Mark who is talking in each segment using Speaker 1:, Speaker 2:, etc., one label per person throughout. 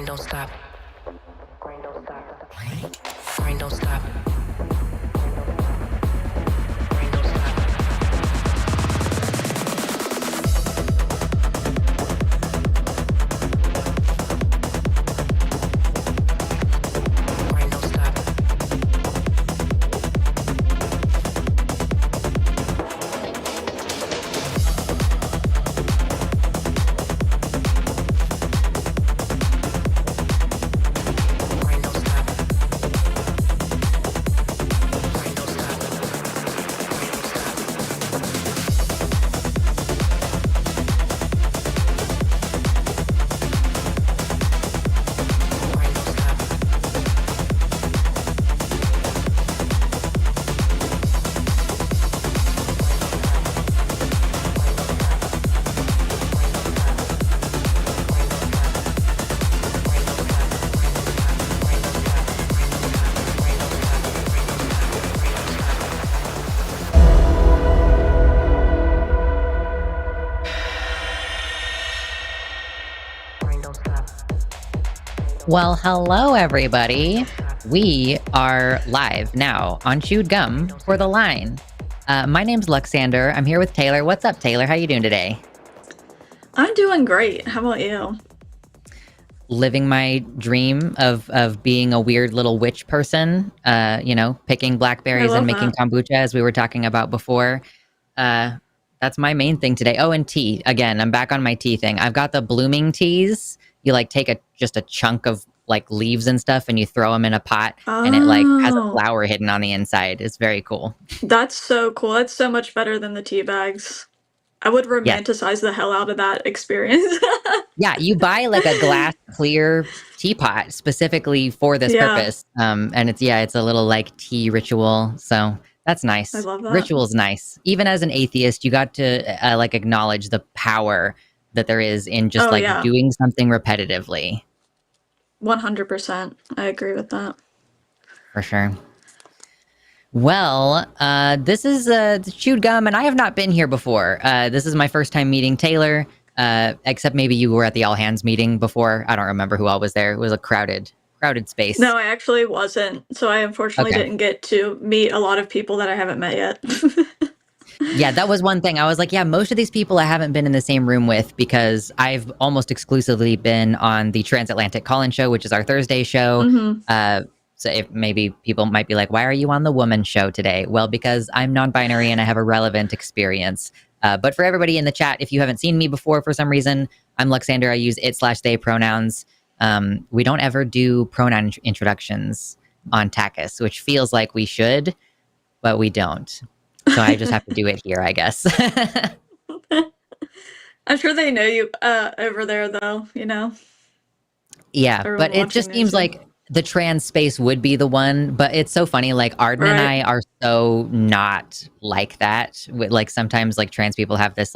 Speaker 1: don't stop. Grind don't stop. Grind don't stop. Grind don't stop. Grind don't stop.
Speaker 2: Well, hello, everybody. We are live now on Chewed Gum for the Line. My name's Luxander. I'm here with Taylor. What's up, Taylor? How you doing today?
Speaker 3: I'm doing great. How about you?
Speaker 2: Living my dream of being a weird little witch person, picking blackberries and making kombucha, as we were talking about before. That's my main thing today. Oh, and tea. Again, I'm back on my tea thing. I've got the blooming teas. You take just a chunk of leaves and stuff and you throw them in a pot and it has a flower hidden on the inside. It's very cool.
Speaker 3: That's so cool. That's so much better than the tea bags. I would romanticize the hell out of that experience.
Speaker 2: Yeah, you buy a glass clear teapot specifically for this purpose. And it's a little tea ritual. So that's nice.
Speaker 3: I love that.
Speaker 2: Ritual's nice. Even as an atheist, you got to acknowledge the power that there is in just doing something repetitively.
Speaker 3: 100%. I agree with that.
Speaker 2: For sure. Well, this is Chewed Gum, and I have not been here before. This is my first time meeting Taylor, except maybe you were at the All Hands meeting before. I don't remember who all was there. It was a crowded space.
Speaker 3: No, I actually wasn't. So I unfortunately didn't get to meet a lot of people that I haven't met yet.
Speaker 2: Yeah, that was one thing. I was like, most of these people I haven't been in the same room with because I've almost exclusively been on the Transatlantic Call-In Show, which is our Thursday show.
Speaker 3: Mm-hmm.
Speaker 2: So if maybe people might be like, why are you on the woman show today? Well, because I'm non-binary and I have a relevant experience. But for everybody in the chat, if you haven't seen me before for some reason, I'm Luxander. I use it/they pronouns. We don't ever do pronoun introductions on TACIS, which feels like we should, but we don't. So I just have to do it here, I guess.
Speaker 3: I'm sure they know you over there, though,
Speaker 2: Yeah,
Speaker 3: Everyone
Speaker 2: but it just seems like the trans space would be the one. But it's so funny. Arden and I are so not like that. Sometimes trans people have this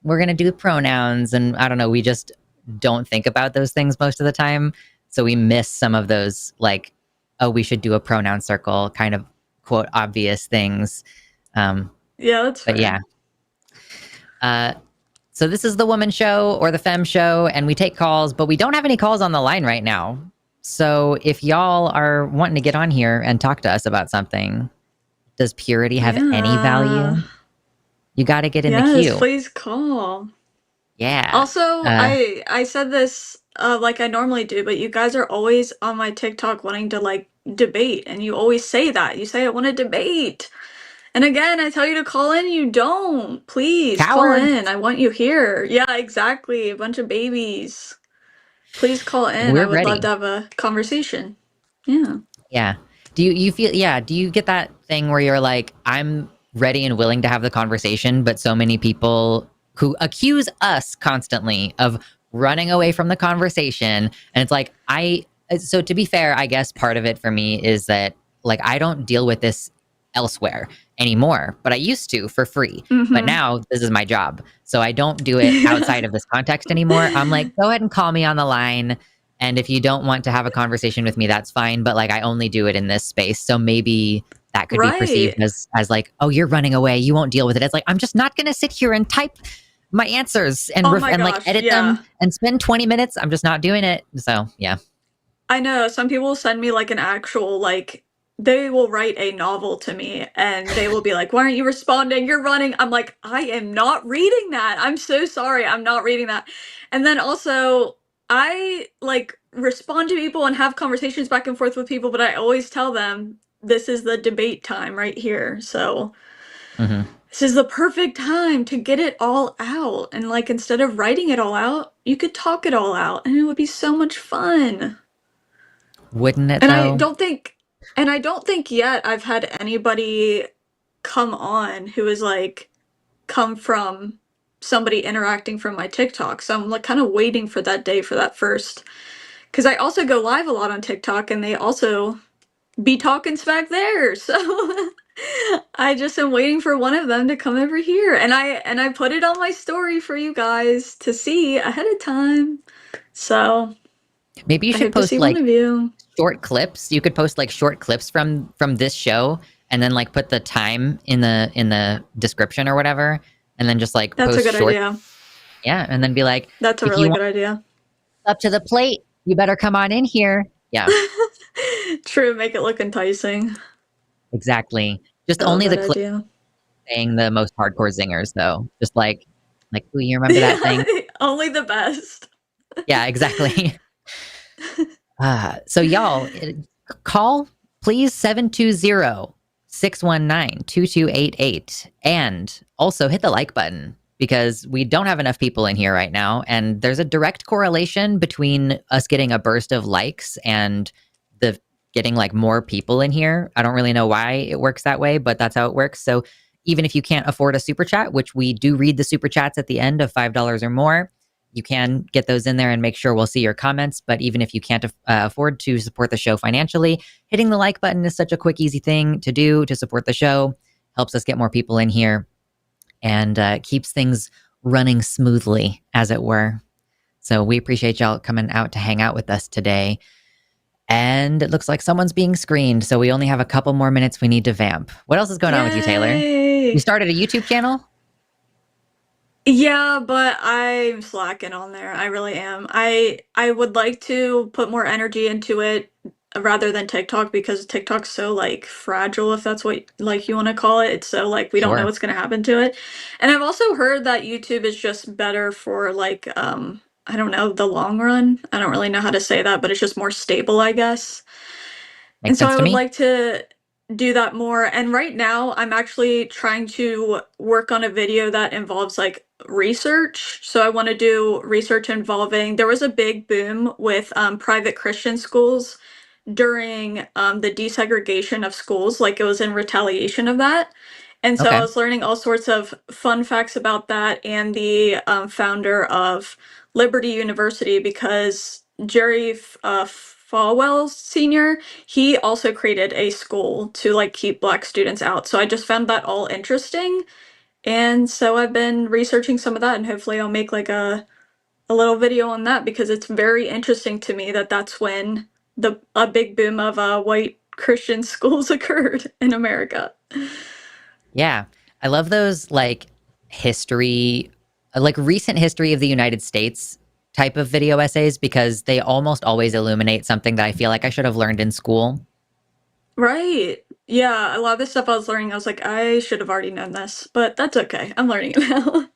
Speaker 2: we're going to do pronouns. And I don't know, we just don't think about those things most of the time. So we miss some of those we should do a pronoun circle kind of quote obvious things.
Speaker 3: Yeah, that's fair.
Speaker 2: But yeah. So this is the woman show or the femme show, and we take calls, but we don't have any calls on the line right now. So if y'all are wanting to get on here and talk to us about something, does purity have any value? You got to get in the queue.
Speaker 3: Yes, please call.
Speaker 2: Yeah.
Speaker 3: Also, I said this like I normally do, but you guys are always on my TikTok wanting to debate, and you always say that. You say I want to debate. And again, I tell you to call in, you don't. Please call in. I want you here. Yeah, exactly. A bunch of babies. Please call in. I would love to have a conversation. Yeah.
Speaker 2: Yeah. Do you get that thing where you're like, I'm ready and willing to have the conversation, but so many people who accuse us constantly of running away from the conversation. And it's so to be fair, I guess part of it for me is that I don't deal with this elsewhere anymore, but I used to for free.
Speaker 3: Mm-hmm.
Speaker 2: But now this is my job. So I don't do it outside of this context anymore. I'm go ahead and call me on the line. And if you don't want to have a conversation with me, that's fine. But I only do it in this space. So maybe that could be perceived as oh, you're running away. You won't deal with it. It's I'm just not going to sit here and type my answers and
Speaker 3: Oh my
Speaker 2: like
Speaker 3: gosh,
Speaker 2: edit
Speaker 3: yeah.
Speaker 2: them and spend 20 minutes. I'm just not doing it. So yeah.
Speaker 3: I know some people send me like an actual like they will write a novel to me and they will be like, "Why aren't you responding? You're running." I'm like, "I am not reading that. I'm so sorry. I'm not reading that." And then also I like respond to people and have conversations back and forth with people, but I always tell them this is the debate time right here. So
Speaker 2: Hmm.
Speaker 3: this is the perfect time to get it all out. And like instead of writing it all out, you could talk it all out and it would be so much fun.
Speaker 2: Wouldn't it
Speaker 3: And I
Speaker 2: though?
Speaker 3: don't think yet I've had anybody come on who is like come from somebody interacting from my TikTok. So I'm like kind of waiting for that day for that first. Cause I also go live a lot on TikTok and they also be talking smack there. So I just am waiting for one of them to come over here. And I put it on my story for you guys to see ahead of time. So
Speaker 2: Maybe you
Speaker 3: I
Speaker 2: should
Speaker 3: hope to
Speaker 2: post
Speaker 3: see one
Speaker 2: like
Speaker 3: of you.
Speaker 2: short clips. You could post like short clips from this show and then like put the time in the description or whatever, and then just like
Speaker 3: That's a
Speaker 2: post
Speaker 3: good
Speaker 2: short.
Speaker 3: idea.
Speaker 2: Yeah, and then be like,
Speaker 3: That's a
Speaker 2: if you
Speaker 3: really
Speaker 2: want
Speaker 3: good idea.
Speaker 2: up to the plate, you better come on in here. Yeah,
Speaker 3: True, make it look enticing.
Speaker 2: exactly. Just
Speaker 3: I love
Speaker 2: only the
Speaker 3: that
Speaker 2: clip
Speaker 3: idea.
Speaker 2: saying the most hardcore zingers though. Just like, ooh, you remember that
Speaker 3: Yeah,
Speaker 2: thing?
Speaker 3: only the best.
Speaker 2: Yeah, exactly. So y'all call please 720-619-2288 and also hit the like button because we don't have enough people in here right now. And there's a direct correlation between us getting a burst of likes and the getting like more people in here. I don't really know why it works that way, but that's how it works. So even if you can't afford a super chat, which we do read the super chats at the end of $5 or more, you can get those in there and make sure we'll see your comments. But even if you can't afford to support the show financially, hitting the like button is such a quick, easy thing to do to support the show. Helps us get more people in here and keeps things running smoothly, as it were. So we appreciate y'all coming out to hang out with us today. And it looks like someone's being screened. So we only have a couple more minutes we need to vamp. What else is going on with you, Taylor? You
Speaker 3: Yay!
Speaker 2: started a YouTube channel?
Speaker 3: Yeah, but I'm slacking on there. I really am. I would like to put more energy into it rather than TikTok because TikTok's so like fragile if that's what like you want to call it. It's so like we don't know
Speaker 2: Sure.
Speaker 3: what's going to happen to it. And I've also heard that YouTube is just better for like I don't know, the long run. I don't really know how to say that, but it's just more stable, I guess. And
Speaker 2: Makes
Speaker 3: so
Speaker 2: sense
Speaker 3: I
Speaker 2: to
Speaker 3: would
Speaker 2: me.
Speaker 3: like to do that more. And right now, I'm actually trying to work on a video that involves like research. So I want to do research involving, there was a big boom with private Christian schools during the desegregation of schools, like it was in retaliation of that. And so I
Speaker 2: Okay.
Speaker 3: was learning all sorts of fun facts about that and the founder of Liberty University because Falwell Sr., he also created a school to like keep Black students out. So I just found that all interesting. And so I've been researching some of that and hopefully I'll make like a little video on that because it's very interesting to me that that's when a big boom of white Christian schools occurred in America.
Speaker 2: Yeah. I love those like history, like recent history of the United States type of video essays because they almost always illuminate something that I feel like I should have learned in school.
Speaker 3: Right. Yeah, a lot of the stuff I was learning, I was like, I should have already known this, but that's okay. I'm learning it now.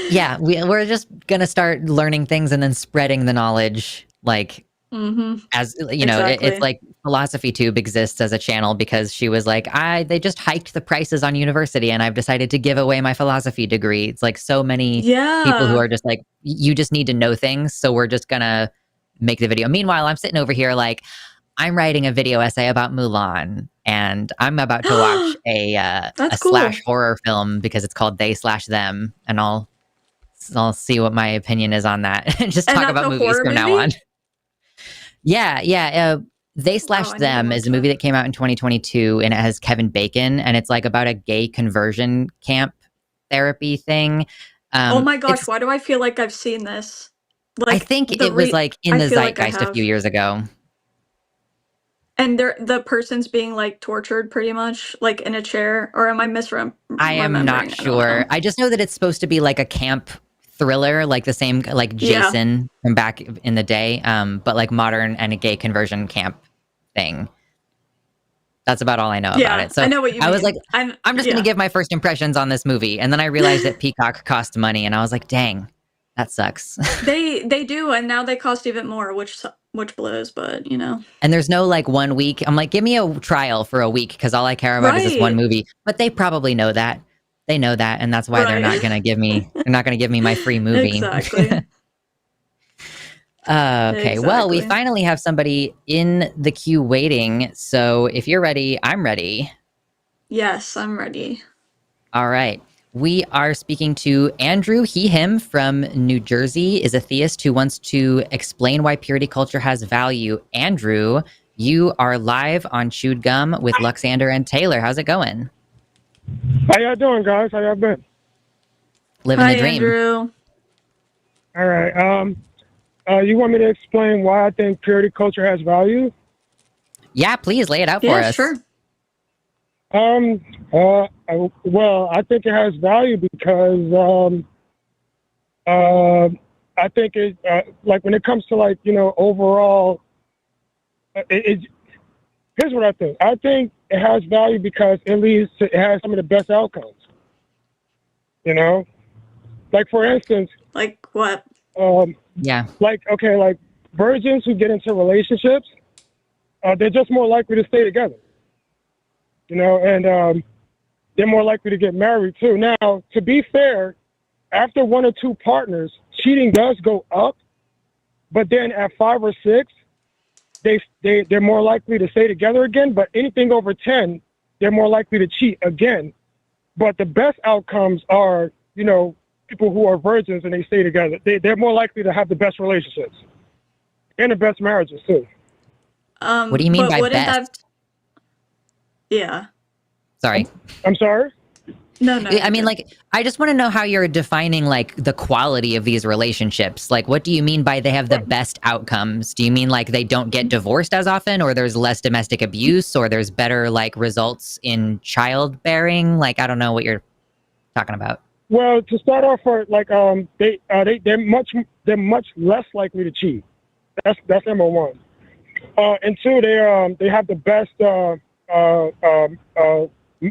Speaker 2: Yeah, we're just gonna start learning things and then spreading the knowledge. Like
Speaker 3: Mm-hmm.
Speaker 2: as you know, it's
Speaker 3: Exactly.
Speaker 2: like Philosophy Tube exists as a channel because she was like, they just hiked the prices on university, and I've decided to give away my philosophy degree. It's like so many people who
Speaker 3: Yeah.
Speaker 2: are just like, you just need to know things, so we're just gonna make the video. Meanwhile, I'm sitting over here like, I'm writing a video essay about Mulan, and I'm about to watch a
Speaker 3: That's
Speaker 2: slash
Speaker 3: cool.
Speaker 2: horror film because it's called They Slash Them, and I'll see what my opinion is on that and just
Speaker 3: And
Speaker 2: talk
Speaker 3: that's
Speaker 2: about
Speaker 3: a
Speaker 2: movies
Speaker 3: horror
Speaker 2: from now on.
Speaker 3: movie?
Speaker 2: Yeah. They
Speaker 3: Wow,
Speaker 2: Slash
Speaker 3: I need to
Speaker 2: Them is
Speaker 3: watch
Speaker 2: a movie
Speaker 3: that.
Speaker 2: that came out in 2022 and it has Kevin Bacon and it's like about a gay conversion camp therapy thing.
Speaker 3: Oh my gosh,
Speaker 2: It's
Speaker 3: why do I feel like I've seen this?
Speaker 2: I
Speaker 3: Like
Speaker 2: think it was like in
Speaker 3: I
Speaker 2: the
Speaker 3: feel like I
Speaker 2: zeitgeist a few
Speaker 3: have.
Speaker 2: years ago.
Speaker 3: And the person's being like tortured pretty much, like in a chair, or am I
Speaker 2: I am not
Speaker 3: misremembering? I don't
Speaker 2: sure.
Speaker 3: know.
Speaker 2: I just know that it's supposed to be like a camp thriller, like the same like
Speaker 3: Yeah.
Speaker 2: Jason from back in the day, but like modern and a gay conversion camp thing. That's about all I know about
Speaker 3: Yeah,
Speaker 2: it. So
Speaker 3: I know what you
Speaker 2: I was
Speaker 3: mean.
Speaker 2: like, I'm just gonna give my first impressions on this movie, and then I realized that Peacock cost money, and I was like, dang, that sucks.
Speaker 3: They do, and now they cost even more, which blows. But you know,
Speaker 2: And there's no like 1 week. I'm like, give me a trial for a week because all I care about is this one
Speaker 3: right,
Speaker 2: movie. But they probably know that. They know that, and that's why they're not
Speaker 3: right,
Speaker 2: gonna give me. They're not gonna give me my free movie.
Speaker 3: exactly,
Speaker 2: Okay, well, we
Speaker 3: exactly.
Speaker 2: finally have somebody in the queue waiting. So if you're ready, I'm ready.
Speaker 3: Yes, I'm ready.
Speaker 2: All right. We are speaking to Andrew, he, him from New Jersey, is a theist who wants to explain why purity culture has value. Andrew, you are live on Chewed Gum with Luxander and Taylor. How's it going?
Speaker 4: How y'all doing, guys? How y'all been?
Speaker 2: Living
Speaker 3: Hi,
Speaker 2: the dream.
Speaker 3: Andrew.
Speaker 4: All right. You want me to explain why I think purity culture has value?
Speaker 2: Yeah, please lay it out for
Speaker 3: Yeah,
Speaker 2: us.
Speaker 3: sure.
Speaker 4: Well, I think it has value because I think it like when it comes to like overall, here's what I think. I think it has value because it has some of the best outcomes. You know, like for instance,
Speaker 3: Like what?
Speaker 2: Yeah.
Speaker 4: like virgins who get into relationships, they're just more likely to stay together. And they're more likely to get married too. Now, to be fair, after 1 or 2 partners, cheating does go up, but then at 5 or 6, they're more likely to stay together again. But anything over 10, they're more likely to cheat again. But the best outcomes are, people who are virgins and they stay together. They're more likely to have the best relationships and the best marriages too.
Speaker 2: What do you mean
Speaker 3: but
Speaker 2: by
Speaker 3: wouldn't
Speaker 2: best?
Speaker 3: that? Yeah.
Speaker 2: Sorry.
Speaker 4: I'm sorry?
Speaker 3: No,
Speaker 2: I mean, like, I just want to know how you're defining like the quality of these relationships. Like, what do you mean by they have the best outcomes? Do you mean like they don't get divorced as often, or there's less domestic abuse, or there's better like results in childbearing? Like, I don't know what you're talking about.
Speaker 4: Well, to start off, they're much less likely to cheat. That's number one. And 2, they have the best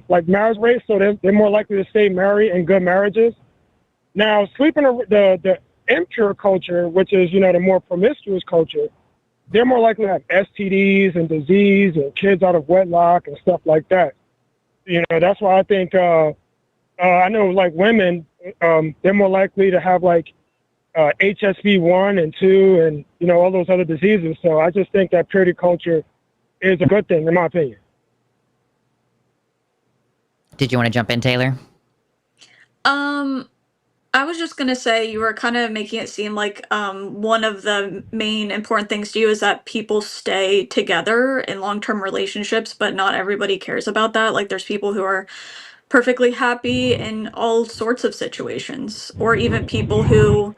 Speaker 4: like marriage rates, so they're more likely to stay married in good marriages. Now, the impure culture, which is the more promiscuous culture, they're more likely to have STDs and disease and kids out of wedlock and stuff like that. That's why I think I know like women, they're more likely to have like HSV1 and 2 and all those other diseases. So I just think that purity culture is a good thing in my opinion.
Speaker 2: Did you want to jump in, Taylor?
Speaker 3: I was just gonna say you were kind of making it seem like one of the main important things to you is that people stay together in long-term relationships, but not everybody cares about that. Like there's people who are perfectly happy in all sorts of situations, or even people who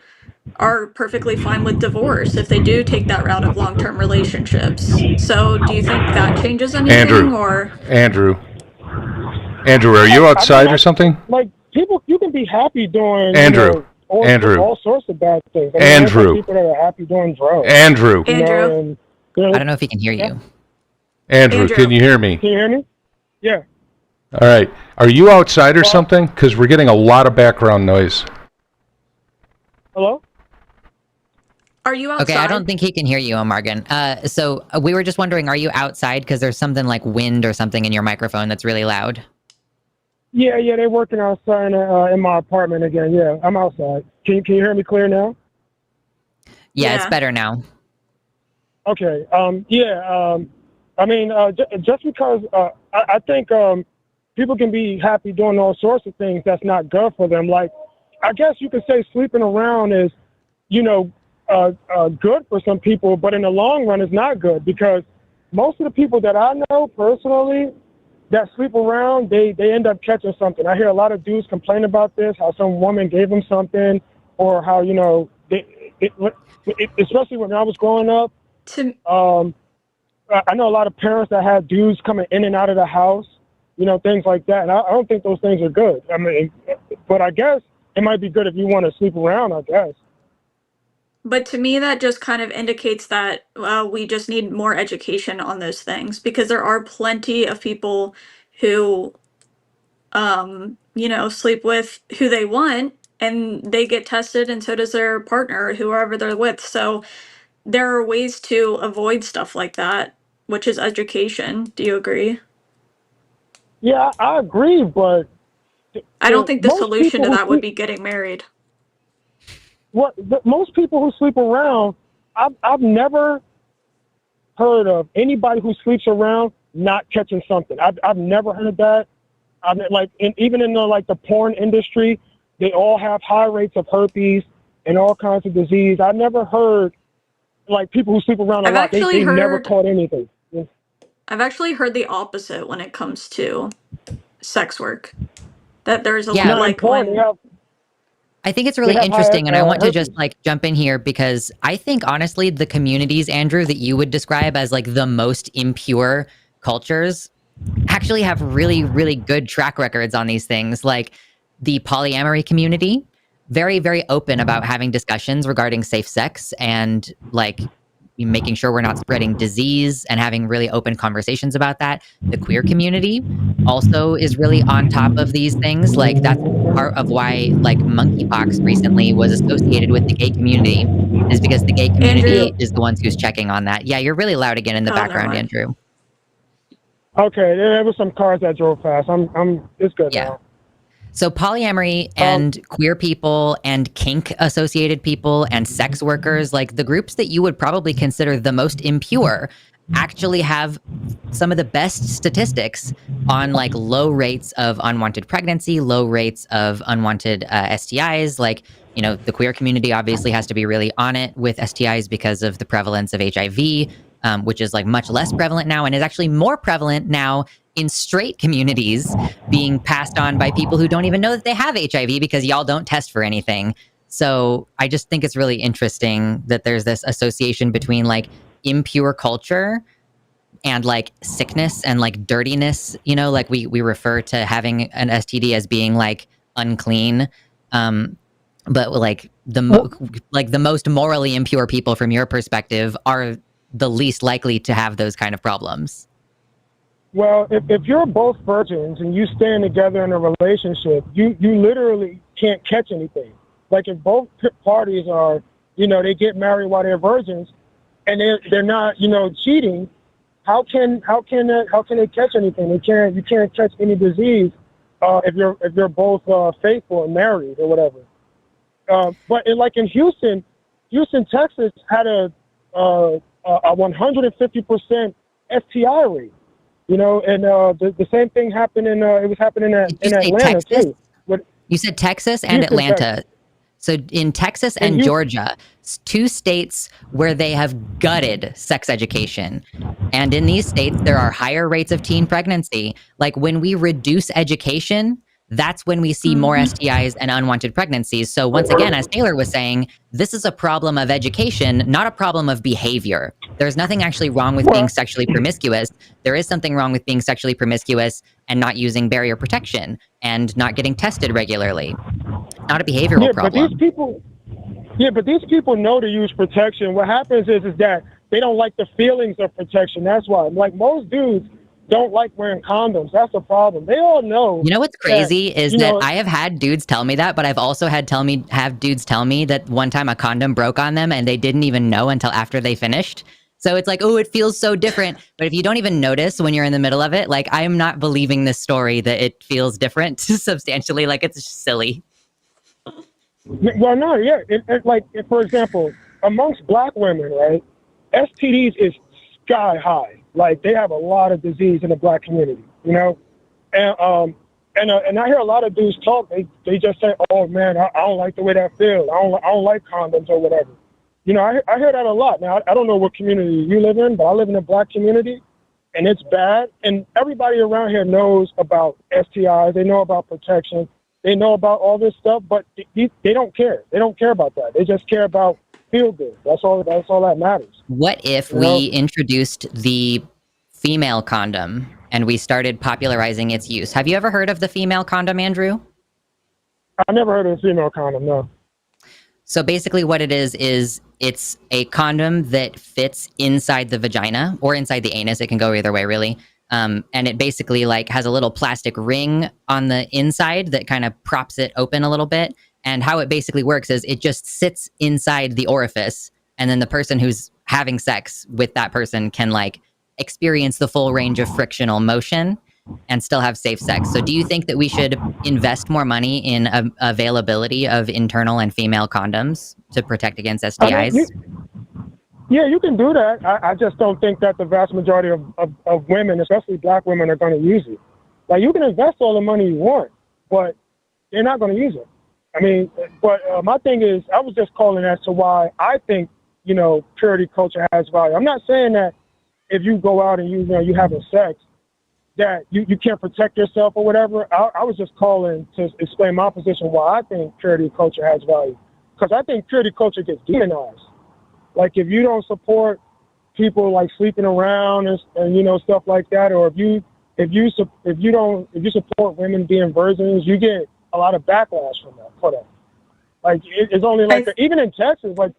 Speaker 3: are perfectly fine with divorce if they do take that route of long-term relationships. So, do you think that changes anything,
Speaker 5: Andrew,
Speaker 3: or?
Speaker 5: Andrew, Andrew, are you
Speaker 4: I mean,
Speaker 5: outside or something?
Speaker 4: like people, you can be happy doing
Speaker 5: Andrew, Andrew,
Speaker 4: all sorts of bad things. I mean,
Speaker 5: Andrew,
Speaker 4: there's people that are happy doing drugs.
Speaker 5: Andrew,
Speaker 3: Andrew.
Speaker 4: And,
Speaker 2: I don't know if he can hear you.
Speaker 5: Andrew, can you hear me?
Speaker 4: Can you hear me? Yeah.
Speaker 5: All right. Are you outside or something? Because we're getting a lot of background noise.
Speaker 4: Hello?
Speaker 3: Are you outside?
Speaker 2: Okay, I don't think he can hear you, Omargan. So we were just wondering, are you outside? Because there's something like wind or something in your microphone that's really loud.
Speaker 4: Yeah, they're working outside in my apartment again. Yeah, I'm outside. Can you hear me clear now?
Speaker 2: Yeah, it's
Speaker 3: Yeah.
Speaker 2: better now.
Speaker 4: Okay. I mean, just because I think people can be happy doing all sorts of things that's not good for them. Like, I guess you could say sleeping around is, good for some people, but in the long run, it's not good because most of the people that I know personally that sleep around, they end up catching something. I hear a lot of dudes complain about this, how some woman gave them something, or how especially when I was growing up. I know a lot of parents that had dudes coming in and out of the house, things like that. And I don't think those things are good. I mean, but I guess it might be good if you want to sleep around, I guess.
Speaker 3: But to me, that just kind of indicates that we just need more education on those things, because there are plenty of people who, you know, sleep with who they want and they get tested, and so does their partner or whoever they're with. So there are ways to avoid stuff like that, which is education. Do you agree?
Speaker 4: Yeah, I agree, but
Speaker 3: I don't think the
Speaker 4: most
Speaker 3: solution
Speaker 4: people
Speaker 3: to
Speaker 4: who
Speaker 3: that would
Speaker 4: sleep,
Speaker 3: be getting married.
Speaker 4: most people who sleep around, I've never heard of anybody who sleeps around not catching something. I've never heard of that. I mean, like, even in the porn industry, they all have high rates of herpes and all kinds of disease. I never heard like people who sleep around a
Speaker 3: I've
Speaker 4: lot.
Speaker 3: actually
Speaker 4: They never
Speaker 3: heard
Speaker 4: caught anything.
Speaker 3: I've actually heard the opposite when it comes to sex work. That there's a
Speaker 2: Yeah.
Speaker 4: Now in
Speaker 3: like
Speaker 4: porn,
Speaker 3: when
Speaker 2: I think it's
Speaker 4: they
Speaker 2: really
Speaker 4: have high
Speaker 2: interesting, and I want to just
Speaker 4: herpes.
Speaker 2: like jump in here because I think honestly the communities, Andrew, that you would describe as like the most impure cultures actually have really, really good track records on these things. Like the polyamory community, very, very open about having discussions regarding safe sex and like making sure we're not spreading disease and having really open conversations about that. The queer community also is really on top of these things. Like that's part of why like monkeypox recently was associated with the gay community is because the gay
Speaker 3: Andrew,
Speaker 2: community is the ones who's checking on that. Yeah, you're really loud again in the
Speaker 3: oh, never
Speaker 2: background,
Speaker 3: mind.
Speaker 2: Andrew.
Speaker 4: Okay, there was some cars that drove past. It's good
Speaker 2: Yeah.
Speaker 4: now.
Speaker 2: So polyamory and queer people and kink associated people and sex workers, like the groups that you would probably consider the most impure, actually have some of the best statistics on like low rates of unwanted pregnancy, low rates of unwanted STIs. Like, you know, the queer community obviously has to be really on it with STIs because of the prevalence of HIV, which is like much less prevalent now and is actually more prevalent now in straight communities being passed on by people who don't even know that they have HIV because y'all don't test for anything. So I just think it's really interesting that there's this association between like impure culture and like sickness and like dirtiness, you know, like we refer to having an STD as being like unclean. But like the most morally impure people from your perspective are the least likely to have those kind of problems.
Speaker 4: Well, if you're both virgins and you stand together in a relationship, you literally can't catch anything. Like if both parties are, they get married while they're virgins, and they're not, cheating, how can they catch anything? You can't catch any disease if you're both faithful and married or whatever. But in Houston, Texas had a 150% STI rate. And the same thing happened in Atlanta
Speaker 2: Texas?
Speaker 4: too.
Speaker 2: You said Texas and
Speaker 4: Houston,
Speaker 2: Atlanta.
Speaker 4: Texas.
Speaker 2: So in Texas and Georgia, two states where they have gutted sex education. And in these states, there are higher rates of teen pregnancy. Like when we reduce education, that's when we see more STIs and unwanted pregnancies. So once again, as Taylor was saying, this is a problem of education, not a problem of behavior. There's nothing actually wrong with being sexually promiscuous. There is something wrong with being sexually promiscuous and not using barrier protection and not getting tested regularly. Not a behavioral problem.
Speaker 4: But these people know to use protection. What happens is that they don't like the feelings of protection. That's why. Like most dudes don't like wearing condoms. That's the problem. They all know.
Speaker 2: You know what's crazy is that I have had dudes tell me that, but I've also had dudes tell me that one time a condom broke on them and they didn't even know until after they finished. So it's like, oh, it feels so different. But if you don't even notice when you're in the middle of it, like I'm not believing this story that it feels different substantially. Like it's just silly.
Speaker 4: Well, no, yeah. For example, amongst black women, right, STDs is sky high. Like they have a lot of disease in the black community, and I hear a lot of dudes talk. They just say, "Oh man, I don't like the way that feels. I don't like condoms or whatever." I hear that a lot. Now I don't know what community you live in, but I live in a black community, and it's bad. And everybody around here knows about STIs. They know about protection. They know about all this stuff, but they don't care. They don't care about that. They just care about feel good. That's all that matters.
Speaker 2: What if we introduced the female condom and we started popularizing its use? Have you ever heard of the female condom, Andrew?
Speaker 4: I never heard of a female condom, no.
Speaker 2: So basically what it is it's a condom that fits inside the vagina or inside the anus. It can go either way, really. And it basically like has a little plastic ring on the inside that kind of props it open a little bit. And how it basically works is it just sits inside the orifice, and then the person who's having sex with that person can like experience the full range of frictional motion and still have safe sex. So do you think that we should invest more money in availability of internal and female condoms to protect against STIs?
Speaker 4: Yeah, you can do that. I just don't think that the vast majority of women, especially black women, are going to use it. Like, you can invest all the money you want, but they're not going to use it. I mean, but my thing is, I was just calling as to why I think, purity culture has value. I'm not saying that if you go out and you having sex, that you can't protect yourself or whatever. I was just calling to explain my position why I think purity culture has value. Because I think purity culture gets demonized. Like, if you don't support people like sleeping around and stuff like that, or if you support women being virgins, you get a lot of backlash for that. Like, it's only like even in Texas, like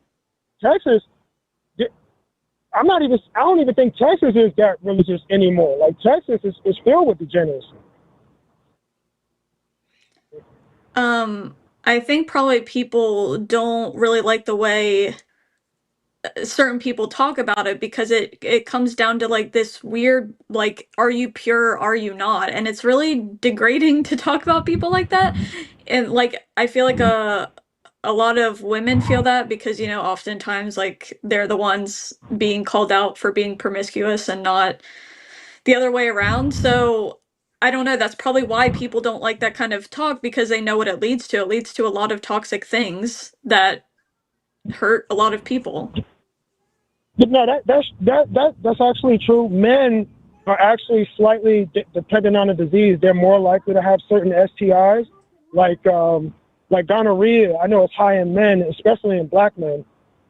Speaker 4: Texas, I don't even think Texas is that religious anymore. Like, Texas is filled with degeneracy.
Speaker 3: I think probably people don't really like the way certain people talk about it, because it comes down to like this weird, like, are you pure, are you not? And it's really degrading to talk about people like that. And like, I feel like a lot of women feel that because, oftentimes like they're the ones being called out for being promiscuous and not the other way around. So I don't know, that's probably why people don't like that kind of talk, because they know what it leads to. It leads to a lot of toxic things that hurt a lot of people.
Speaker 4: But no, that's actually true. Men are actually slightly dependent on the disease. They're more likely to have certain STIs, like gonorrhea. I know it's high in men, especially in black men.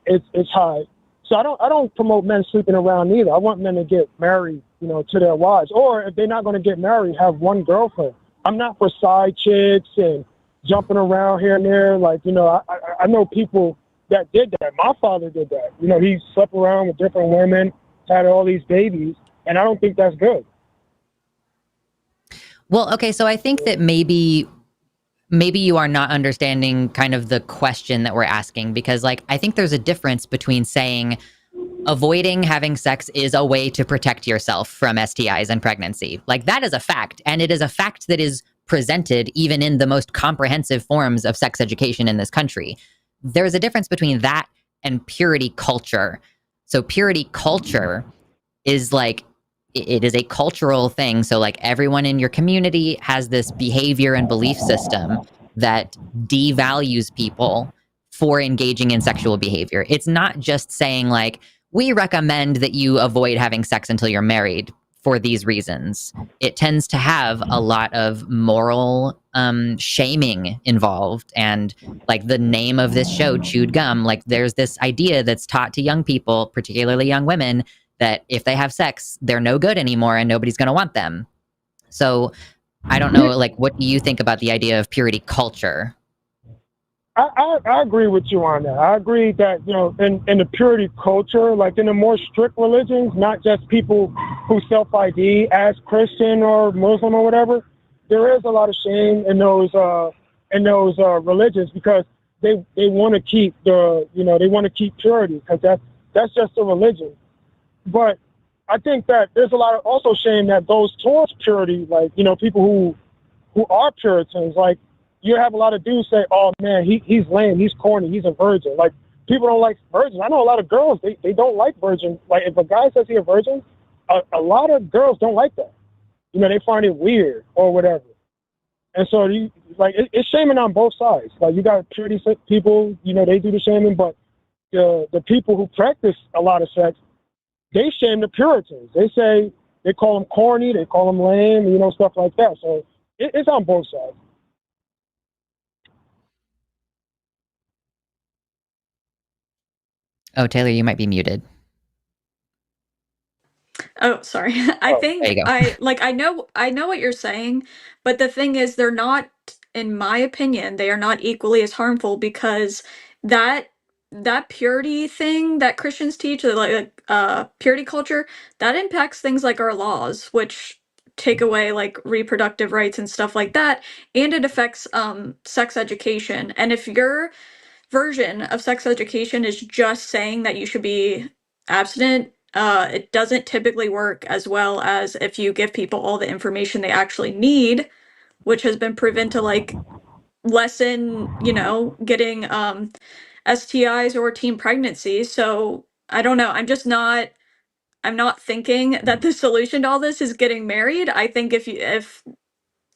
Speaker 4: It's high. So I don't promote men sleeping around either. I want men to get married, to their wives, or if they're not going to get married, have one girlfriend. I'm not for side chicks and jumping around here and there. Like, I know people that did that. My father did that. He slept around with different women, had all these babies, and I don't think that's good.
Speaker 2: Well, okay, so I think that maybe you are not understanding kind of the question that we're asking, because like, I think there's a difference between saying avoiding having sex is a way to protect yourself from STIs and pregnancy. Like, that is a fact, and it is a fact that is presented even in the most comprehensive forms of sex education in this country. There's a difference between that and purity culture. So purity culture is like, it is a cultural thing. So like, everyone in your community has this behavior and belief system that devalues people for engaging in sexual behavior. It's not just saying like, we recommend that you avoid having sex until you're married for these reasons. It tends to have a lot of moral shaming involved. And like, the name of this show, Chewed Gum, like, there's this idea that's taught to young people, particularly young women, that if they have sex, they're no good anymore and nobody's going to want them. So I don't know, like, what do you think about the idea of purity culture?
Speaker 4: I agree with you on that. I agree that, in the purity culture, like in the more strict religions, not just people who self-ID as Christian or Muslim or whatever, there is a lot of shame in those religions, because they want to keep they want to keep purity, because that's just a religion. But I think that there's a lot of also shame that goes towards purity, like, people who are Puritans. Like, you have a lot of dudes say, oh man, he's lame, he's corny, he's a virgin. Like, people don't like virgins. I know a lot of girls, they don't like virgins. Like, if a guy says he's a virgin, a lot of girls don't like that. They find it weird or whatever. And so it's shaming on both sides. Like, you got purity people, they do the shaming, but the people who practice a lot of sex, they shame the Puritans. They call them corny, they call them lame, stuff like that. So it's on both sides.
Speaker 2: Oh, Taylor, you might be muted.
Speaker 3: Oh, sorry. I
Speaker 2: There
Speaker 3: think
Speaker 2: you go.
Speaker 3: I know what you're saying, but the thing is, they're not in my opinion, they are not equally as harmful, because that purity thing that Christians teach, like purity culture, that impacts things like our laws, which take away like reproductive rights and stuff like that, and it affects sex education. And if your version of sex education is just saying that you should be abstinent, it doesn't typically work as well as if you give people all the information they actually need, which has been proven to like lessen, getting STIs or teen pregnancies. So I don't know. I'm not thinking that the solution to all this is getting married. I think if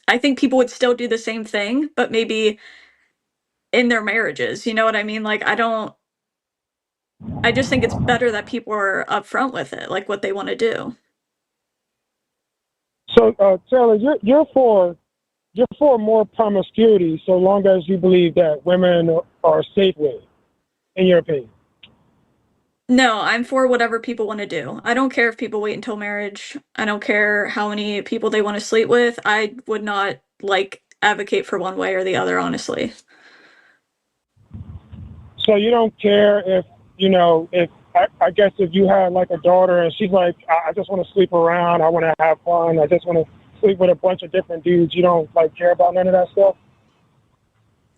Speaker 3: I think people would still do the same thing, but maybe in their marriages. You know what I mean? Like I just think it's better that people are upfront with it, like what they want to do.
Speaker 4: So, Taylor, you're for more promiscuity, so long as you believe that women are safe with, in your opinion.
Speaker 3: No, I'm for whatever people want to do. I don't care if people wait until marriage. I don't care how many people they want to sleep with. I would not like advocate for one way or the other, honestly.
Speaker 4: So you don't care if, if I guess if you had like a daughter and she's like, I just want to sleep around, I want to have fun, I just want to sleep with a bunch of different dudes, you don't like care about none of that stuff?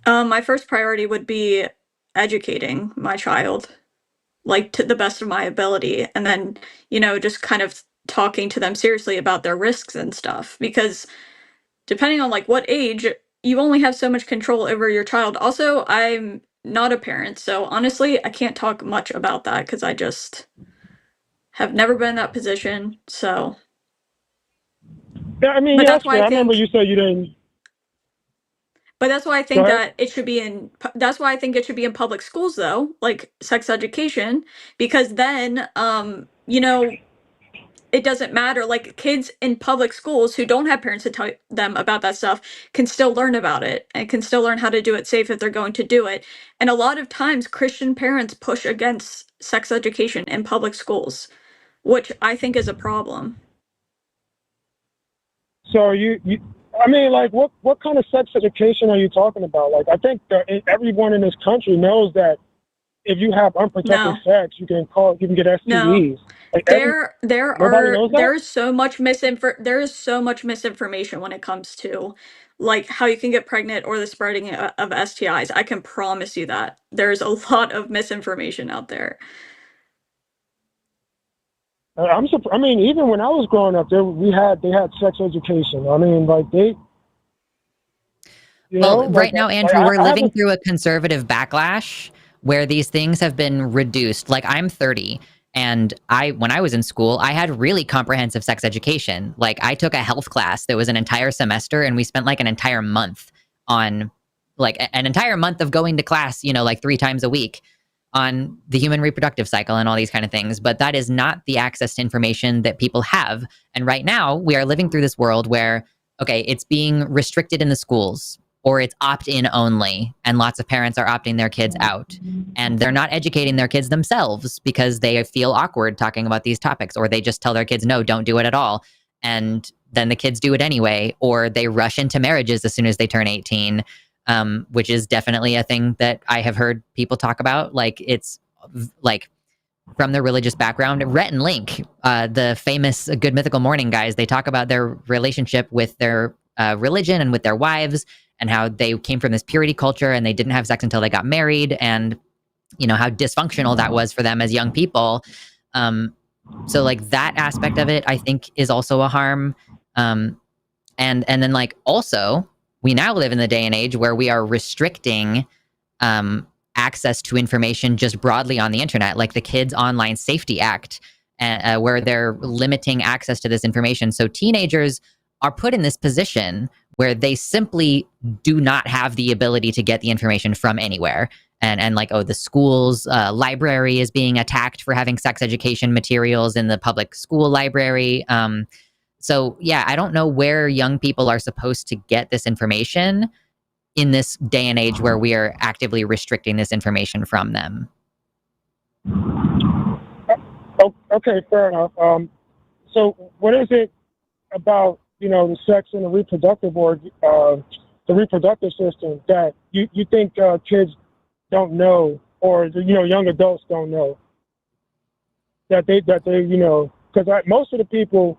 Speaker 3: My first priority would be educating my child, like to the best of my ability, and then, just kind of talking to them seriously about their risks and stuff, because depending on like what age, you only have so much control over your child. Also, I'm not a parent, so honestly, I can't talk much about that because I just have never been in that position. So
Speaker 4: Yeah, I mean,
Speaker 3: but
Speaker 4: yeah,
Speaker 3: that's
Speaker 4: that's
Speaker 3: why
Speaker 4: fair.
Speaker 3: I
Speaker 4: I remember
Speaker 3: think
Speaker 4: you said you didn't.
Speaker 3: but that's why I
Speaker 4: Go
Speaker 3: think
Speaker 4: ahead.
Speaker 3: that it should be in that's why I think it should be in public schools, though, like sex education, because then it doesn't matter. Like kids in public schools who don't have parents to tell them about that stuff can still learn about it and can still learn how to do it safe if they're going to do it. And a lot of times Christian parents push against sex education in public schools, which I think is a problem.
Speaker 4: So I mean, like, what kind of sex education are you talking about? Like, I think that everyone in this country knows that if you have unprotected
Speaker 3: No.
Speaker 4: sex, you can get STDs.
Speaker 3: No.
Speaker 4: Like, nobody knows that?
Speaker 3: There is so much misinformation when it comes to like how you can get pregnant or the spreading of STIs. I can promise you that. There's a lot of misinformation out there.
Speaker 4: I mean, even when I was growing up, they had sex education. I mean, like
Speaker 2: right now, Andrew, we're living
Speaker 4: haven't.
Speaker 2: through a conservative backlash where these things have been reduced. Like I'm 30, and when I was in school, I had really comprehensive sex education. Like I took a health class that was an entire semester, and we spent like an entire month on like an entire month of going to class, like 3 times a week on the human reproductive cycle and all these kind of things. But that is not the access to information that people have. And right now we are living through this world where, okay, it's being restricted in the schools, or it's opt-in only, and lots of parents are opting their kids out, and they're not educating their kids themselves because they feel awkward talking about these topics, or they just tell their kids, no, don't do it at all. And then the kids do it anyway, or they rush into marriages as soon as they turn 18, which is definitely a thing that I have heard people talk about. Like it's like from their religious background. Rhett and Link, the famous Good Mythical Morning guys, they talk about their relationship with their religion and with their wives, and how they came from this purity culture and they didn't have sex until they got married, and how dysfunctional that was for them as young people. So like that aspect of it, I think, is also a harm. And then like also, we now live in the day and age where we are restricting access to information just broadly on the internet, like the Kids Online Safety Act, where they're limiting access to this information. So teenagers are put in this position where they simply do not have the ability to get the information from anywhere. And like, the school's library is being attacked for having sex education materials in the public school library. So yeah, I don't know where young people are supposed to get this information in this day and age where we are actively restricting this information from them.
Speaker 4: Okay, fair enough. So what is it about, the sex and the reproductive the the reproductive system that you think kids don't know, or young adults don't know that they because most of the people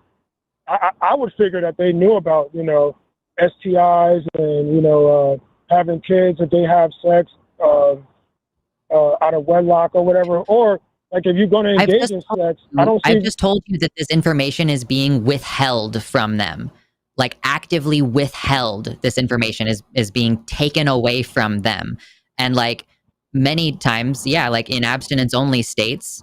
Speaker 4: I would figure that they knew about STIs and having kids if they have sex out of wedlock or whatever, or like if you're going to engage in sex.
Speaker 2: I've just told you that this information is being withheld from them, like actively withheld. This information is being taken away from them, and like many times, yeah, like in abstinence only states,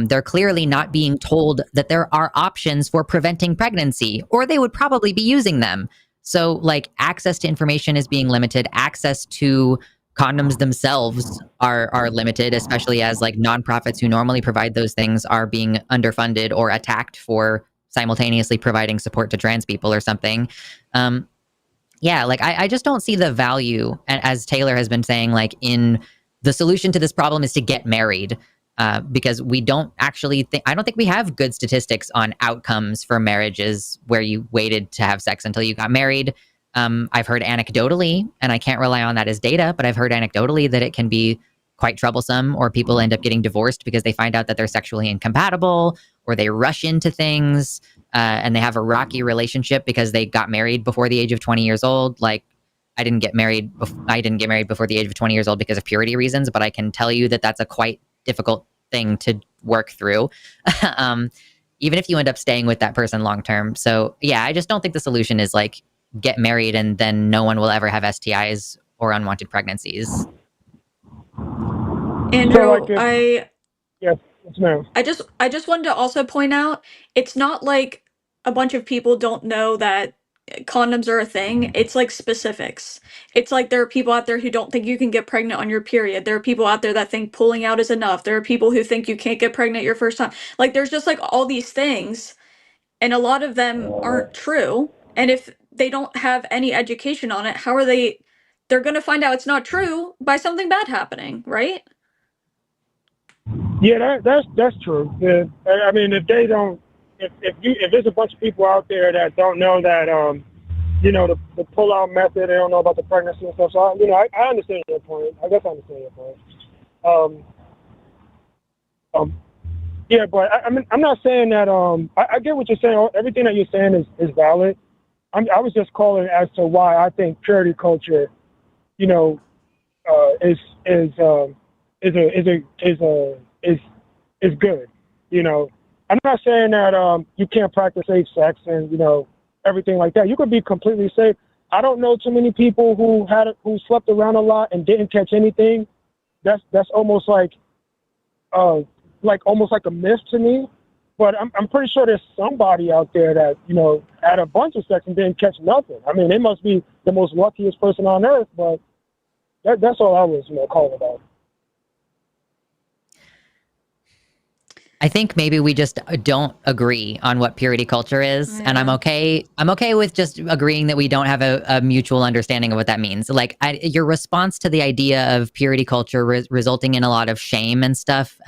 Speaker 2: they're clearly not being told that there are options for preventing pregnancy, or they would probably be using them. So like access to information is being limited. Access to condoms themselves are limited, especially as like nonprofits who normally provide those things are being underfunded or attacked for simultaneously providing support to trans people or something. Yeah, like I just don't see the value, and as Taylor has been saying, like in the solution to this problem is to get married. Because we don't actually I don't think we have good statistics on outcomes for marriages where you waited to have sex until you got married. I've heard anecdotally, and I can't rely on that as data, but I've heard anecdotally that it can be quite troublesome, or people end up getting divorced because they find out that they're sexually incompatible, or they rush into things, and they have a rocky relationship because they got married before the age of 20 years old. Like, I didn't get married before the age of 20 years old because of purity reasons, but I can tell you that that's a quite difficult thing to work through, even if you end up staying with that person long term. So yeah, I just don't think the solution is like get married and then no one will ever have STIs or unwanted pregnancies.
Speaker 3: Andrew,
Speaker 4: yes, ma'am.
Speaker 3: I just wanted to also point out, it's not like a bunch of people don't know that condoms are a thing. It's like specifics. It's like there are people out there who don't think you can get pregnant on your period. There are people out there that think pulling out is enough. There are people who think you can't get pregnant your first time. Like there's just like all these things, and a lot of them aren't true. And if they don't have any education on it, how are they're going to find out it's not true by something bad happening, right?
Speaker 4: Yeah, that's true. Yeah. I mean, if they don't, if there's a bunch of people out there that don't know that, the pull-out method, they don't know about the pregnancy and stuff. So, I understand your point. I guess I understand your point. Yeah, but I mean, I'm not saying that. I get what you're saying. Everything that you're saying is valid. I was just calling as to why I think purity culture, is good. I'm not saying that you can't practice safe sex and everything like that. You could be completely safe. I don't know too many people who slept around a lot and didn't catch anything. That's almost like almost like a myth to me. But I'm pretty sure there's somebody out there that had a bunch of sex and didn't catch nothing. I mean, they must be the most luckiest person on earth. But that's all I was calling about.
Speaker 2: I think maybe we just don't agree on what purity culture is, and I'm okay with just agreeing that we don't have a mutual understanding of what that means. Like your response to the idea of purity culture resulting in a lot of shame and stuff,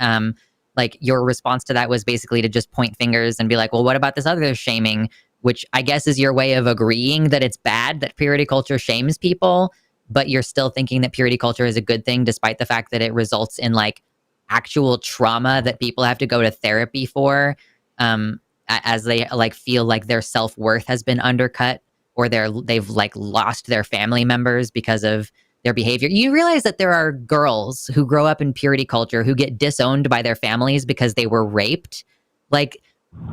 Speaker 2: like your response to that was basically to just point fingers and be like, well, what about this other shaming? Which I guess is your way of agreeing that it's bad that purity culture shames people, but you're still thinking that purity culture is a good thing, despite the fact that it results in like actual trauma that people have to go to therapy for, as they like feel like their self-worth has been undercut, or they've like lost their family members because of their behavior. You realize that there are girls who grow up in purity culture who get disowned by their families because they were raped. Like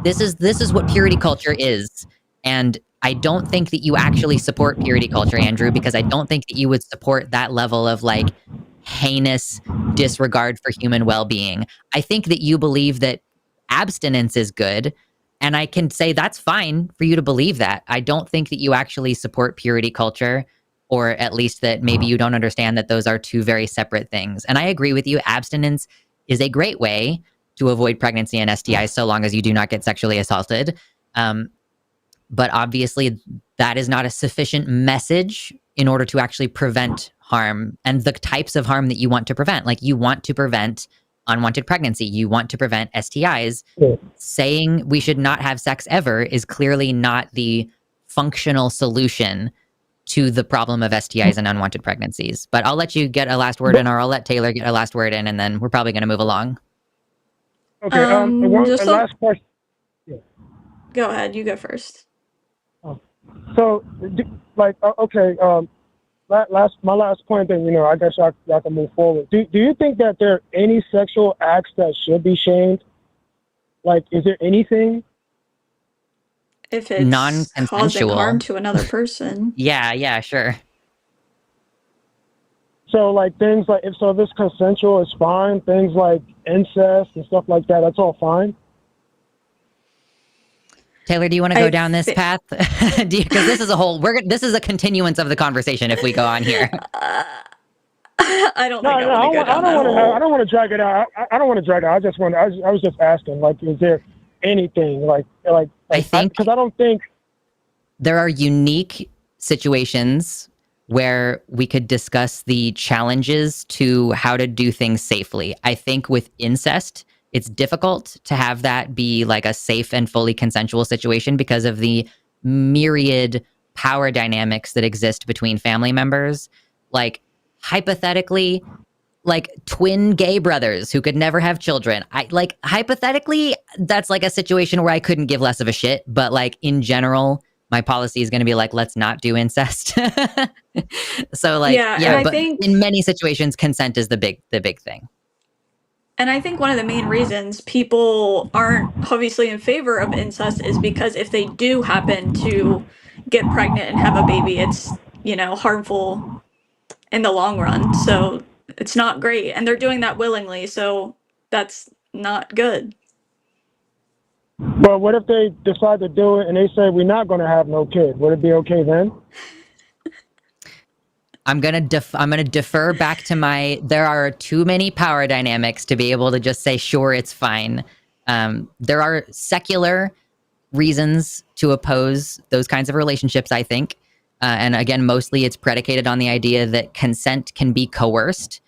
Speaker 2: this is what purity culture is. And I don't think that you actually support purity culture, Andrew, because I don't think that you would support that level of like heinous disregard for human well-being. I think that you believe that abstinence is good, and I can say that's fine for you to believe that. I don't think that you actually support purity culture, or at least that maybe you don't understand that those are two very separate things. And I agree with you. Abstinence is a great way to avoid pregnancy and STIs so long as you do not get sexually assaulted. But obviously that is not a sufficient message in order to actually prevent harm and the types of harm that you want to prevent. Like you want to prevent unwanted pregnancy. You want to prevent STIs. Yeah. Saying we should not have sex ever is clearly not the functional solution to the problem of STIs and unwanted pregnancies. But I'll let you get a last word in, or I'll let Taylor get a last word in, and then we're probably going to move along.
Speaker 4: Okay. Last question.
Speaker 3: Go ahead. You go first.
Speaker 4: So, okay. My last point. Then I guess y'all can move forward. Do you think that there are any sexual acts that should be shamed? Like, is there anything?
Speaker 3: If it's
Speaker 2: Non-consensual.
Speaker 3: causing harm to another person.
Speaker 2: Yeah, sure.
Speaker 4: So, like, things like, if it's consensual, it's fine. Things like incest and stuff like that, that's all fine.
Speaker 2: Taylor, do you want to go down this path? Because this is this is a continuance of the conversation if we go on here.
Speaker 3: I don't think I want to go down that hole.
Speaker 4: I don't want to drag it out. I don't want to drag it out. I was just asking, like, is there anything I think, because I don't think
Speaker 2: there are unique situations where we could discuss the challenges to how to do things safely. I think with incest, it's difficult to have that be like a safe and fully consensual situation because of the myriad power dynamics that exist between family members. Like, hypothetically, like twin gay brothers who could never have children. Hypothetically, that's like a situation where I couldn't give less of a shit. But like in general, my policy is going to be like, let's not do incest. So like, yeah, but I think in many situations, consent is the big thing.
Speaker 3: And I think one of the main reasons people aren't obviously in favor of incest is because if they do happen to get pregnant and have a baby, it's, harmful in the long run. So it's not great. And they're doing that willingly. So that's not good.
Speaker 4: Well, what if they decide to do it and they say, we're not going to have no kid? Would it be okay then?
Speaker 2: I'm gonna defer back to there are too many power dynamics to be able to just say, sure, it's fine. There are secular reasons to oppose those kinds of relationships, I think. And again, mostly it's predicated on the idea that consent can be coerced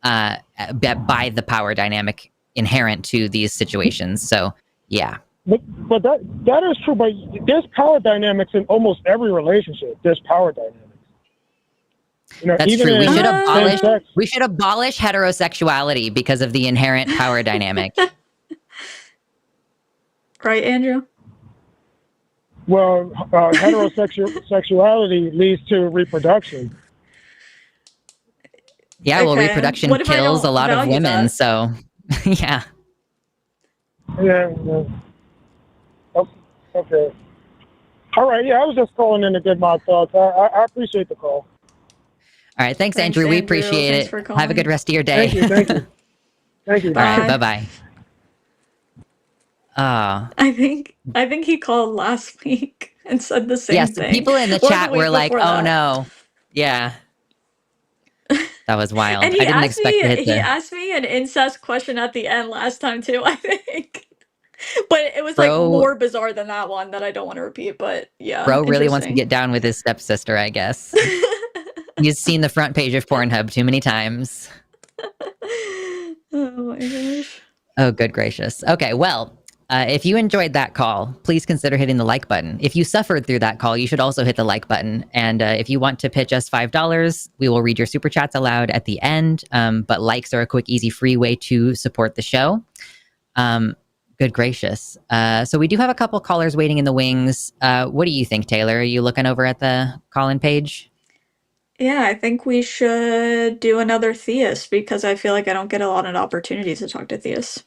Speaker 2: by the power dynamic inherent to these situations. So, yeah.
Speaker 4: But that is true, but there's power dynamics in almost every relationship. There's power dynamics.
Speaker 2: That's true. We should abolish heterosexuality because of the inherent power dynamic.
Speaker 3: Right, Andrew?
Speaker 4: Well, heterosexuality leads to reproduction.
Speaker 2: Yeah, well, reproduction kills a lot of women, so yeah.
Speaker 4: Yeah. Okay. All right. Yeah, I was just calling in to get my thoughts. I appreciate the call.
Speaker 2: All right. Thanks, Andrew. We appreciate it. Have a good rest of your day.
Speaker 4: Thank you.
Speaker 2: All right. Bye-bye.
Speaker 3: I think he called last week and said the same thing.
Speaker 2: Yes, people in the chat were like, "Oh no." Yeah. That was wild.
Speaker 3: And
Speaker 2: I didn't expect to hit
Speaker 3: he asked me an incest question at the end last time too, I think. But it was like more bizarre than that one that I don't want to repeat, but yeah.
Speaker 2: Bro really wants to get down with his stepsister, I guess. He's seen the front page of Pornhub too many times.
Speaker 3: Oh my gosh.
Speaker 2: Oh, good gracious. Okay, well, if you enjoyed that call, please consider hitting the like button. If you suffered through that call, you should also hit the like button. And if you want to pitch us $5, we will read your super chats aloud at the end. But likes are a quick, easy, free way to support the show. Good gracious. So we do have a couple callers waiting in the wings. What do you think, Taylor? Are you looking over at the call-in page?
Speaker 3: Yeah, I think we should do another theist because I feel like I don't get a lot of opportunities to talk to theists.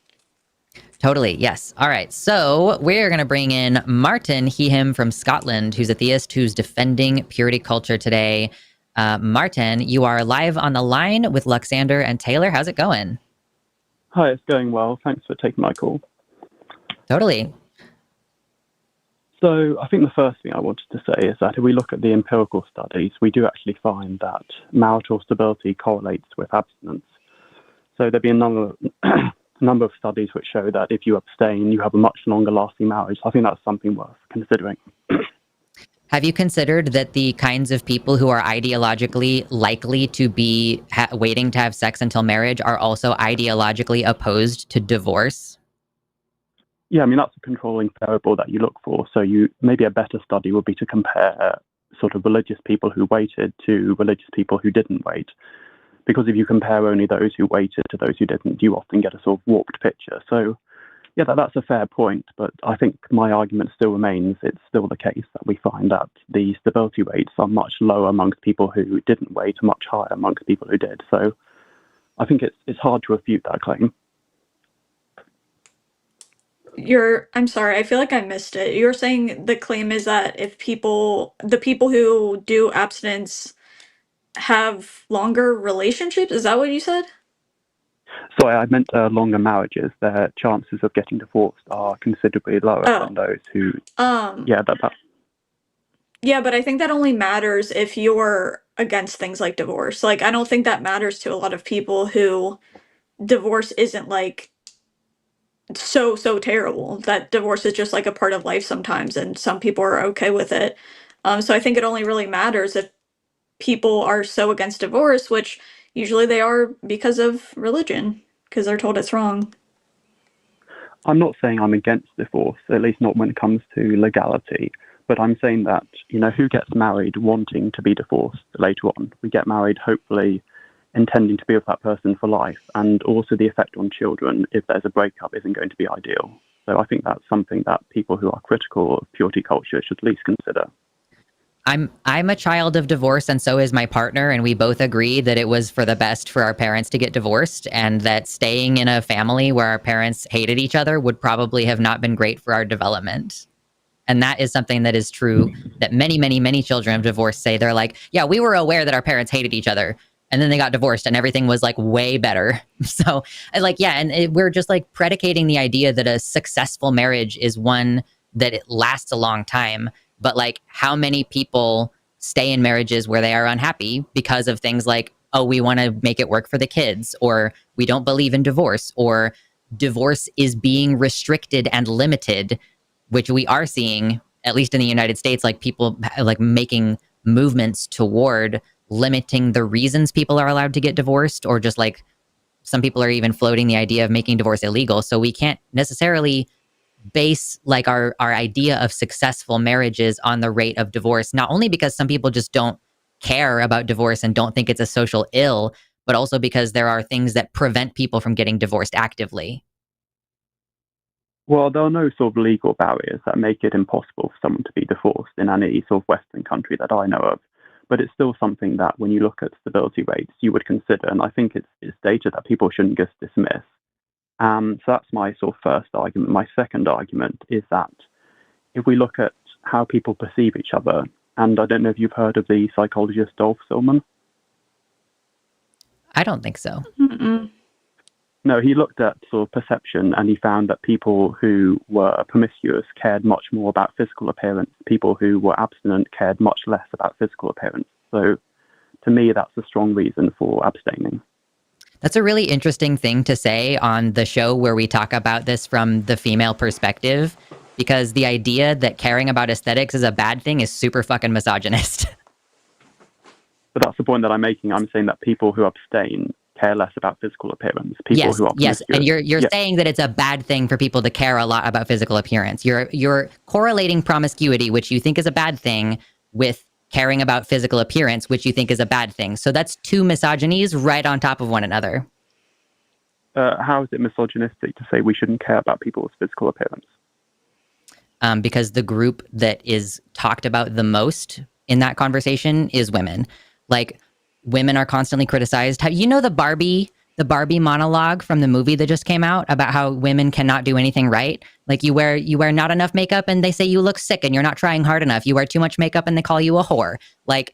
Speaker 2: Totally, yes. All right, so we're going to bring in Martin, him from Scotland, who's a theist who's defending purity culture today. Martin, you are live on the line with Luxander and Taylor. How's it going?
Speaker 6: Hi, it's going well. Thanks for taking my call.
Speaker 2: Totally.
Speaker 6: So I think the first thing I wanted to say is that if we look at the empirical studies, we do actually find that marital stability correlates with abstinence. So there've been a number of studies which show that if you abstain, you have a much longer lasting marriage. I think that's something worth considering.
Speaker 2: Have you considered that the kinds of people who are ideologically likely to be waiting to have sex until marriage are also ideologically opposed to divorce? Yeah,
Speaker 6: I mean, that's a controlling variable that you look for. So maybe a better study would be to compare sort of religious people who waited to religious people who didn't wait. Because if you compare only those who waited to those who didn't, you often get a sort of warped picture. So, yeah, that's a fair point, but I think my argument still remains. It's still the case that we find that the stability rates are much lower amongst people who didn't wait, much higher amongst people who did. So I think it's hard to refute that claim.
Speaker 3: I'm sorry, I feel like I missed it. You're saying the claim is that if the people who do abstinence have longer relationships, is that what you said?
Speaker 6: Sorry, I meant longer marriages. Their chances of getting divorced are considerably lower than those who. Yeah,
Speaker 3: Yeah, but I think that only matters if you're against things like divorce. Like, I don't think that matters to a lot of people who divorce isn't like so terrible. That divorce is just like a part of life sometimes, and some people are okay with it. So I think it only really matters if people are so against divorce, which usually they are because of religion, because they're told it's wrong.
Speaker 6: I'm not saying I'm against divorce, at least not when it comes to legality. But I'm saying that, who gets married wanting to be divorced later on? We get married, hopefully, intending to be with that person for life. And also the effect on children, if there's a breakup, isn't going to be ideal. So I think that's something that people who are critical of purity culture should at least consider.
Speaker 2: I'm a child of divorce, and so is my partner, and we both agree that it was for the best for our parents to get divorced, and that staying in a family where our parents hated each other would probably have not been great for our development. And that is something that is true that many, many, many children of divorce say. They're like, yeah, we were aware that our parents hated each other, and then they got divorced and everything was like way better. So we're just like predicating the idea that a successful marriage is one that it lasts a long time. But like, how many people stay in marriages where they are unhappy because of things like, oh, we want to make it work for the kids, or we don't believe in divorce, or divorce is being restricted and limited, which we are seeing, at least in the United States, like people like making movements toward limiting the reasons people are allowed to get divorced, or just like some people are even floating the idea of making divorce illegal. So we can't necessarily base like our idea of successful marriages on the rate of divorce, not only because some people just don't care about divorce and don't think it's a social ill, but also because there are things that prevent people from getting divorced actively.
Speaker 6: Well, there are no sort of legal barriers that make it impossible for someone to be divorced in any sort of Western country that I know of. But it's still something that when you look at stability rates, you would consider. And I think it's data that people shouldn't just dismiss. So that's my sort of first argument. My second argument is that if we look at how people perceive each other, and I don't know if you've heard of the psychologist Dolph Silman.
Speaker 2: I don't think so.
Speaker 3: Mm-mm.
Speaker 6: No, he looked at sort of perception, and he found that people who were promiscuous cared much more about physical appearance. People who were abstinent cared much less about physical appearance. So to me, that's a strong reason for abstaining.
Speaker 2: That's a really interesting thing to say on the show where we talk about this from the female perspective, because the idea that caring about aesthetics is a bad thing is super fucking misogynist.
Speaker 6: But that's the point that I'm making. I'm saying that people who abstain care less about physical appearance. People who are
Speaker 2: yes, and you're saying that it's a bad thing for people to care a lot about physical appearance. You're correlating promiscuity, which you think is a bad thing, with caring about physical appearance, which you think is a bad thing. So that's two misogynies right on top of one another.
Speaker 6: How is it misogynistic to say we shouldn't care about people's physical appearance?
Speaker 2: Because the group that is talked about the most in that conversation is women. Like, women are constantly criticized. The Barbie monologue from the movie that just came out about how women cannot do anything right? Like, you wear not enough makeup and they say you look sick and you're not trying hard enough. You wear too much makeup and they call you a whore. Like,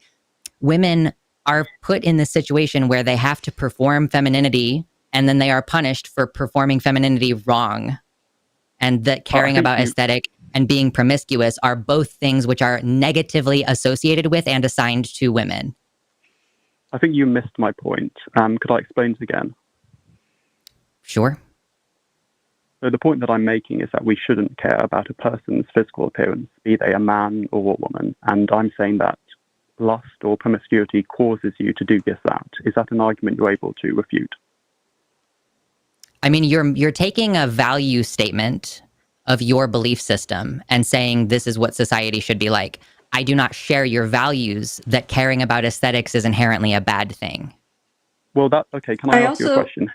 Speaker 2: women are put in this situation where they have to perform femininity, and then they are punished for performing femininity wrong. And that caring about aesthetic and being promiscuous are both things which are negatively associated with and assigned to women.
Speaker 6: I think you missed my point. Could I explain it again?
Speaker 2: Sure.
Speaker 6: So the point that I'm making is that we shouldn't care about a person's physical appearance, be they a man or a woman. And I'm saying that lust or promiscuity causes you to do just that. Is that an argument you're able to refute?
Speaker 2: I mean, you're taking a value statement of your belief system and saying this is what society should be like. I do not share your values, that caring about aesthetics is inherently a bad thing.
Speaker 6: Well, okay. Can I ask you a question?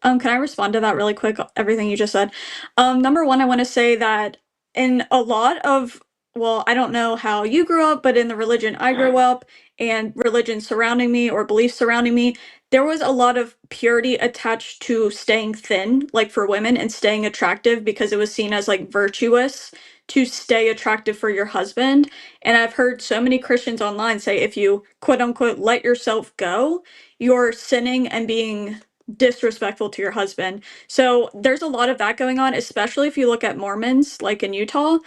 Speaker 3: Can I respond to that really quick? Everything you just said. Number one, I want to say that in a lot of, well, I don't know how you grew up, but in the religion I grew up and religion surrounding me or beliefs surrounding me, there was a lot of purity attached to staying thin, like for women, and staying attractive because it was seen as like virtuous to stay attractive for your husband. And I've heard so many Christians online say if you quote unquote let yourself go, you're sinning and being disrespectful to your husband. So there's a lot of that going on, especially if you look at Mormons, like in Utah.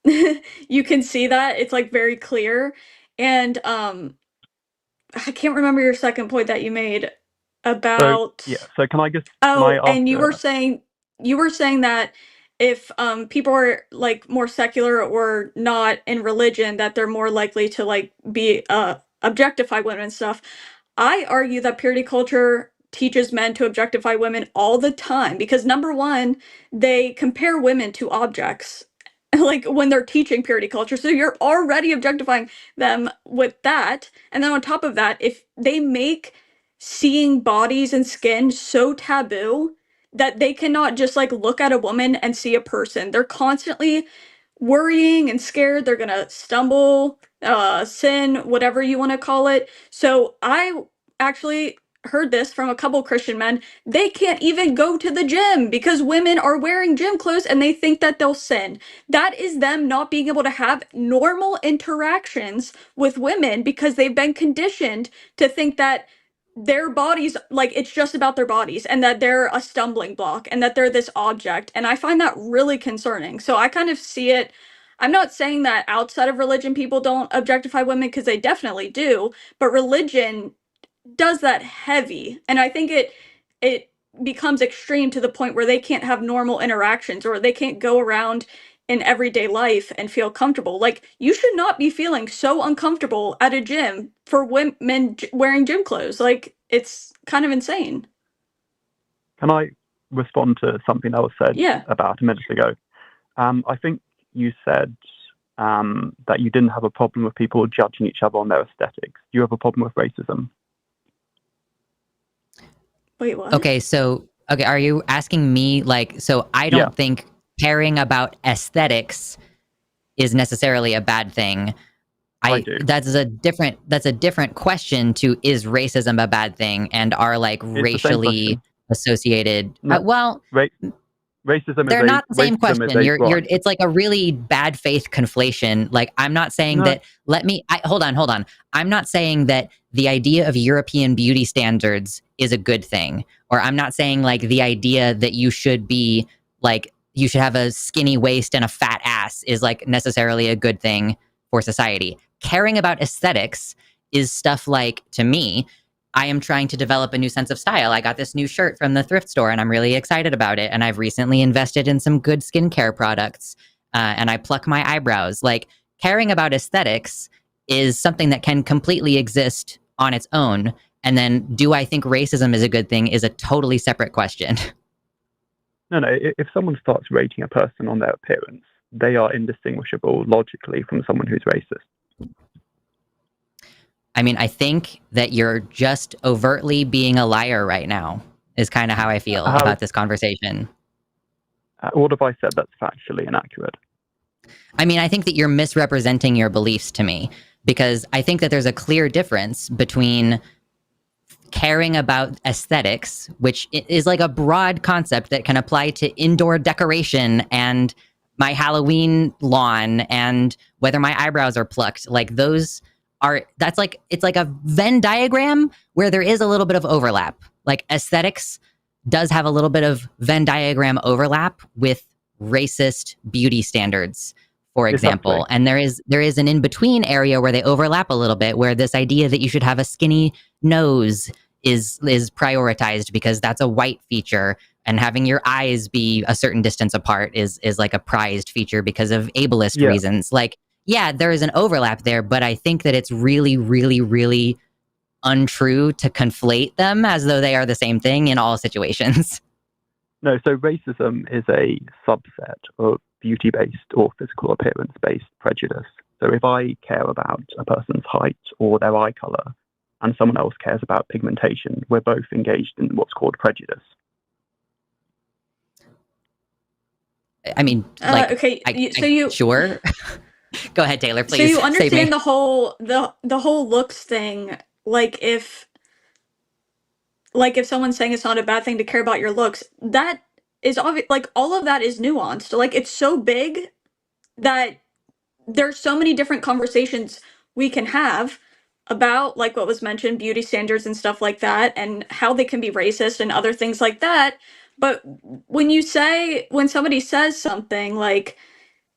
Speaker 3: You can see that. It's like very clear. And I can't remember your second point that you made about
Speaker 6: So can I just
Speaker 3: and you were saying that if people are like more secular or not in religion, that they're more likely to like be objectify women and stuff. I argue that purity culture teaches men to objectify women all the time because number one, they compare women to objects. Like when they're teaching purity culture. So you're already objectifying them with that. And then on top of that, if they make seeing bodies and skin so taboo that they cannot just like look at a woman and see a person. They're constantly worrying and scared they're gonna stumble, sin, whatever you want to call it. So I actually heard this from a couple Christian men. They can't even go to the gym because women are wearing gym clothes and they think that they'll sin. That is them not being able to have normal interactions with women because they've been conditioned to think that their bodies, like it's just about their bodies and that they're a stumbling block and that they're this object. And I find that really concerning. So I kind of see it. I'm not saying that outside of religion people don't objectify women because they definitely do, but religion does that heavy. And I think it becomes extreme to the point where they can't have normal interactions or they can't go around in everyday life and feel comfortable. Like you should not be feeling so uncomfortable at a gym for women wearing gym clothes. Like it's kind of insane.
Speaker 6: Can I respond to something that was said about a minute ago? I think you said that you didn't have a problem with people judging each other on their aesthetics. Do you have a problem with racism?
Speaker 3: Wait, what?
Speaker 2: Okay, are you asking me so I don't think caring about aesthetics is necessarily a bad thing.
Speaker 6: I do.
Speaker 2: That's a different question to is racism a bad thing and are like racially associated
Speaker 6: racism
Speaker 2: they're
Speaker 6: is
Speaker 2: not the same question. It's like a really bad faith conflation. Like I'm not saying that hold on. I'm not saying that the idea of European beauty standards is a good thing. Or I'm not saying like the idea that you should be like you should have a skinny waist and a fat ass is like necessarily a good thing for society. Caring about aesthetics is stuff like, to me, I am trying to develop a new sense of style. I got this new shirt from the thrift store and I'm really excited about it. And I've recently invested in some good skincare products and I pluck my eyebrows. Like caring about aesthetics is something that can completely exist on its own. And then do I think racism is a good thing is a totally separate question.
Speaker 6: No. If someone starts rating a person on their appearance, they are indistinguishable logically from someone who's racist.
Speaker 2: I mean, I think that you're just overtly being a liar right now, is kind of how I feel about this conversation.
Speaker 6: What have I said that's factually inaccurate?
Speaker 2: I mean, I think that you're misrepresenting your beliefs to me, because I think that there's a clear difference between caring about aesthetics, which is like a broad concept that can apply to indoor decoration and my Halloween lawn and whether my eyebrows are plucked. Like it's like a Venn diagram where there is a little bit of overlap. Like aesthetics does have a little bit of Venn diagram overlap with racist beauty standards, for example.
Speaker 6: Exactly.
Speaker 2: And there is an in-between area where they overlap a little bit, where this idea that you should have a skinny nose is prioritized because that's a white feature, and having your eyes be a certain distance apart is like a prized feature because of ableist reasons. Like, yeah, there is an overlap there, but I think that it's really, really, really untrue to conflate them as though they are the same thing in all situations.
Speaker 6: No, so racism is a subset of beauty-based or physical appearance-based prejudice. So if I care about a person's height or their eye color, and someone else cares about pigmentation, we're both engaged in what's called prejudice.
Speaker 2: I mean, like,
Speaker 3: okay, so you
Speaker 2: sure. Go ahead, Taylor, please.
Speaker 3: So you
Speaker 2: save me.
Speaker 3: understand the whole looks thing. Like if someone's saying it's not a bad thing to care about your looks, that is obvious. Like all of that is nuanced. Like it's so big that there's so many different conversations we can have about, like what was mentioned, beauty standards and stuff like that, and how they can be racist and other things like that. But when somebody says something like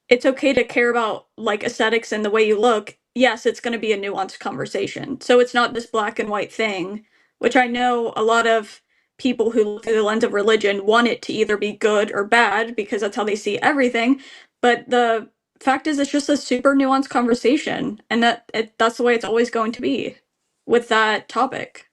Speaker 3: it's okay to care about like aesthetics and the way you look, yes, it's going to be a nuanced conversation. So it's not this black and white thing, which I know a lot of people who look through the lens of religion want it to either be good or bad because that's how they see everything. But the fact is, it's just a super nuanced conversation, and that's the way it's always going to be with that topic.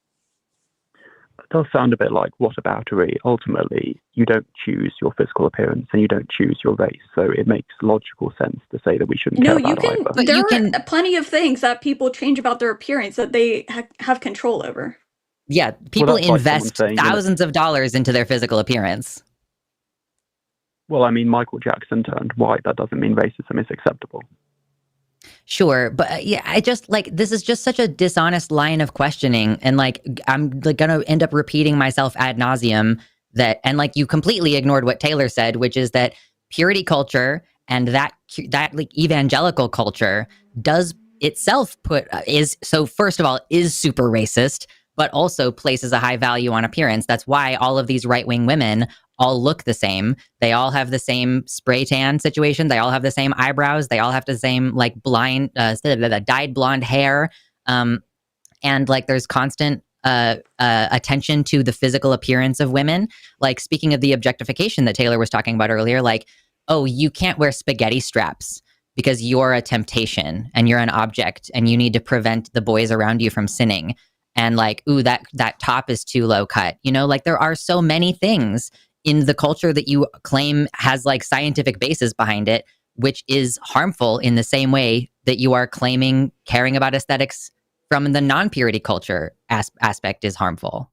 Speaker 6: It does sound a bit like whataboutery. Ultimately, you don't choose your physical appearance and you don't choose your race. So it makes logical sense to say that we shouldn't care about either.
Speaker 2: But
Speaker 3: there are plenty of things that people change about their appearance that they have control over.
Speaker 2: Yeah, people invest thousands of dollars into their physical appearance.
Speaker 6: Well, I mean, Michael Jackson turned white. That doesn't mean racism is acceptable.
Speaker 2: Sure, but yeah, I just like this is just such a dishonest line of questioning, and like I'm like gonna end up repeating myself ad nauseum. And like you completely ignored what Taylor said, which is that purity culture and that like evangelical culture does itself first of all is super racist, but also places a high value on appearance. That's why all of these right-wing women all look the same. They all have the same spray tan situation. They all have the same eyebrows. They all have the same like dyed blonde hair. And like there's constant attention to the physical appearance of women. Like speaking of the objectification that Taylor was talking about earlier, like, oh, you can't wear spaghetti straps because you're a temptation and you're an object and you need to prevent the boys around you from sinning. And like, ooh, that top is too low cut. You know, like there are so many things in the culture that you claim has like scientific basis behind it, which is harmful in the same way that you are claiming caring about aesthetics from the non-purity culture aspect is harmful.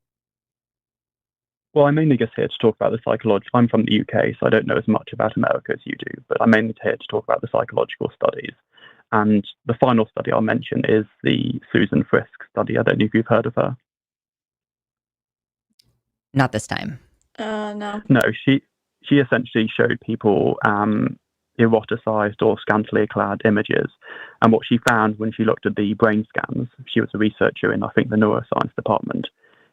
Speaker 6: Well, I'm mainly just here to talk about the psychological. I'm from the UK, so I don't know as much about America as you do, but I'm mainly here to talk about the psychological studies. And the final study I'll mention is the Susan Frisk study. I don't know if you've heard of her.
Speaker 2: Not this time.
Speaker 3: No.
Speaker 6: No, she essentially showed people eroticized or scantily clad images. And what she found when she looked at the brain scans, she was a researcher in, I think, the neuroscience department,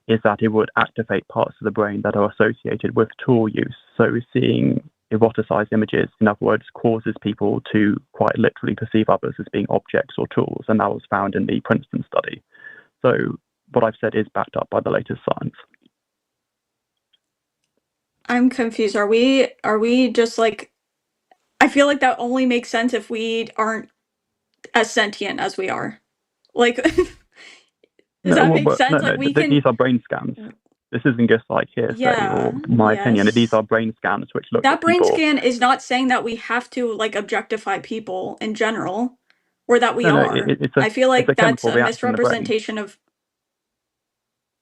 Speaker 6: is that it would activate parts of the brain that are associated with tool use. So seeing eroticized images, in other words, causes people to quite literally perceive others as being objects or tools. And that was found in the Princeton study. So what I've said is backed up by the latest science.
Speaker 3: I'm confused. Are we just like, I feel like that only makes sense if we aren't as sentient as we are. Like, does that make sense?
Speaker 6: No, these are brain scans. This isn't just like hearsay or my opinion. These are brain scans which look at people.
Speaker 3: That brain scan is not saying that we have to like objectify people in general, or that we are. I feel like that's a misrepresentation of.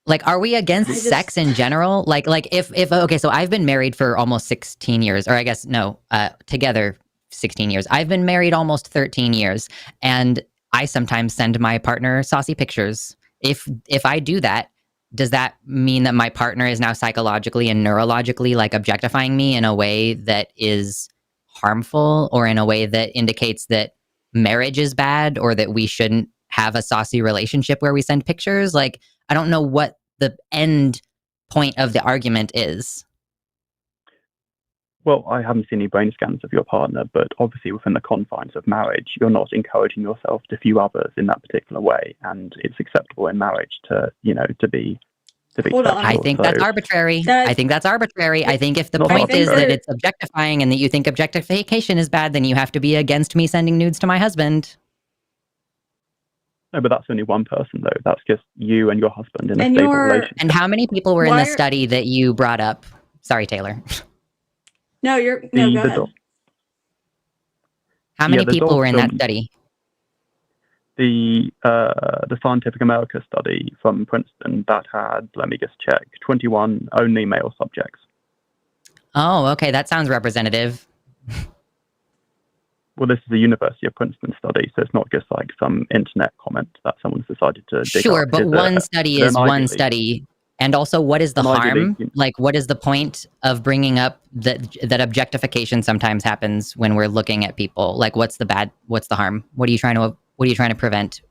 Speaker 2: Like, are we against sex in general? Like if okay, so I've been married for almost 16 years, or I guess no, together 16 years. I've been married almost 13 years, and I sometimes send my partner saucy pictures. If I do that, does that mean that my partner is now psychologically and neurologically like objectifying me in a way that is harmful, or in a way that indicates that marriage is bad, or that we shouldn't have a saucy relationship where we send pictures? Like, I don't know what the end point of the argument is.
Speaker 6: Well, I haven't seen any brain scans of your partner, but obviously within the confines of marriage, you're not encouraging yourself to view others in that particular way, and it's acceptable in marriage to be.
Speaker 3: Hold on.
Speaker 2: I think that's arbitrary. I think that's arbitrary. I think if the point is that it's objectifying and that you think objectification is bad, then you have to be against me sending nudes to my husband.
Speaker 6: No, but that's only one person, though. That's just you and your husband in a stable relationship.
Speaker 2: And how many people were in the study that you brought up? Sorry, Taylor.
Speaker 3: No, go ahead.
Speaker 2: How many
Speaker 6: there's
Speaker 2: people were in that
Speaker 6: also
Speaker 2: study?
Speaker 6: the Scientific America study from Princeton that had, let me just check, 21 only male subjects.
Speaker 2: Oh, okay. That sounds representative.
Speaker 6: Well, this is a University of Princeton study, so it's not just like some internet comment that someone's decided to dig
Speaker 2: Sure,
Speaker 6: up.
Speaker 2: but
Speaker 6: It's
Speaker 2: one study
Speaker 6: an
Speaker 2: is
Speaker 6: Ivy
Speaker 2: one
Speaker 6: League.
Speaker 2: study. And also, what is the
Speaker 6: An Ivy
Speaker 2: harm?
Speaker 6: League.
Speaker 2: Like, what is the point of bringing up that objectification sometimes happens when we're looking at people? Like, what's the harm? What are you trying to prevent?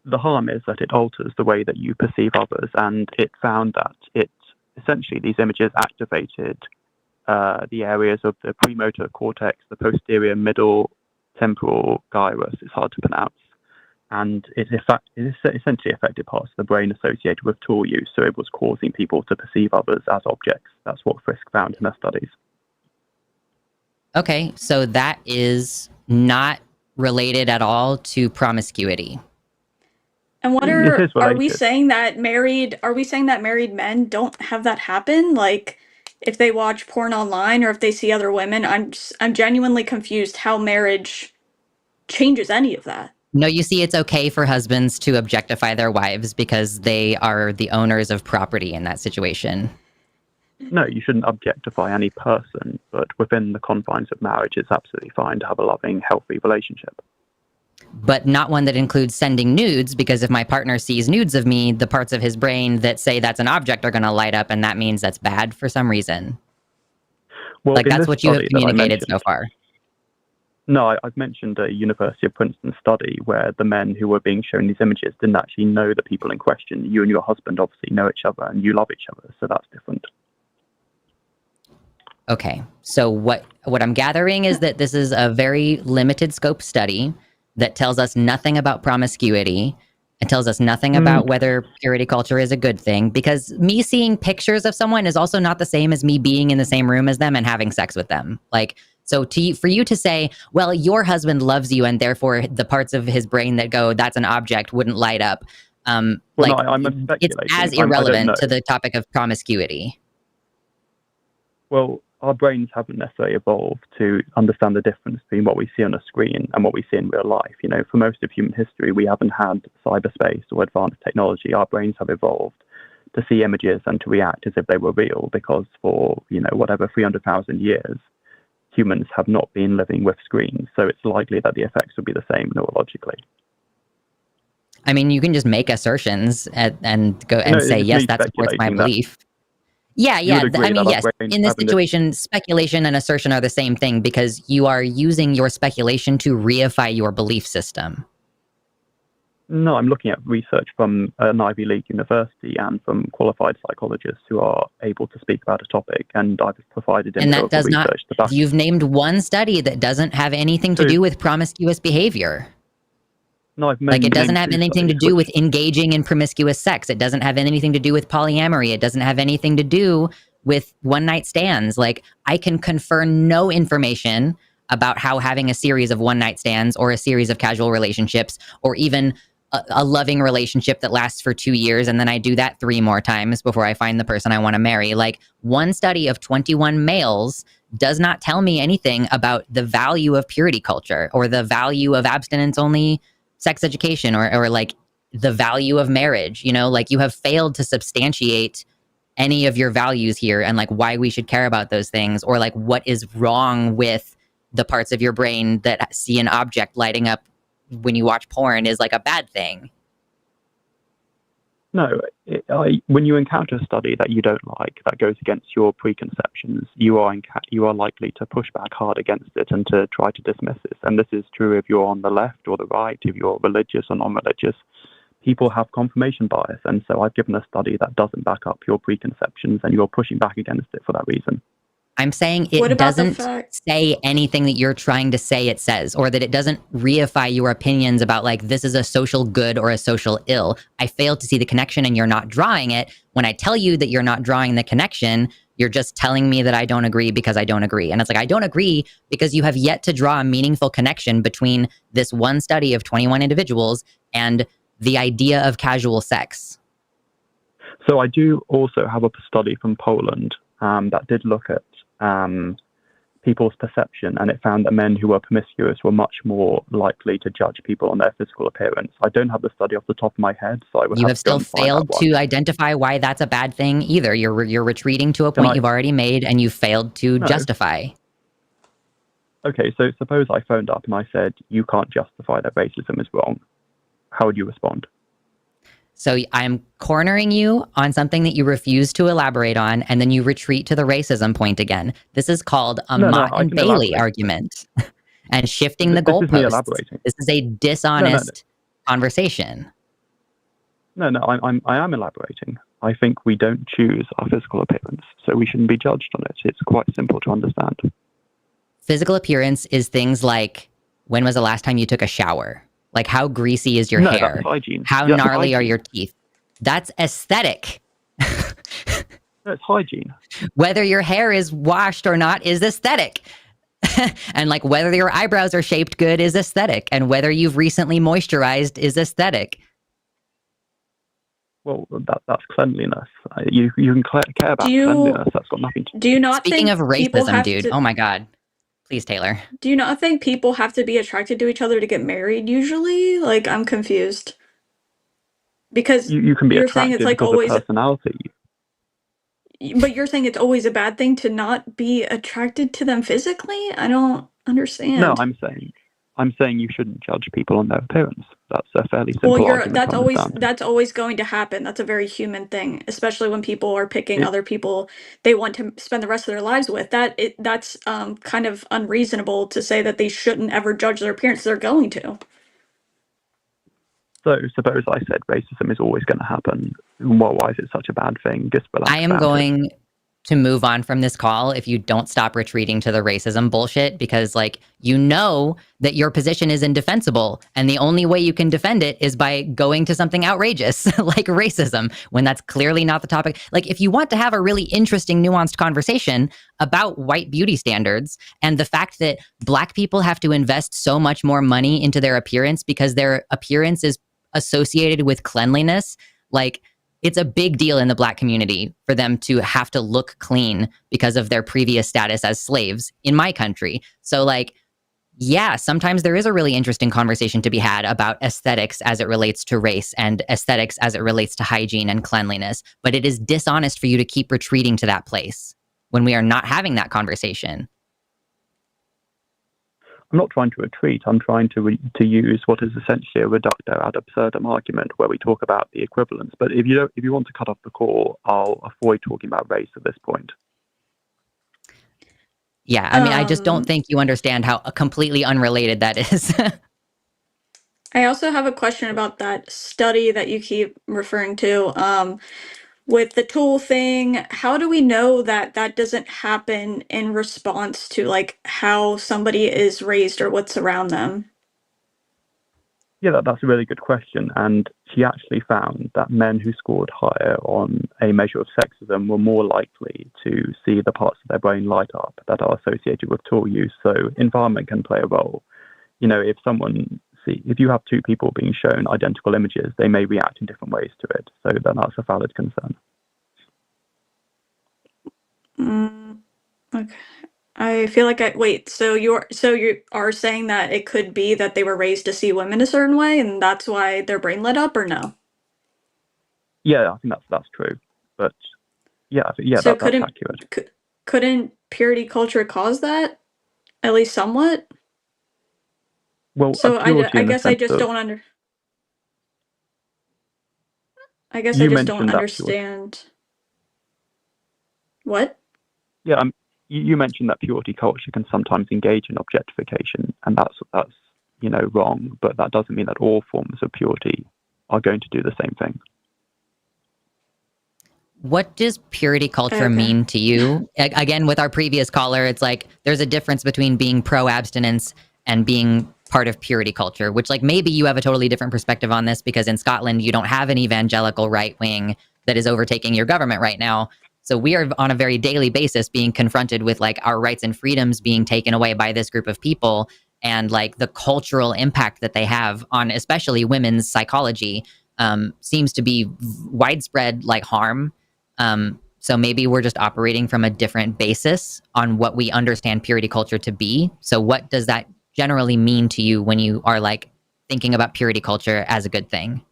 Speaker 6: The harm is that it alters the way that you perceive others, and it found that essentially these images activated the areas of the premotor cortex, the posterior middle temporal gyrus, it's hard to pronounce, and it essentially affected parts of the brain associated with tool use, so it was causing people to perceive others as objects. That's what Frisk found in their studies.
Speaker 2: Okay, so that is not related at all to promiscuity.
Speaker 3: And what
Speaker 6: It is
Speaker 3: are we
Speaker 6: related.
Speaker 3: saying that married men don't have that happen? Like, if they watch porn online or if they see other women, I'm genuinely confused how marriage changes any of that.
Speaker 2: No, you see, it's okay for husbands to objectify their wives because they are the owners of property in that situation.
Speaker 6: No, you shouldn't objectify any person, but within the confines of marriage, it's absolutely fine to have a loving, healthy relationship.
Speaker 2: But not one that includes sending nudes, because if my partner sees nudes of me, the parts of his brain that say that's an object are going to light up, and that means that's bad for some reason.
Speaker 6: Well,
Speaker 2: like, that's what you have communicated so far.
Speaker 6: No, I've mentioned a University of Princeton study where the men who were being shown these images didn't actually know the people in question. You and your husband obviously know each other and you love each other, so that's different.
Speaker 2: Okay, so what I'm gathering is that this is a very limited scope study that tells us nothing about promiscuity. It tells us nothing about whether purity culture is a good thing, because me seeing pictures of someone is also not the same as me being in the same room as them and having sex with them. Like, so for you to say, well, your husband loves you and therefore the parts of his brain that go, that's an object, wouldn't light up. It's as irrelevant to the topic of promiscuity.
Speaker 6: Well, our brains haven't necessarily evolved to understand the difference between what we see on a screen and what we see in real life. You know, for most of human history, we haven't had cyberspace or advanced technology. Our brains have evolved to see images and to react as if they were real, because for, 300,000 years, humans have not been living with screens. So it's likely that the effects will be the same neurologically.
Speaker 2: I mean, you can just make assertions and go and say, yes, that supports my belief. Yeah. I mean, yes, in this situation, speculation and assertion are the same thing, because you are using your speculation to reify your belief system.
Speaker 6: No, I'm looking at research from an Ivy League university and from qualified psychologists who are able to speak about a topic, and I've provided empirical research to back.
Speaker 2: You've named one study that doesn't have anything to do with promiscuous behavior.
Speaker 6: No,
Speaker 2: it doesn't have anything to do with engaging in promiscuous sex. It doesn't have anything to do with polyamory. It doesn't have anything to do with one-night stands. Like, I can confer no information about how having a series of one-night stands or a series of casual relationships or even a loving relationship that lasts for 2 years and then I do that 3 more times before I find the person I want to marry. Like, one study of 21 males does not tell me anything about the value of purity culture or the value of abstinence-only sex education or like the value of marriage. Like, you have failed to substantiate any of your values here and like why we should care about those things, or like what is wrong with the parts of your brain that see an object lighting up when you watch porn is like a bad thing.
Speaker 6: No, when you encounter a study that you don't like, that goes against your preconceptions, you are likely to push back hard against it and to try to dismiss it. And this is true if you're on the left or the right, if you're religious or non-religious. People have confirmation bias, and so I've given a study that doesn't back up your preconceptions, and you're pushing back against it for that reason.
Speaker 2: I'm saying it doesn't say anything that you're trying to say it says, or that it doesn't reify your opinions about like this is a social good or a social ill. I fail to see the connection and you're not drawing it. When I tell you that you're not drawing the connection, you're just telling me that I don't agree because I don't agree. And it's like, I don't agree because you have yet to draw a meaningful connection between this one study of 21 individuals and the idea of casual sex.
Speaker 6: So I do also have a study from Poland that did look at people's perception, and it found that men who were promiscuous were much more likely to judge people on their physical appearance. I don't have the study off the top of my head, so I would
Speaker 2: You
Speaker 6: have
Speaker 2: have
Speaker 6: to go
Speaker 2: still
Speaker 6: and find that
Speaker 2: failed
Speaker 6: one.
Speaker 2: to identify why that's a bad thing either. You're retreating to a
Speaker 6: Can
Speaker 2: point
Speaker 6: I-
Speaker 2: you've already made, and you failed to
Speaker 6: No.
Speaker 2: justify.
Speaker 6: Okay, so suppose I phoned up and I said, you can't justify that racism is wrong. How would you respond?
Speaker 2: So I'm cornering you on something that you refuse to elaborate on, and then you retreat to the racism point again. This is called a Mott
Speaker 6: I
Speaker 2: and
Speaker 6: can
Speaker 2: Bailey
Speaker 6: elaborate.
Speaker 2: argument and shifting the
Speaker 6: This is me
Speaker 2: goalposts.
Speaker 6: elaborating.
Speaker 2: This is a dishonest conversation.
Speaker 6: No, I am elaborating. I think we don't choose our physical appearance, so we shouldn't be judged on it. It's quite simple to understand.
Speaker 2: Physical appearance is things like, when was the last time you took a shower? Like, how greasy is your
Speaker 6: No,
Speaker 2: hair?
Speaker 6: that's hygiene.
Speaker 2: How
Speaker 6: Yeah, that's
Speaker 2: gnarly are
Speaker 6: hygiene.
Speaker 2: your teeth? That's aesthetic.
Speaker 6: No, it's hygiene.
Speaker 2: Whether your hair is washed or not is aesthetic. And like whether your eyebrows are shaped good is aesthetic. And whether you've recently moisturized is aesthetic.
Speaker 6: Well, that's cleanliness. You can care about cleanliness. That's got nothing to
Speaker 3: Do you not
Speaker 2: Speaking
Speaker 3: think
Speaker 2: of
Speaker 3: people
Speaker 2: racism,
Speaker 3: have
Speaker 2: dude.
Speaker 3: to,
Speaker 2: Oh my God. Please, Taylor.
Speaker 3: Do you not think people have to be attracted to each other to get married usually? Like, I'm confused. Because
Speaker 6: You can be
Speaker 3: you're saying
Speaker 6: attracted
Speaker 3: it's like
Speaker 6: because
Speaker 3: always,
Speaker 6: of personality.
Speaker 3: but you're saying it's always a bad thing to not be attracted to them physically? I don't understand.
Speaker 6: No, I'm saying you shouldn't judge people on their appearance. That's a fairly simple
Speaker 3: Well,
Speaker 6: argument to understand.
Speaker 3: that's always going to happen. That's a very human thing, especially when people are picking
Speaker 6: It-
Speaker 3: other people they want to spend the rest of their lives with. That's kind of unreasonable to say that they shouldn't ever judge their appearance. They're going to.
Speaker 6: So suppose I said racism is always going to happen. Well, why is it such a bad thing? Just relax
Speaker 2: I am
Speaker 6: about it.
Speaker 2: going to move on from this call if you don't stop retreating to the racism bullshit, because like, you know that your position is indefensible, and the only way you can defend it is by going to something outrageous like racism, when that's clearly not the topic. Like, if you want to have a really interesting, nuanced conversation about white beauty standards and the fact that Black people have to invest so much more money into their appearance because their appearance is associated with cleanliness, like, it's a big deal in the Black community for them to have to look clean because of their previous status as slaves in my country. So like, yeah, sometimes there is a really interesting conversation to be had about aesthetics as it relates to race and aesthetics as it relates to hygiene and cleanliness. But it is dishonest for you to keep retreating to that place when we are not having that conversation.
Speaker 6: I'm not trying to retreat. I'm trying to use what is essentially a reductio ad absurdum argument where we talk about the equivalence. But if you want to cut off the call, I'll avoid talking about race at this point.
Speaker 2: Yeah, I mean, I just don't think you understand how completely unrelated that is.
Speaker 3: I also have a question about that study that you keep referring to. With the tool thing, how do we know that that doesn't happen in response to like how somebody is raised or what's around them?
Speaker 6: Yeah, that's a really good question. And she actually found that men who scored higher on a measure of sexism were more likely to see the parts of their brain light up that are associated with tool use. So environment can play a role. You know, if you have two people being shown identical images, they may react in different ways to it. So then that's a valid concern.
Speaker 3: Okay. I feel like so you are saying that it could be that they were raised to see women a certain way and that's why their brain lit up, or no?
Speaker 6: Yeah, I think that's true. But that's accurate.
Speaker 3: Couldn't purity culture cause that? At least somewhat?
Speaker 6: Well,
Speaker 3: So
Speaker 6: purity
Speaker 3: I
Speaker 6: in the
Speaker 3: guess I
Speaker 6: sense
Speaker 3: just
Speaker 6: of-
Speaker 3: don't I guess
Speaker 6: You
Speaker 3: I just don't
Speaker 6: mentioned that
Speaker 3: understand. What?
Speaker 6: Yeah, you mentioned that purity culture can sometimes engage in objectification, and that's wrong. But that doesn't mean that all forms of purity are going to do the same thing.
Speaker 2: What does purity culture mean to you? Again, with our previous caller, it's like there's a difference between being pro-abstinence and being part of purity culture, which like maybe you have a totally different perspective on this because in Scotland, you don't have an evangelical right wing that is overtaking your government right now. So we are on a very daily basis being confronted with like our rights and freedoms being taken away by this group of people and like the cultural impact that they have on especially women's psychology seems to be widespread like harm. So maybe we're just operating from a different basis on what we understand purity culture to be. So what does that generally mean to you when you are like thinking about purity culture as a good thing?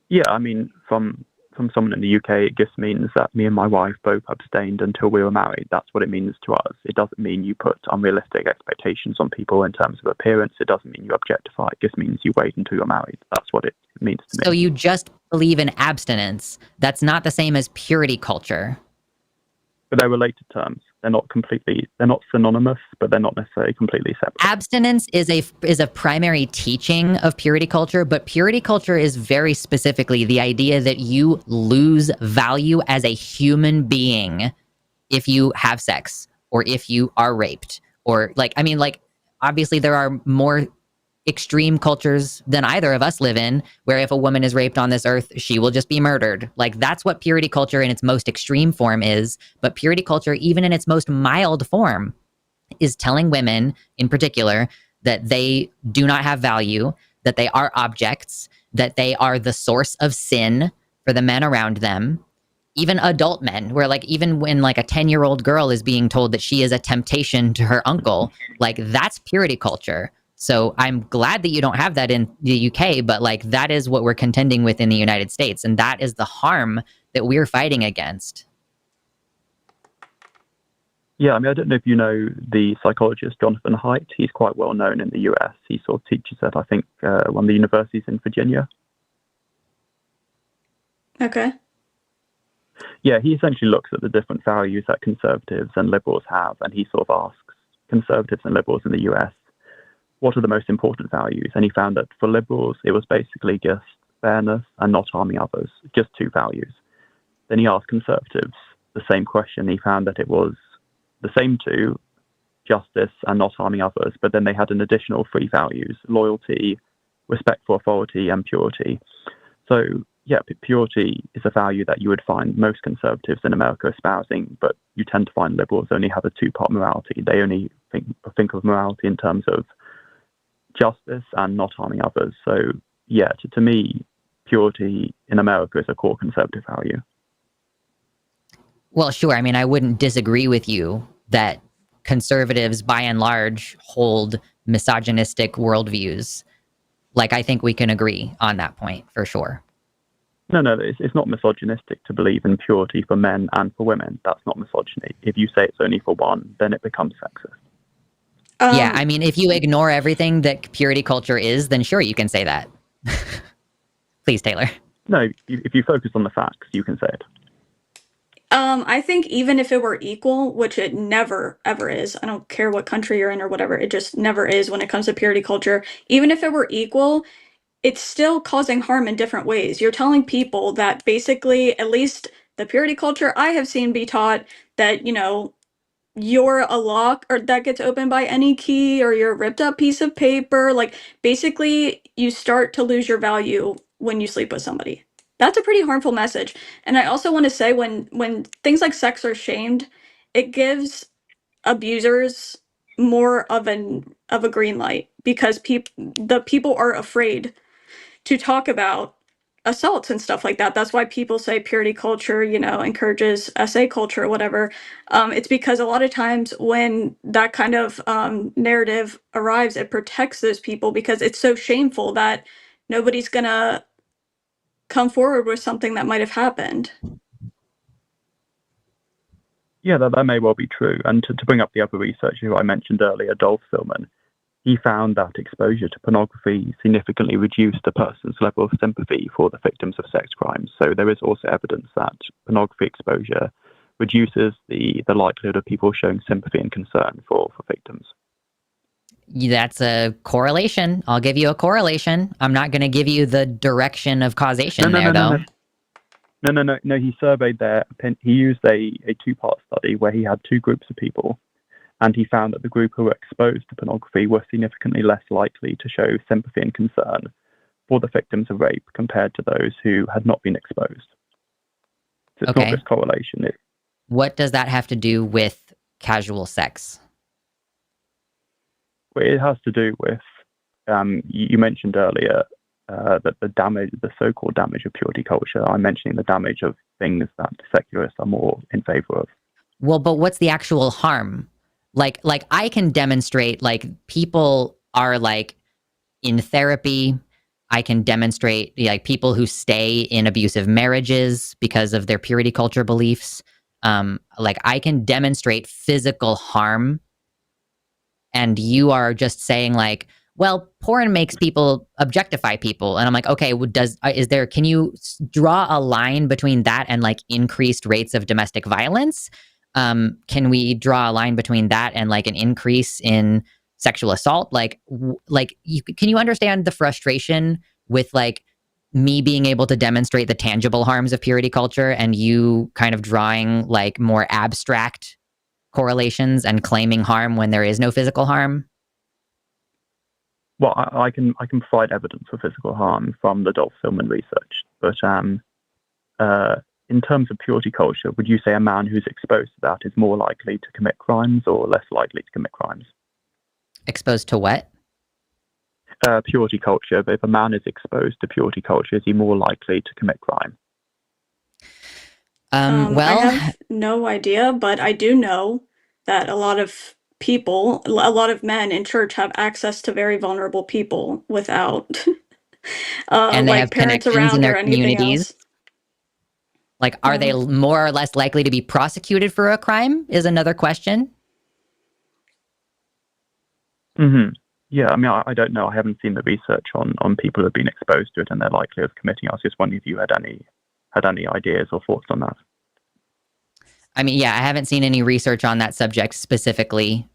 Speaker 6: Yeah, I mean, from someone in the UK, it just means that me and my wife both abstained until we were married. That's what it means to us. It doesn't mean you put unrealistic expectations on people in terms of appearance. It doesn't mean you objectify. It just means you wait until you're married. That's what it means to me.
Speaker 2: So you just believe in abstinence. That's not the same as purity culture.
Speaker 6: But they're related terms. They're not synonymous, but they're not necessarily completely separate.
Speaker 2: Abstinence is a primary teaching of purity culture, but purity culture is very specifically the idea that you lose value as a human being if you have sex or if you are raped or obviously there are more extreme cultures than either of us live in, where if a woman is raped on this earth, she will just be murdered. Like, that's what purity culture in its most extreme form is. But purity culture, even in its most mild form, is telling women in particular that they do not have value, that they are objects, that they are the source of sin for the men around them. Even adult men, where even when a 10-year-old girl is being told that she is a temptation to her uncle, that's purity culture. So I'm glad that you don't have that in the UK, but that is what we're contending with in the United States. And that is the harm that we're fighting against.
Speaker 6: Yeah, I mean, I don't know if you know the psychologist Jonathan Haidt. He's quite well known in the US. He sort of teaches at, I think, one of the universities in Virginia.
Speaker 3: Okay.
Speaker 6: Yeah, he essentially looks at the different values that conservatives and liberals have, and he sort of asks conservatives and liberals in the US, what are the most important values? And he found that for liberals, it was basically just fairness and not harming others, just two values. Then he asked conservatives the same question. He found that it was the same two, justice and not harming others, but then they had an additional three values: loyalty, respect for authority, and purity. So, yeah, purity is a value that you would find most conservatives in America espousing, but you tend to find liberals only have a two-part morality. They only think of morality in terms of justice and not harming others. So, yeah, to me, purity in America is a core conservative value.
Speaker 2: Well, sure. I mean, I wouldn't disagree with you that conservatives, by and large, hold misogynistic worldviews. I think we can agree on that point for sure.
Speaker 6: No, it's not misogynistic to believe in purity for men and for women. That's not misogyny. If you say it's only for one, then it becomes sexist.
Speaker 2: Yeah, I mean, if you ignore everything that purity culture is, then sure, you can say that. Please, Taylor.
Speaker 6: No, if you focus on the facts, you can say it.
Speaker 3: I think even if it were equal, which it never, ever is, I don't care what country you're in or whatever, it just never is when it comes to purity culture. Even if it were equal, it's still causing harm in different ways. You're telling people that basically, at least the purity culture I have seen be taught, that, you're a lock or that gets opened by any key, or you're a ripped up piece of paper. Basically, you start to lose your value when you sleep with somebody. That's a pretty harmful message. And I also want to say, when things like sex are shamed, it gives abusers more of a green light, because the people are afraid to talk about assaults and stuff like that. That's why people say purity culture, encourages SA culture or whatever. It's because a lot of times when that kind of narrative arrives, it protects those people, because it's so shameful that nobody's gonna come forward with something that might have happened.
Speaker 6: Yeah, that may well be true. And to bring up the other researcher who I mentioned earlier, Dolph Silman, he found that exposure to pornography significantly reduced a person's level of sympathy for the victims of sex crimes. So there is also evidence that pornography exposure reduces the likelihood of people showing sympathy and concern for victims.
Speaker 2: That's a correlation. I'll give you a correlation. I'm not going to give you the direction of causation though.
Speaker 6: No, he surveyed he used a two-part study where he had two groups of people, and he found that the group who were exposed to pornography were significantly less likely to show sympathy and concern for the victims of rape compared to those who had not been exposed. So it's not just correlation.
Speaker 2: What does that have to do with casual sex?
Speaker 6: It has to do with, you mentioned earlier, the damage, the so-called damage of purity culture. I'm mentioning the damage of things that secularists are more in favor of.
Speaker 2: Well, but what's the actual harm? Like I can demonstrate, like, people are like in therapy. I can demonstrate, like, people who stay in abusive marriages because of their purity culture beliefs. Like, I can demonstrate physical harm, and you are just saying, like, well, porn makes people objectify people, and I'm like, okay, well, can you draw a line between that and like increased rates of domestic violence? Can we draw a line between that and like an increase in sexual assault? Can you understand the frustration with like me being able to demonstrate the tangible harms of purity culture and you kind of drawing like more abstract correlations and claiming harm when there is no physical harm?
Speaker 6: Well, I can provide evidence for physical harm from the Dolph Silman research, but in terms of purity culture, would you say a man who's exposed to that is more likely to commit crimes or less likely to commit crimes?
Speaker 2: Exposed to what?
Speaker 6: Purity culture. But if a man is exposed to purity culture, is he more likely to commit crime?
Speaker 2: Well,
Speaker 3: I have no idea, but I do know that a lot of people, a lot of men in church have access to very vulnerable people without
Speaker 2: and they
Speaker 3: like
Speaker 2: have
Speaker 3: parents
Speaker 2: connections
Speaker 3: around
Speaker 2: in their
Speaker 3: or anything
Speaker 2: communities.
Speaker 3: else.
Speaker 2: Like, are they more or less likely to be prosecuted for a crime is another question.
Speaker 6: Mm-hmm. Yeah, I mean, I don't know. I haven't seen the research on people who have been exposed to it and their likelihood of committing. I was just wondering if you had any ideas or thoughts on that.
Speaker 2: I mean, yeah, I haven't seen any research on that subject specifically.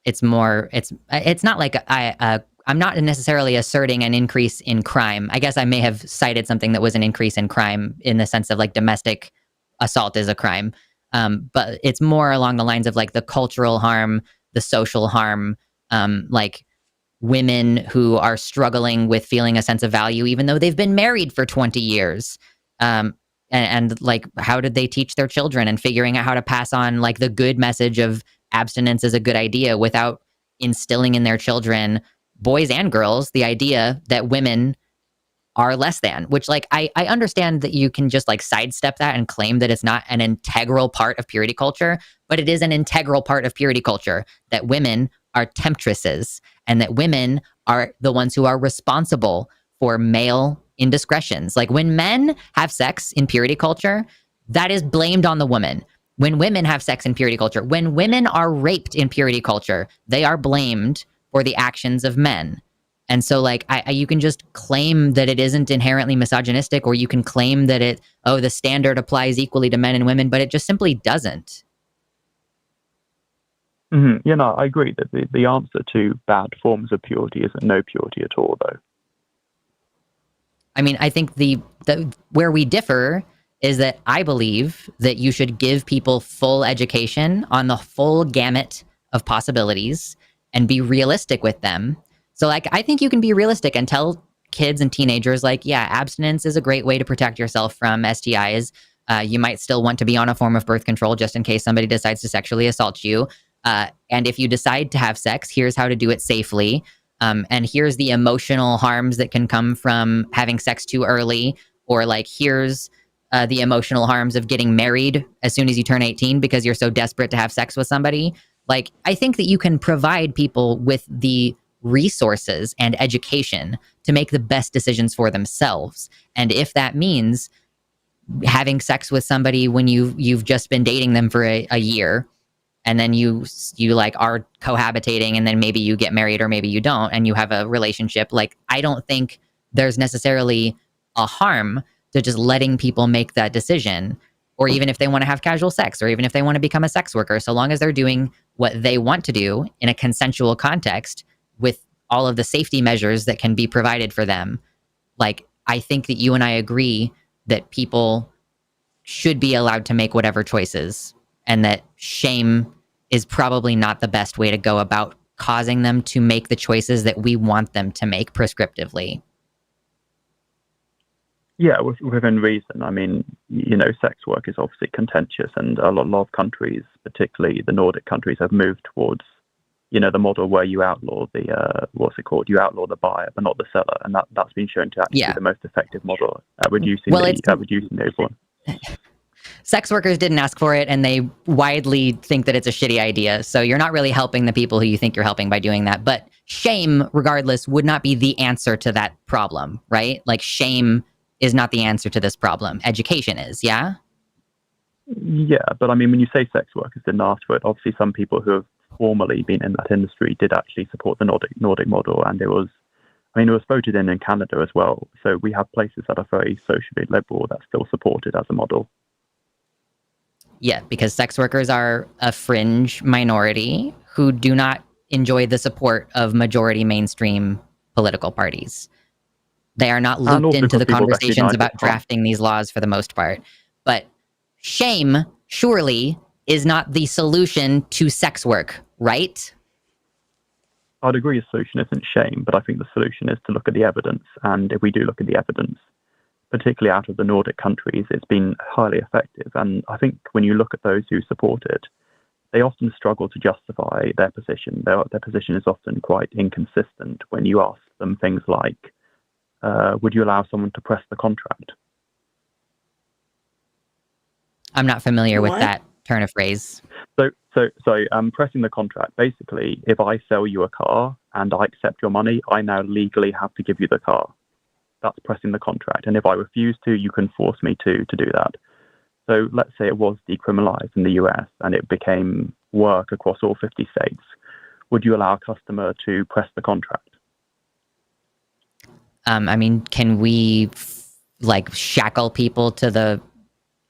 Speaker 2: It's not like I'm not necessarily asserting an increase in crime. I guess I may have cited something that was an increase in crime in the sense of like domestic assault is a crime. But it's more along the lines of like the cultural harm, the social harm, like women who are struggling with feeling a sense of value, even though they've been married for 20 years. And like, how did they teach their children and figuring out how to pass on like the good message of abstinence is a good idea without instilling in their children, boys and girls, the idea that women are less than, which like, I understand that you can just like sidestep that and claim that it's not an integral part of purity culture, but it is an integral part of purity culture that women are temptresses and that women are the ones who are responsible for male indiscretions. Like when men have sex in purity culture, that is blamed on the woman. When women have sex in purity culture, when women are raped in purity culture, they are blamed for the actions of men. And so like you can just claim that it isn't inherently misogynistic, or you can claim that the standard applies equally to men and women, but it just simply doesn't.
Speaker 6: Mm-hmm. You know, I agree that the answer to bad forms of purity isn't no purity at all, though.
Speaker 2: I mean, I think the where we differ is that I believe that you should give people full education on the full gamut of possibilities and be realistic with them. So like, I think you can be realistic and tell kids and teenagers like, yeah, abstinence is a great way to protect yourself from STIs. You might still want to be on a form of birth control just in case somebody decides to sexually assault you. And if you decide to have sex, here's how to do it safely. And here's the emotional harms that can come from having sex too early, or like, here's the emotional harms of getting married as soon as you turn 18 because you're so desperate to have sex with somebody. Like, I think that you can provide people with the resources and education to make the best decisions for themselves. And if that means having sex with somebody when you've just been dating them for a year, and then you like are cohabitating, and then maybe you get married or maybe you don't, and you have a relationship, like, I don't think there's necessarily a harm to just letting people make that decision, or even if they want to have casual sex, or even if they want to become a sex worker, so long as they're doing what they want to do in a consensual context with all of the safety measures that can be provided for them. Like, I think that you and I agree that people should be allowed to make whatever choices, and that shame is probably not the best way to go about causing them to make the choices that we want them to make prescriptively.
Speaker 6: Yeah, within reason. I mean, you know, sex work is obviously contentious, and a lot of countries, particularly the Nordic countries, have moved towards the model where you outlaw the you outlaw the buyer but not the seller, and that's been shown to actually be the most effective model at reducing the overall.
Speaker 2: Sex workers didn't ask for it, and they widely think that it's a shitty idea. So you're not really helping the people who you think you're helping by doing that. But shame, regardless, would not be the answer to that problem, right? Like, shame is not the answer to this problem. Education is, yeah?
Speaker 6: Yeah, but I mean, when you say sex workers didn't ask for it, obviously some people who have formerly been in that industry did actually support the Nordic model, and it was voted in Canada as well. So we have places that are very socially liberal that still support it as a model.
Speaker 2: Yeah, because sex workers are a fringe minority who do not enjoy the support of majority mainstream political parties. They are not looped into the conversations about drafting these laws for the most part. But shame, surely, is not the solution to sex work, right?
Speaker 6: I'd agree the solution isn't shame, but I think the solution is to look at the evidence. And if we do look at the evidence, particularly out of the Nordic countries, it's been highly effective. And I think when you look at those who support it, they often struggle to justify their position. Their position is often quite inconsistent when you ask them things like, would you allow someone to press the contract?
Speaker 2: I'm not familiar with that turn of phrase.
Speaker 6: So pressing the contract, basically, if I sell you a car and I accept your money, I now legally have to give you the car. That's pressing the contract. And if I refuse to, you can force me to do that. So let's say it was decriminalized in the US and it became work across all 50 states. Would you allow a customer to press the contract?
Speaker 2: I mean, can we shackle people to the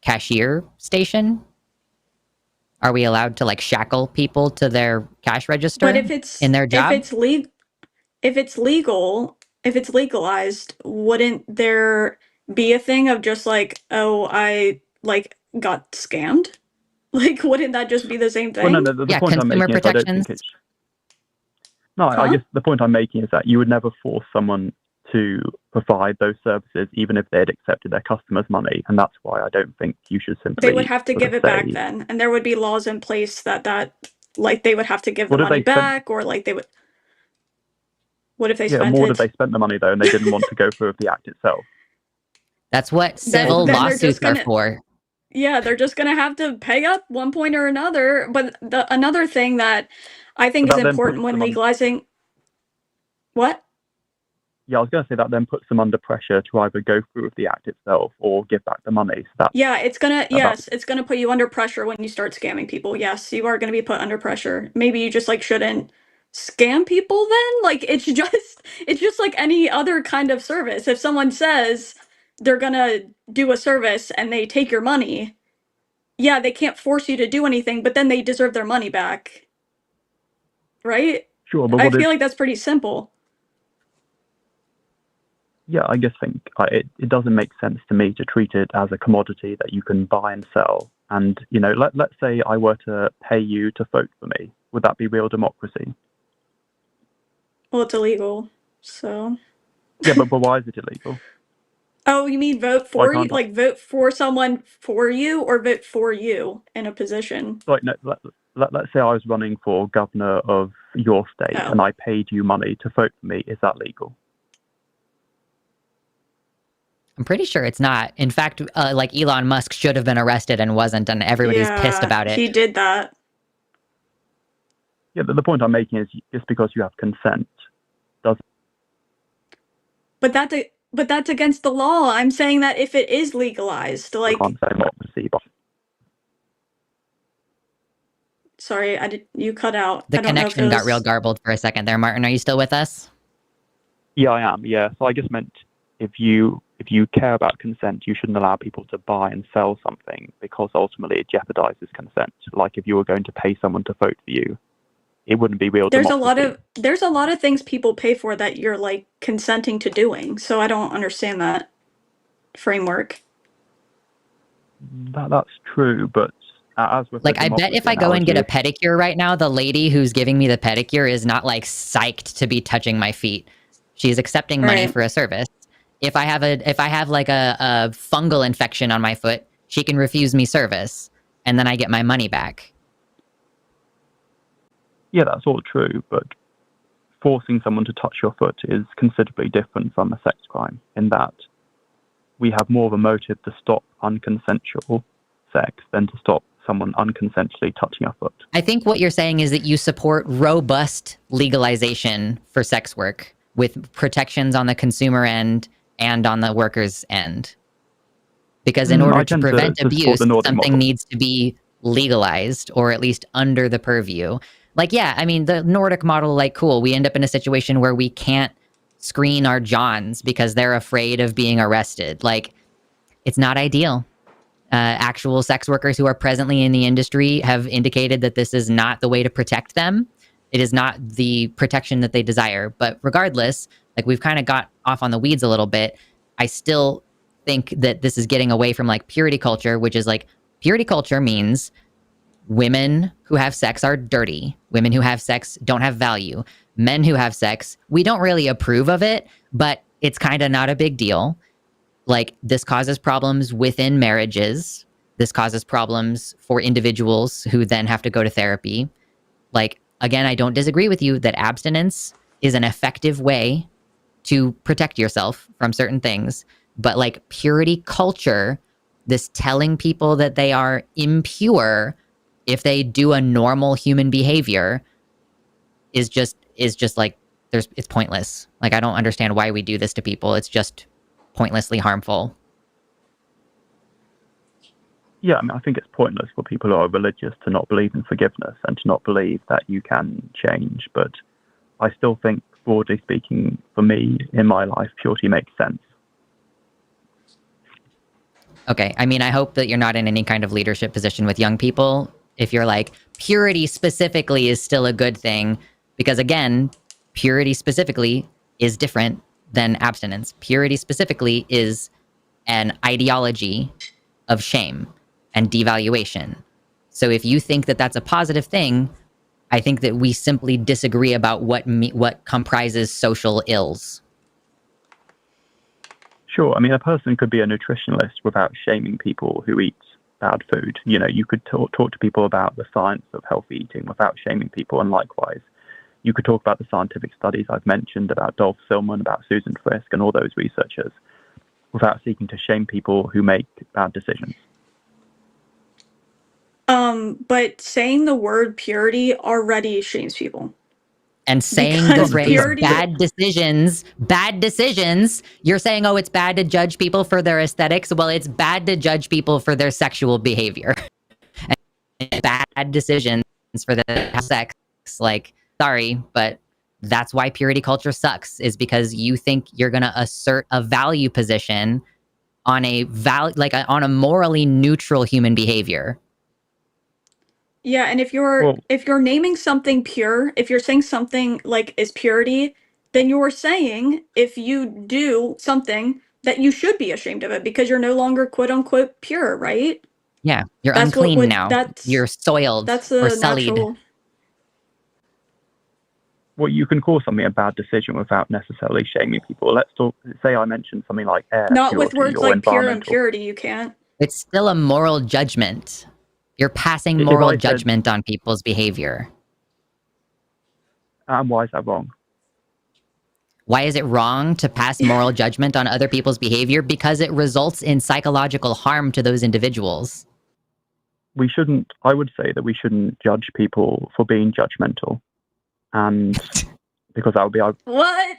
Speaker 2: cashier station? Are we allowed to shackle people to their cash register?
Speaker 3: But if it's
Speaker 2: in their job?
Speaker 3: If it's legalized, wouldn't there be a thing of just I got scammed? Wouldn't that just be the same thing?
Speaker 6: Well, no, the point I'm making is I don't think it's... No, I guess the point I'm making is that you would never force someone to provide those services, even if they had accepted their customers' money, and that's why I don't think you should simply.
Speaker 3: They would have to give it back then, and there would be laws in place that they would have to give the money back, or they would. What if they spent
Speaker 6: more if they spent the money though, and they didn't want to go through with the act itself?
Speaker 2: That's what civil lawsuits are for.
Speaker 3: Yeah, they're just gonna have to pay up one point or another. But another thing that I think is important when legalizing. What?
Speaker 6: Yeah, I was going to say that then puts them under pressure to either go through with the act itself or give back the money. So
Speaker 3: it's gonna put you under pressure when you start scamming people. Yes, you are gonna be put under pressure. Maybe you just shouldn't scam people then. It's just like any other kind of service. If someone says they're gonna do a service and they take your money, yeah, they can't force you to do anything, but then they deserve their money back. Right?
Speaker 6: Sure, but
Speaker 3: I feel like that's pretty simple.
Speaker 6: Yeah, I just think it doesn't make sense to me to treat it as a commodity that you can buy and sell. And, let's say I were to pay you to vote for me. Would that be real democracy?
Speaker 3: Well, it's illegal, so...
Speaker 6: Yeah, but why is it illegal?
Speaker 3: Oh, you mean vote for you? Vote for someone for you, or vote for you in a position?
Speaker 6: No, let's say I was running for governor of your state and I paid you money to vote for me. Is that legal?
Speaker 2: I'm pretty sure it's not. In fact, Elon Musk should have been arrested and wasn't, and everybody's pissed about it.
Speaker 3: He did that.
Speaker 6: Yeah, but the point I'm making is just because you have consent doesn't...
Speaker 3: But that's against the law. I'm saying that if it is legalized, Sorry, you cut out.
Speaker 2: The connection got real garbled for a second there. Martin, are you still with us?
Speaker 6: Yeah, I am. Yeah, so I just meant if you care about consent, you shouldn't allow people to buy and sell something because ultimately it jeopardizes consent. Like if you were going to pay someone to vote for you, it wouldn't be real democracy.
Speaker 3: There's a lot of things people pay for that you're consenting to doing. So I don't understand that framework.
Speaker 6: That's true, but as with
Speaker 2: I bet if I go and get a pedicure right now, the lady who's giving me the pedicure is not psyched to be touching my feet. She's accepting money for a service. If I have a fungal infection on my foot, she can refuse me service, and then I get my money back.
Speaker 6: Yeah, that's all true, but forcing someone to touch your foot is considerably different from a sex crime in that we have more of a motive to stop unconsensual sex than to stop someone unconsensually touching our foot.
Speaker 2: I think what you're saying is that you support robust legalization for sex work with protections on the consumer end and on the worker's end. Because in order to prevent abuse, something
Speaker 6: model
Speaker 2: needs to be legalized or at least under the purview. Like, yeah, I mean, the Nordic model, like, cool. We end up in a situation where we can't screen our Johns because they're afraid of being arrested. Like, it's not ideal. Actual sex workers who are presently in the industry have indicated that this is not the way to protect them. It is not the protection that they desire. But regardless, like, we've kind of got off on the weeds a little bit. I still think that this is getting away from like purity culture, which is like purity culture means women who have sex are dirty. Women who have sex don't have value. Men who have sex, we don't really approve of it, but it's kind of not a big deal. Like, this causes problems within marriages. This causes problems for individuals who then have to go to therapy. Like, again, I don't disagree with you that abstinence is an effective way to protect yourself from certain things. But like purity culture, this telling people that they are impure if they do a normal human behavior is just like, it's pointless. Like, I don't understand why we do this to people. It's just pointlessly harmful.
Speaker 6: Yeah, I mean, I think it's pointless for people who are religious to not believe in forgiveness and to not believe that you can change. But I still think, broadly speaking, for me, in my life, purity makes sense.
Speaker 2: Okay, I mean, I hope that you're not in any kind of leadership position with young people if you're like, purity specifically is still a good thing. Because again, purity specifically is different than abstinence. Purity specifically is an ideology of shame and devaluation. So if you think that that's a positive thing, I think that we simply disagree about what comprises social ills.
Speaker 6: Sure. I mean, a person could be a nutritionalist without shaming people who eat bad food. You know, you could talk to people about the science of healthy eating without shaming people, and likewise. You could talk about the scientific studies I've mentioned about Dolph Silman, about Susan Frisk, and all those researchers without seeking to shame people who make bad decisions.
Speaker 3: But saying the word purity already shames people.
Speaker 2: And saying the phrase bad decisions, you're saying, oh, it's bad to judge people for their aesthetics. Well, it's bad to judge people for their sexual behavior. And bad decisions for their sex. Like, sorry, but that's why purity culture sucks, is because you think you're going to assert a value position on on a morally neutral human behavior.
Speaker 3: Yeah, and if you're naming something pure, if you're saying something like is purity, then you're saying if you do something that you should be ashamed of it because you're no longer quote unquote pure, right?
Speaker 2: Yeah, you're unclean now. You're soiled
Speaker 3: that's
Speaker 2: or sullied.
Speaker 3: Natural.
Speaker 6: Well, you can call something a bad decision without necessarily shaming people. Let's say I mentioned something like air
Speaker 3: Not
Speaker 6: purity
Speaker 3: with words
Speaker 6: or
Speaker 3: like pure and purity, you can't.
Speaker 2: It's still a moral judgment. You're passing moral judgment on people's behavior.
Speaker 6: And why is that wrong?
Speaker 2: Why is it wrong to pass moral judgment on other people's behavior? Because it results in psychological harm to those individuals.
Speaker 6: I would say that we shouldn't judge people for being judgmental. And because that would be
Speaker 3: What?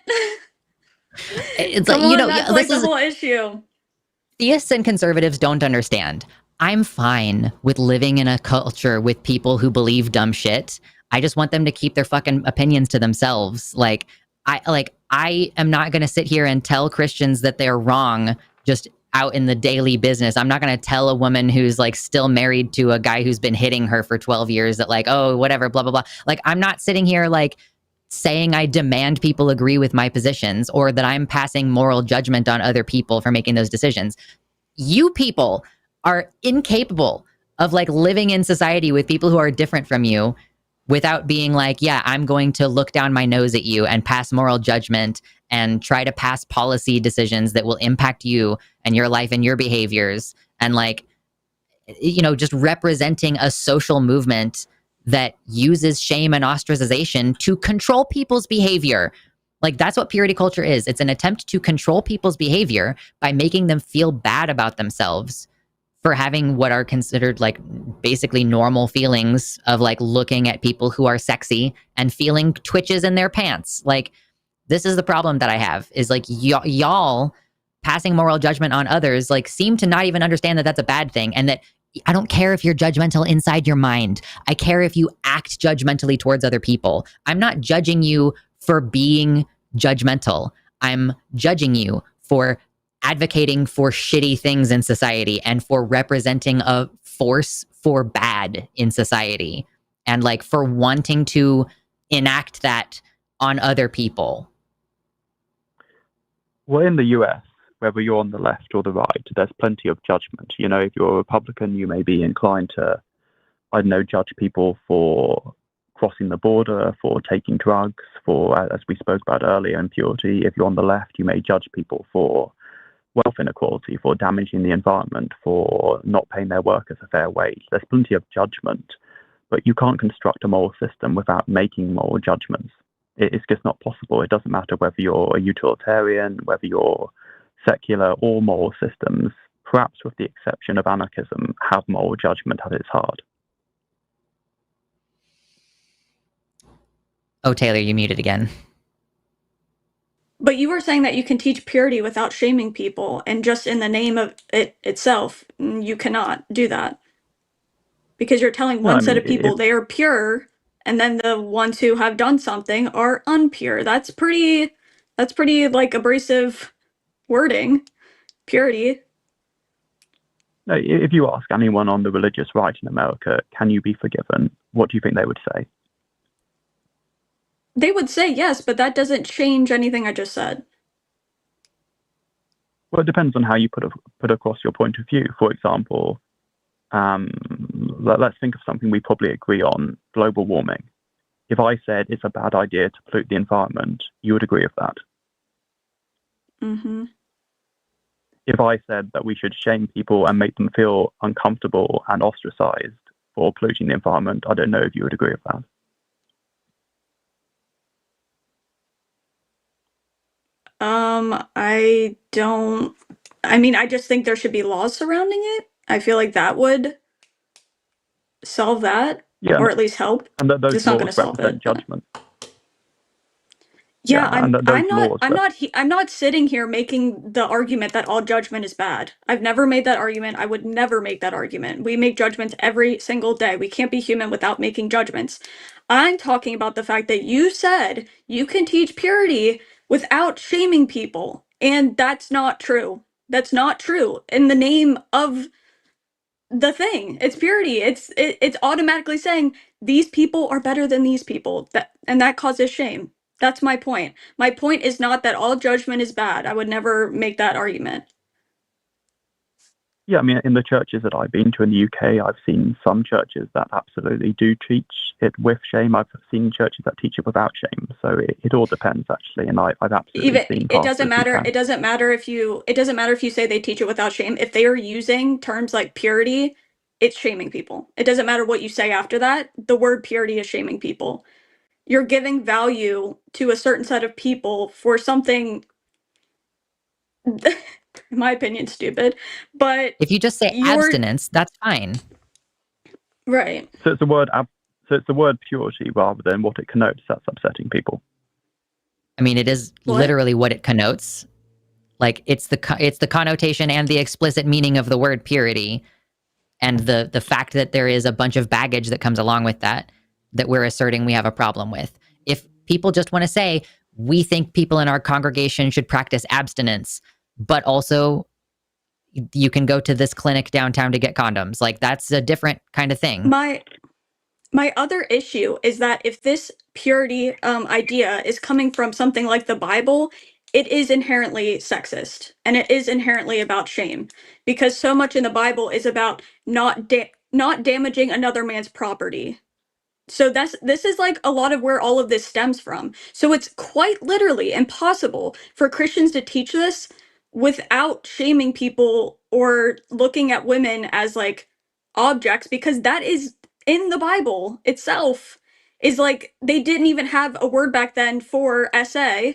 Speaker 2: It's
Speaker 3: Come
Speaker 2: like,
Speaker 3: on, that's like the whole issue.
Speaker 2: Theists and conservatives don't understand. I'm fine with living in a culture with people who believe dumb shit. I just want them to keep their fucking opinions to themselves. I am not going to sit here and tell Christians that they're wrong just out in the daily business. I'm not going to tell a woman who's like still married to a guy who's been hitting her for 12 years that like, oh, whatever, blah, blah, blah. Like, I'm not sitting here like saying I demand people agree with my positions or that I'm passing moral judgment on other people for making those decisions. You people are incapable of like living in society with people who are different from you without being like, yeah, I'm going to look down my nose at you and pass moral judgment and try to pass policy decisions that will impact you and your life and your behaviors. And like, you know, just representing a social movement that uses shame and ostracization to control people's behavior. Like, that's what purity culture is. It's an attempt to control people's behavior by making them feel bad about themselves for having what are considered like basically normal feelings of like looking at people who are sexy and feeling twitches in their pants. Like, this is the problem that I have, is like y'all passing moral judgment on others like seem to not even understand that that's a bad thing, and that I don't care if you're judgmental inside your mind. I care if you act judgmentally towards other people. I'm not judging you for being judgmental. I'm judging you for advocating for shitty things in society and for representing a force for bad in society, and like for wanting to enact that on other people.
Speaker 6: Well, in the US, whether you're on the left or the right, there's plenty of judgment. You know, if you're a Republican, you may be inclined to, I don't know, judge people for crossing the border, for taking drugs, for, as we spoke about earlier, impurity. If you're on the left, you may judge people for wealth inequality, for damaging the environment, for not paying their workers a fair wage. There's plenty of judgment, but you can't construct a moral system without making moral judgments. It's just not possible. It doesn't matter whether you're a utilitarian, whether you're secular, or moral systems, perhaps with the exception of anarchism, have moral judgment at its heart.
Speaker 2: Oh, Taylor, you muted again.
Speaker 3: But you were saying that you can teach purity without shaming people, and just in the name of it itself, you cannot do that. Because you're telling one set of people they are pure, and then the ones who have done something are unpure. That's pretty like abrasive wording. Purity.
Speaker 6: No, if you ask anyone on the religious right in America, can you be forgiven? What do you think they would say?
Speaker 3: They would say yes, but that doesn't change anything I just said.
Speaker 6: Well, it depends on how you put across your point of view. For example, let's think of something we probably agree on: global warming. If I said it's a bad idea to pollute the environment, you would agree with that.
Speaker 3: Mm-hmm.
Speaker 6: If I said that we should shame people and make them feel uncomfortable and ostracized for polluting the environment, I don't know if you would agree with that.
Speaker 3: I don't. I mean, I just think there should be laws surrounding it. I feel like that would solve that, or at least help.
Speaker 6: And those
Speaker 3: it's not going to
Speaker 6: laws
Speaker 3: solve
Speaker 6: represent
Speaker 3: it.
Speaker 6: judgment.
Speaker 3: Yeah,
Speaker 6: I'm
Speaker 3: I'm not sitting here making the argument that all judgment is bad. I've never made that argument. I would never make that argument. We make judgments every single day. We can't be human without making judgments. I'm talking about the fact that you said you can teach purity without shaming people, and that's not true. That's not true. In the name of the thing, it's purity. It's automatically saying these people are better than these people, and that causes shame. That's my point. My point is not that all judgment is bad. I would never make that argument.
Speaker 6: Yeah, I mean, in the churches that I've been to in the UK, I've seen some churches that absolutely do teach it with shame. I've seen churches that teach it without shame. So it all depends, actually. And I've absolutely seen.
Speaker 3: It doesn't matter. It doesn't matter if you say they teach it without shame. If they are using terms like purity, it's shaming people. It doesn't matter what you say after that. The word purity is shaming people. You're giving value to a certain set of people for something, in my opinion, stupid. But
Speaker 2: if you just say abstinence, that's fine.
Speaker 3: Right.
Speaker 6: So it's the word purity rather than what it connotes that's upsetting people.
Speaker 2: I mean, it is literally what it connotes. Like, it's the connotation and the explicit meaning of the word purity, and the fact that there is a bunch of baggage that comes along with that we're asserting we have a problem with. If people just want to say, we think people in our congregation should practice abstinence, but also you can go to this clinic downtown to get condoms, like, that's a different kind of thing.
Speaker 3: My other issue is that if this purity idea is coming from something like the Bible, it is inherently sexist, and it is inherently about shame, because so much in the Bible is about not damaging another man's property. So this is like a lot of where all of this stems from. So it's quite literally impossible for Christians to teach this without shaming people or looking at women as like objects, because that is in the Bible itself is like, they didn't even have a word back then for SA.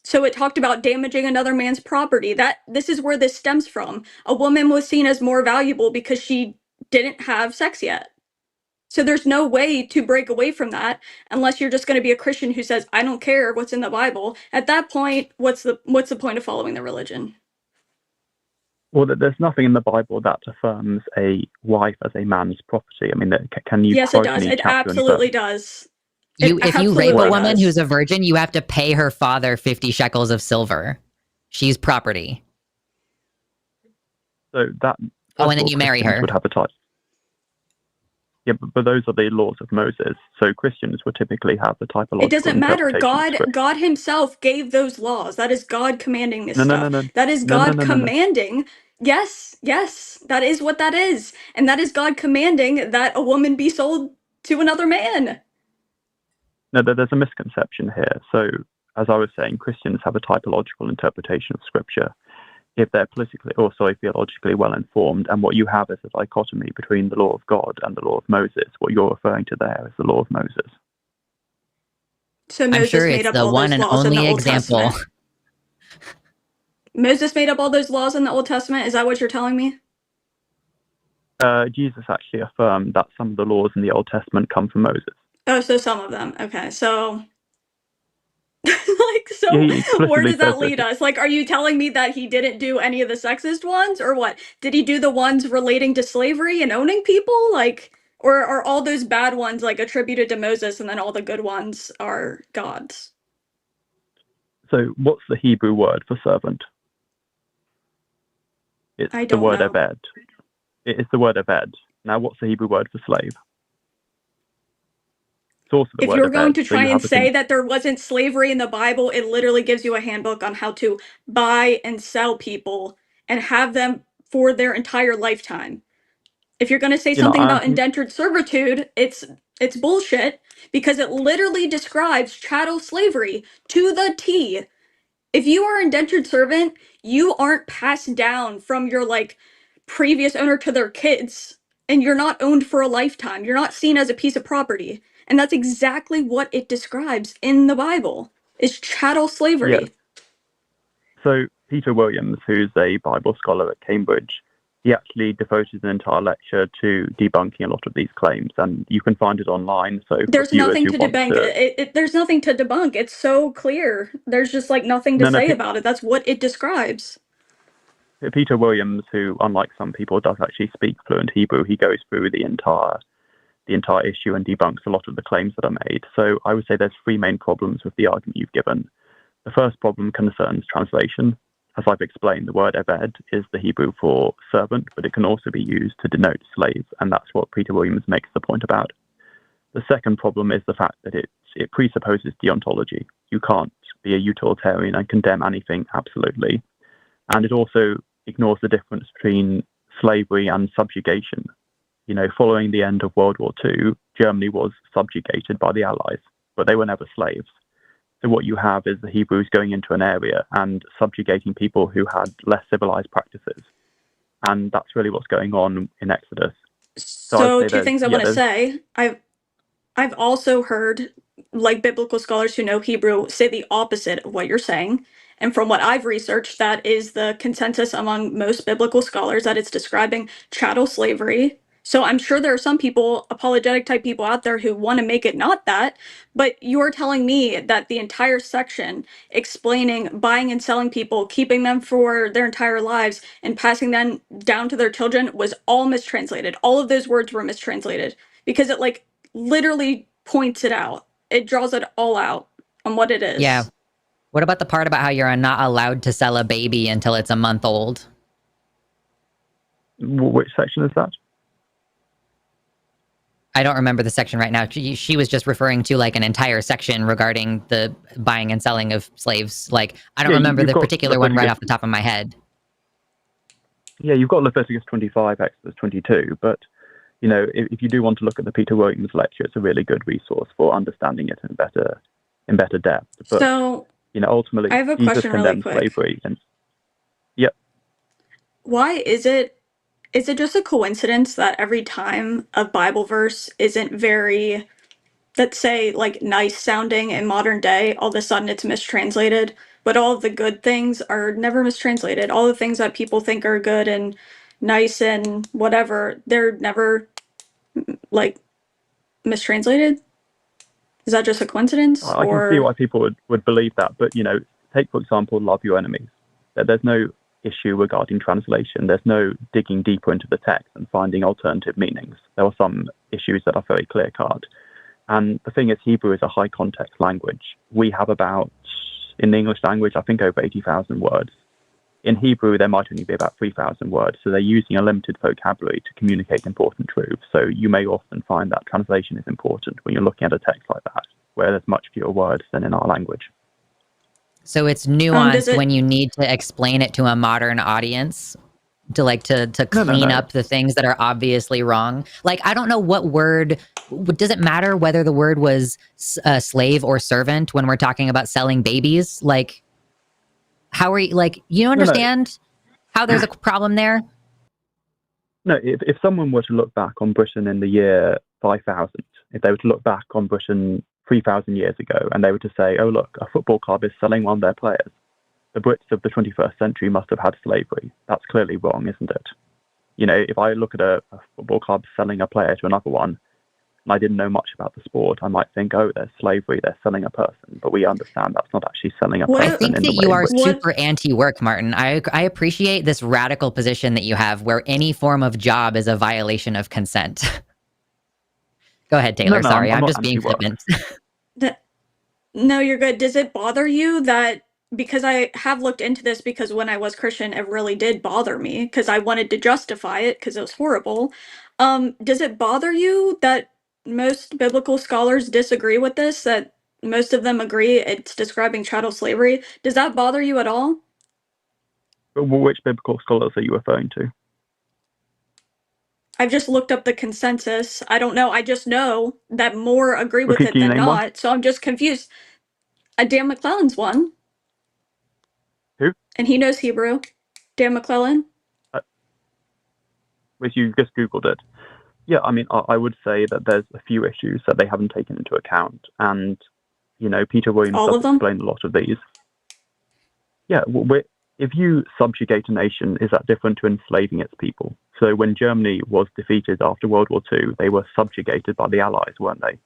Speaker 3: So it talked about damaging another man's property. This is where this stems from. A woman was seen as more valuable because she didn't have sex yet. So there's no way to break away from that unless you're just going to be a Christian who says, I don't care what's in the Bible. At that point, what's the point of following the religion?
Speaker 6: Well, there's nothing in the Bible that affirms a wife as a man's property. I mean, can you?
Speaker 3: Yes, it does. It absolutely does.
Speaker 2: If you rape a woman who's a virgin, you have to pay her father 50 shekels of silver. She's property.
Speaker 6: So that.
Speaker 2: Oh, and then you marry her.
Speaker 6: Would have a title. Yeah, but those are the laws of Moses. So Christians would typically have the typological.
Speaker 3: It doesn't matter. God himself gave those laws. That is God commanding this stuff.
Speaker 6: No.
Speaker 3: That is God commanding. Yes, that is what that is. And that is God commanding that a woman be sold to another man.
Speaker 6: No, there's a misconception here. So, as I was saying, Christians have a typological interpretation of Scripture. If they're theologically well informed, and what you have is a dichotomy between the law of God and the law of Moses. What you're referring to there is the law of Moses.
Speaker 3: So Moses made up all those laws in the Old Testament. Moses made up all those laws in the Old Testament. Is that what you're telling me?
Speaker 6: Jesus actually affirmed that some of the laws in the Old Testament come from Moses.
Speaker 3: Oh, so some of them. Okay, so where does that lead us? Like, are you telling me that he didn't do any of the sexist ones, or what? Did he do the ones relating to slavery and owning people? Like, or are all those bad ones like attributed to Moses, and then all the good ones are God's?
Speaker 6: So, what's the Hebrew word for servant? It's the word eved. It is the word eved. Now, what's the Hebrew word for slave?
Speaker 3: If you're going to try and say that there wasn't slavery in the Bible, it literally gives you a handbook on how to buy and sell people and have them for their entire lifetime. If you're going to say something about indentured servitude, it's bullshit, because it literally describes chattel slavery to the T. If you are indentured servant, you aren't passed down from your previous owner to their kids, and you're not owned for a lifetime. You're not seen as a piece of property. And that's exactly what it describes in the Bible, is chattel slavery.
Speaker 6: Yeah. So Peter Williams, who's a Bible scholar at Cambridge, he actually devoted an entire lecture to debunking a lot of these claims, and you can find it online. So
Speaker 3: there's nothing to debunk. There's nothing to debunk. It's so clear. There's just nothing to say about it. That's what it describes.
Speaker 6: Peter Williams, who, unlike some people, does actually speak fluent Hebrew, he goes through the entire issue and debunks a lot of the claims that are made. So I would say there's three main problems with the argument you've given. The first problem concerns translation. As I've explained, the word eved is the Hebrew for servant, but it can also be used to denote slave, and that's what Peter Williams makes the point about. The second problem is the fact that it presupposes deontology. You can't be a utilitarian and condemn anything absolutely. And it also ignores the difference between slavery and subjugation. Following the end of World War II, Germany was subjugated by the Allies, but they were never slaves. So what you have is the Hebrews going into an area and subjugating people who had less civilized practices. And that's really what's going on in Exodus.
Speaker 3: So two things I want to say. I've also heard biblical scholars who know Hebrew say the opposite of what you're saying. And from what I've researched, that is the consensus among most biblical scholars, that it's describing chattel slavery. So I'm sure there are some people, apologetic type people out there, who want to make it not that, but you're telling me that the entire section explaining buying and selling people, keeping them for their entire lives, and passing them down to their children was all mistranslated. All of those words were mistranslated because it literally points it out. It draws it all out on what it is.
Speaker 2: Yeah. What about the part about how you're not allowed to sell a baby until it's a month old?
Speaker 6: Which section is that?
Speaker 2: I don't remember the section right now. She was just referring to an entire section regarding the buying and selling of slaves. I don't remember the particular one right off the top of my head.
Speaker 6: Yeah, you've got Leviticus 25, Exodus 22, but if you do want to look at the Peter Williams lecture, it's a really good resource for understanding it in better depth. But,
Speaker 3: so
Speaker 6: ultimately,
Speaker 3: I have a
Speaker 6: Jesus
Speaker 3: question really quick.
Speaker 6: slavery. And, yep.
Speaker 3: Why is it Is it just a coincidence that every time a Bible verse isn't very, let's say, like nice sounding in modern day, all of a sudden it's mistranslated? But all of the good things are never mistranslated. All the things that people think are good and nice and whatever, they're never like mistranslated. Is that just a coincidence?
Speaker 6: I can see why people would believe that, but take for example, love your enemies. There's no issue regarding translation. There's no digging deeper into the text and finding alternative meanings. There are some issues that are very clear cut. And the thing is, Hebrew is a high context language. We have about, in the English language, I think over 80,000 words. In Hebrew, there might only be about 3,000 words. So they're using a limited vocabulary to communicate important truths. So you may often find that translation is important when you're looking at a text like that, where there's much fewer words than in our language.
Speaker 2: So it's nuanced when you need to explain it to a modern audience to clean up the things that are obviously wrong. Like, I don't know what word, does it matter whether the word was slave or servant when we're talking about selling babies? Like, how are you, like, you understand how there's a problem there?
Speaker 6: No, if someone were to look back on Britain in the year 5000, if they were to look back on Britain 3,000 years ago, and they were to say, oh, look, a football club is selling one of their players, the Brits of the 21st century must have had slavery. That's clearly wrong, isn't it? If I look at a football club selling a player to another one, and I didn't know much about the sport, I might think, oh, there's slavery, they're selling a person. But we understand that's not actually selling a person.
Speaker 2: I think that you are super anti-work, Martin. I appreciate this radical position that you have where any form of job is a violation of consent. Go ahead, Taylor.
Speaker 6: No,
Speaker 2: sorry, I'm just
Speaker 6: being
Speaker 2: flippant.
Speaker 3: No, you're good. Does it bother you that, because I have looked into this, because when I was Christian, it really did bother me because I wanted to justify it because it was horrible. Does it bother you that most biblical scholars disagree with this, that most of them agree it's describing chattel slavery? Does that bother you at all?
Speaker 6: Which biblical scholars are you referring to?
Speaker 3: I've just looked up the consensus. I don't know. I just know that more agree with it than not. So I'm just confused. Dan McClellan's one.
Speaker 6: Who?
Speaker 3: And he knows Hebrew. Dan McClellan.
Speaker 6: If you just Googled it. Yeah, I mean, I would say that there's a few issues that they haven't taken into account. And, Peter Williams does explain a lot of these. Yeah, if you subjugate a nation, is that different to enslaving its people? So when Germany was defeated after World War II, they were subjugated by the Allies, weren't they?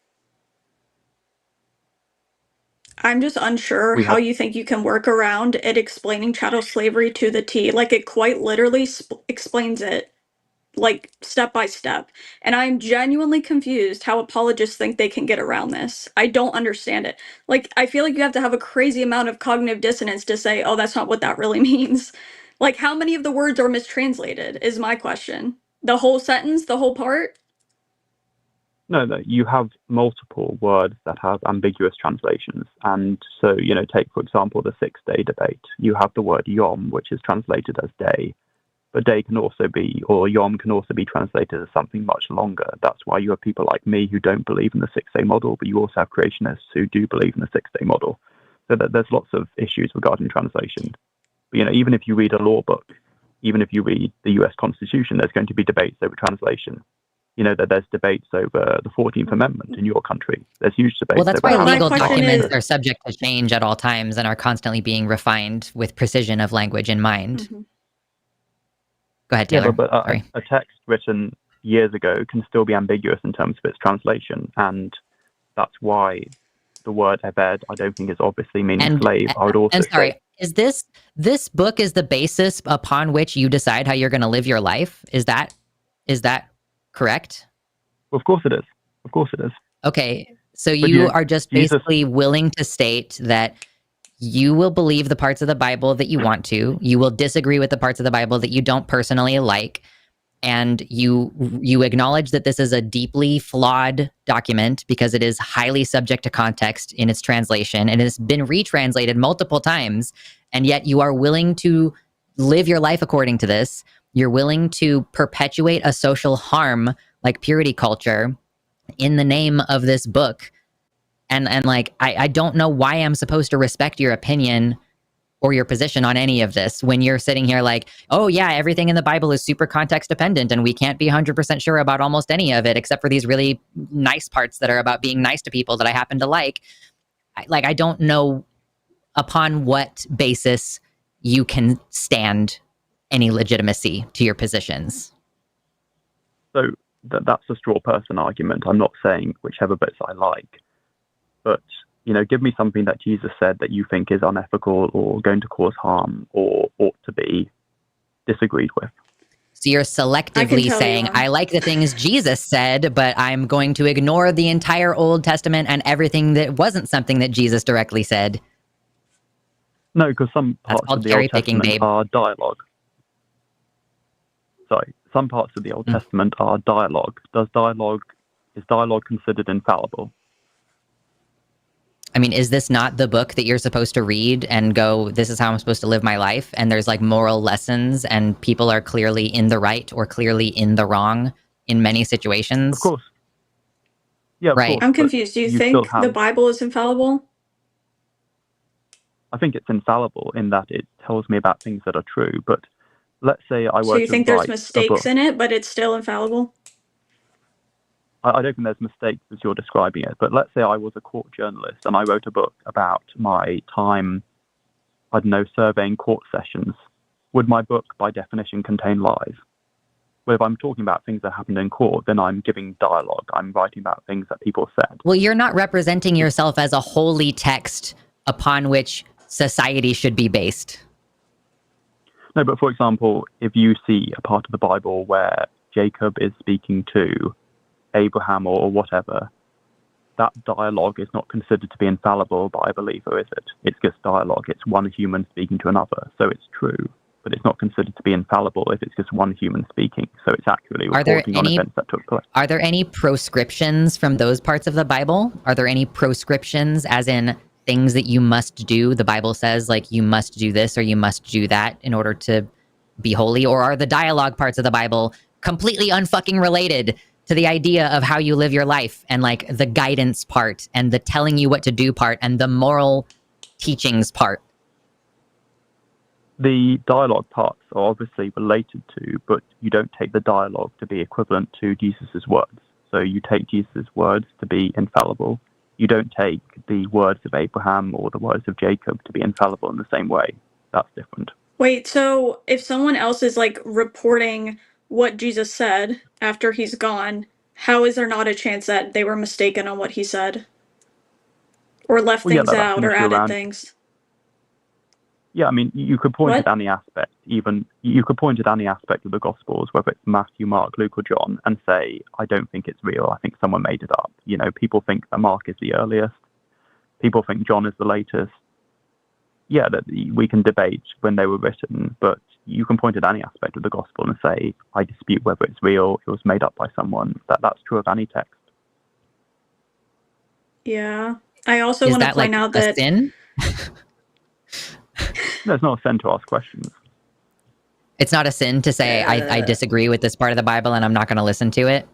Speaker 3: I'm just unsure how you think you can work around it explaining chattel slavery to the T. Like, it quite literally explains it, like, step by step. And I'm genuinely confused how apologists think they can get around this. I don't understand it. Like, I feel like you have to have a crazy amount of cognitive dissonance to say, oh, that's not what that really means. Like, how many of the words are mistranslated is my question. The whole sentence, the whole part?
Speaker 6: No, you have multiple words that have ambiguous translations. And so, take, for example, the 6-day debate. You have the word yom, which is translated as day. But day can also be, or yom can also be translated as something much longer. That's why you have people like me who don't believe in the 6-day model, but you also have creationists who do believe in the 6-day model. So there's lots of issues regarding translation. But, even if you read a law book, even if you read the US Constitution, there's going to be debates over translation. That there's debates over the 14th Amendment in your country. There's huge debates.
Speaker 2: Well, that's why legal documents are subject to change at all times and are constantly being refined with precision of language in mind.
Speaker 3: Mm-hmm.
Speaker 2: Go ahead, Taylor.
Speaker 6: Yeah, but a text written years ago can still be ambiguous in terms of its translation, and that's why the word ebed, I don't think, is obviously meaning slave. I would also say,
Speaker 2: is this book is the basis upon which you decide how you're going to live your life? Is that correct?
Speaker 6: Of course it is. Of course it is.
Speaker 2: Okay, so you are just basically willing to state that you will believe the parts of the Bible that you want to. You will disagree with the parts of the Bible that you don't personally like. And you acknowledge that this is a deeply flawed document because it is highly subject to context in its translation. And it has been retranslated multiple times. And yet you are willing to live your life according to this. You're willing to perpetuate a social harm like purity culture in the name of this book. And like, I don't know why I'm supposed to respect your opinion or your position on any of this when you're sitting here like, oh yeah, everything in the Bible is super context dependent and we can't be 100% sure about almost any of it except for these really nice parts that are about being nice to people that I happen to like. I don't know upon what basis you can stand any legitimacy to your positions.
Speaker 6: So that's a straw person argument. I'm not saying whichever bits I like, but give me something that Jesus said that you think is unethical or going to cause harm or ought to be disagreed with.
Speaker 2: So you're selectively saying, I like the things Jesus said, but I'm going to ignore the entire Old Testament and everything that wasn't something that Jesus directly said.
Speaker 6: No, because some parts of the Old Testament are dialogue. Sorry, some parts of the Old Testament are dialogue. Is dialogue considered infallible?
Speaker 2: I mean, is this not the book that you're supposed to read and go, this is how I'm supposed to live my life? And there's like moral lessons and people are clearly in the right or clearly in the wrong in many situations.
Speaker 6: Of course. Yeah,
Speaker 2: right.
Speaker 6: Of course,
Speaker 3: I'm confused. Do you think the Bible is infallible?
Speaker 6: I think it's infallible in that it tells me about things that are true. But let's say I were to
Speaker 3: So you think there's
Speaker 6: write
Speaker 3: mistakes in it, but it's still infallible?
Speaker 6: I don't think there's mistakes as you're describing it, but let's say I was a court journalist and I wrote a book about my time, surveying court sessions. Would my book, by definition, contain lies? Well, if I'm talking about things that happened in court, then I'm giving dialogue. I'm writing about things that people said.
Speaker 2: Well, you're not representing yourself as a holy text upon which society should be based.
Speaker 6: No, but for example, if you see a part of the Bible where Jacob is speaking to Abraham or whatever, that dialogue is not considered to be infallible by a believer, is it? It's just dialogue. It's one human speaking to another, so it's true, but it's not considered to be infallible if it's just one human speaking, so it's accurately reporting on events that took place.
Speaker 2: Are there any proscriptions from those parts of the Bible? Are there any proscriptions as in things that you must do? The Bible says like you must do this or you must do that in order to be holy? Or are the dialogue parts of the Bible completely unfucking related to the idea of how you live your life and like the guidance part and the telling you what to do part and the moral teachings part?
Speaker 6: The dialogue parts are obviously related to, but you don't take the dialogue to be equivalent to Jesus's words. So you take Jesus's words to be infallible. You don't take the words of Abraham or the words of Jacob to be infallible in the same way. That's different.
Speaker 3: Wait, so if someone else is like reporting what Jesus said after he's gone, how is there not a chance that they were mistaken on what he said? Or left things out or added things?
Speaker 6: Yeah, I mean, you could point at any aspect, you could point at any aspect of the Gospels, whether it's Matthew, Mark, Luke, or John, and say, I don't think it's real. I think someone made it up. People think that Mark is the earliest. People think John is the latest. Yeah, that we can debate when they were written, but you can point at any aspect of the Gospel and say, I dispute whether it's real, it was made up by someone. That's true of any text.
Speaker 3: Yeah. I also want to point out that...
Speaker 2: sin?
Speaker 6: No, it's not a sin to ask questions.
Speaker 2: It's not a sin to say, I disagree with this part of the Bible and I'm not going to listen to it?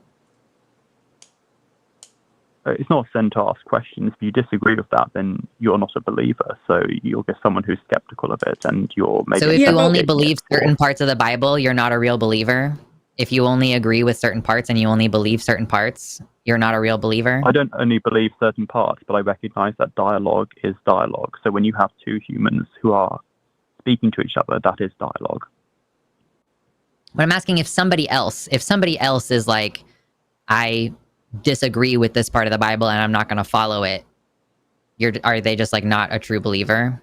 Speaker 6: It's not a sin to ask questions. If you disagree with that, then you're not a believer. So you're just someone who's skeptical of it, and you're maybe...
Speaker 2: So if you only believe certain parts of the Bible, you're not a real believer? If you only agree with certain parts and you only believe certain parts, you're not a real believer?
Speaker 6: I don't only believe certain parts, but I recognize that dialogue is dialogue. So when you have two humans who are speaking to each other, that is dialogue.
Speaker 2: But I'm asking if somebody else is like, I disagree with this part of the Bible and I'm not going to follow it, are they just like not a true believer?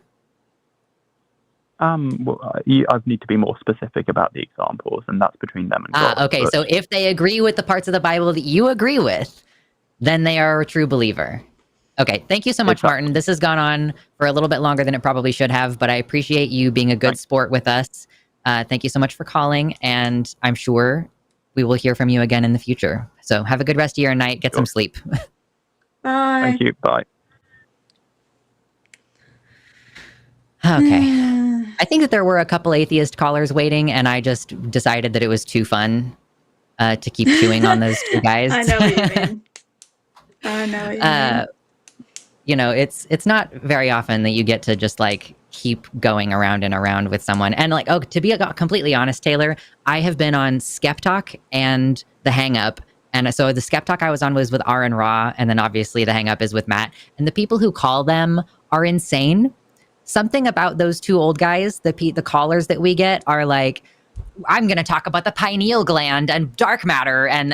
Speaker 6: Well, I need to be more specific about the examples, and that's between them and God.
Speaker 2: Okay, so if they agree with the parts of the Bible that you agree with, then they are a true believer. Okay, thank you so much, Martin. This has gone on for a little bit longer than it probably should have, but I appreciate you being a good sport with us. Thank you so much for calling, and I'm sure we will hear from you again in the future. So have a good rest of your night. Get some sleep.
Speaker 3: Bye.
Speaker 6: Thank you. Bye.
Speaker 2: Okay. I think that there were a couple atheist callers waiting, and I just decided that it was too fun to keep chewing on those two guys.
Speaker 3: I know what you mean. I know what you mean.
Speaker 2: It's not very often that you get to just like keep going around and around with someone. And like, to be completely honest, Taylor, I have been on Skeptalk and the Hang Up. And so the Skeptalk I was on was with R and Raw, and then obviously the Hang Up is with Matt. And the people who call them are insane. Something about those two old guys, the callers that we get are like, I'm going to talk about the pineal gland and dark matter and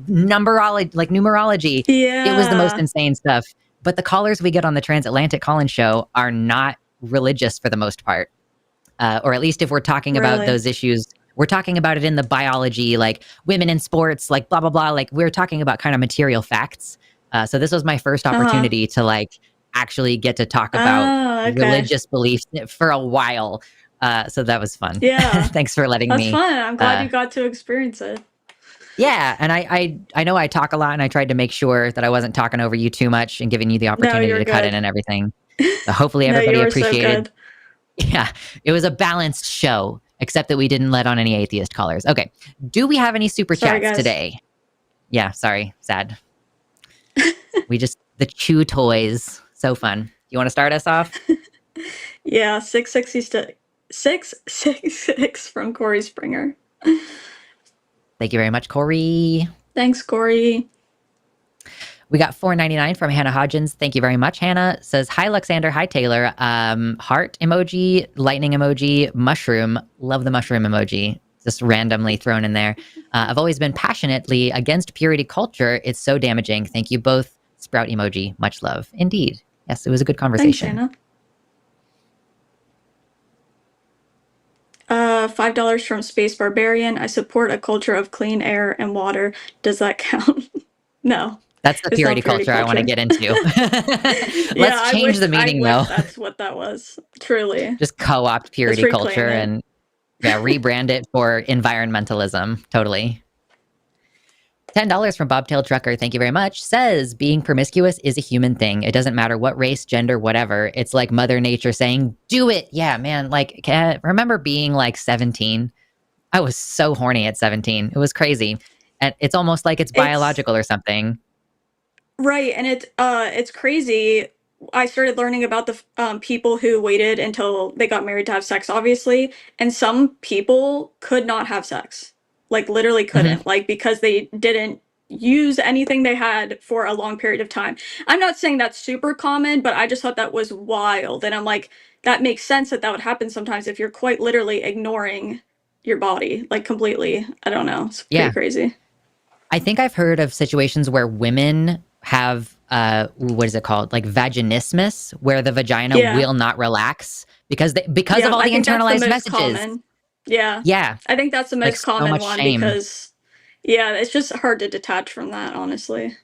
Speaker 2: numerology.
Speaker 3: Yeah.
Speaker 2: It was the most insane stuff. But the callers we get on the Transatlantic Call-In Show are not religious for the most part. Or at least if we're talking about those issues, we're talking about it in the biology, like women in sports, like blah, blah, blah. Like we're talking about kind of material facts. So this was my first opportunity to like actually get to talk about religious beliefs for a while. So that was fun.
Speaker 3: Yeah.
Speaker 2: Thanks for letting me.
Speaker 3: That's fun. I'm glad you got to experience it.
Speaker 2: Yeah, and I know I talk a lot, and I tried to make sure that I wasn't talking over you too much and giving you the opportunity to cut in and everything. So hopefully everybody appreciated. So yeah, it was a balanced show, except that we didn't let on any atheist callers. Okay, do we have any super chats today? Yeah, sorry, sad. We just the chew toys, so fun. You want to start us off?
Speaker 3: Yeah, 666 from Corey Springer.
Speaker 2: Thank you very much, Corey.
Speaker 3: Thanks, Corey.
Speaker 2: We got $4.99 from Hannah Hodgins. Thank you very much, Hannah. Says, hi, Luxander. Hi, Taylor. Heart emoji, lightning emoji, mushroom. Love the mushroom emoji. Just randomly thrown in there. I've always been passionately against purity culture. It's so damaging. Thank you both. Sprout emoji. Much love. Indeed. Yes, it was a good conversation.
Speaker 3: Thanks, Hannah. $5 from Space Barbarian. I support a culture of clean air and water. Does that count? No.
Speaker 2: That's the purity culture I want to get into. Let's change the meaning, though.
Speaker 3: That's what that was. Truly.
Speaker 2: Just co-opt purity culture and rebrand it for environmentalism. Totally. $10 from Bobtail Trucker. Thank you very much. Says, being promiscuous is a human thing. It doesn't matter what race, gender, whatever. It's like Mother Nature saying, do it. Yeah, man. Like, remember being like 17? I was so horny at 17. It was crazy. And it's almost like it's biological or something.
Speaker 3: Right. And it's crazy. I started learning about the people who waited until they got married to have sex, obviously. And some people could not have sex. Like literally couldn't, like because they didn't use anything they had for a long period of time. I'm not saying that's super common, but I just thought that was wild. And I'm like, that makes sense that would happen sometimes if you're quite literally ignoring your body, like completely. I don't know. It's pretty crazy.
Speaker 2: I think I've heard of situations where women have, what is it called? Like vaginismus, where the vagina will not relax because of all the internalized messages.
Speaker 3: Common. Yeah.
Speaker 2: Yeah.
Speaker 3: I think that's the most common one
Speaker 2: shame.
Speaker 3: because, it's just hard to detach from that, honestly.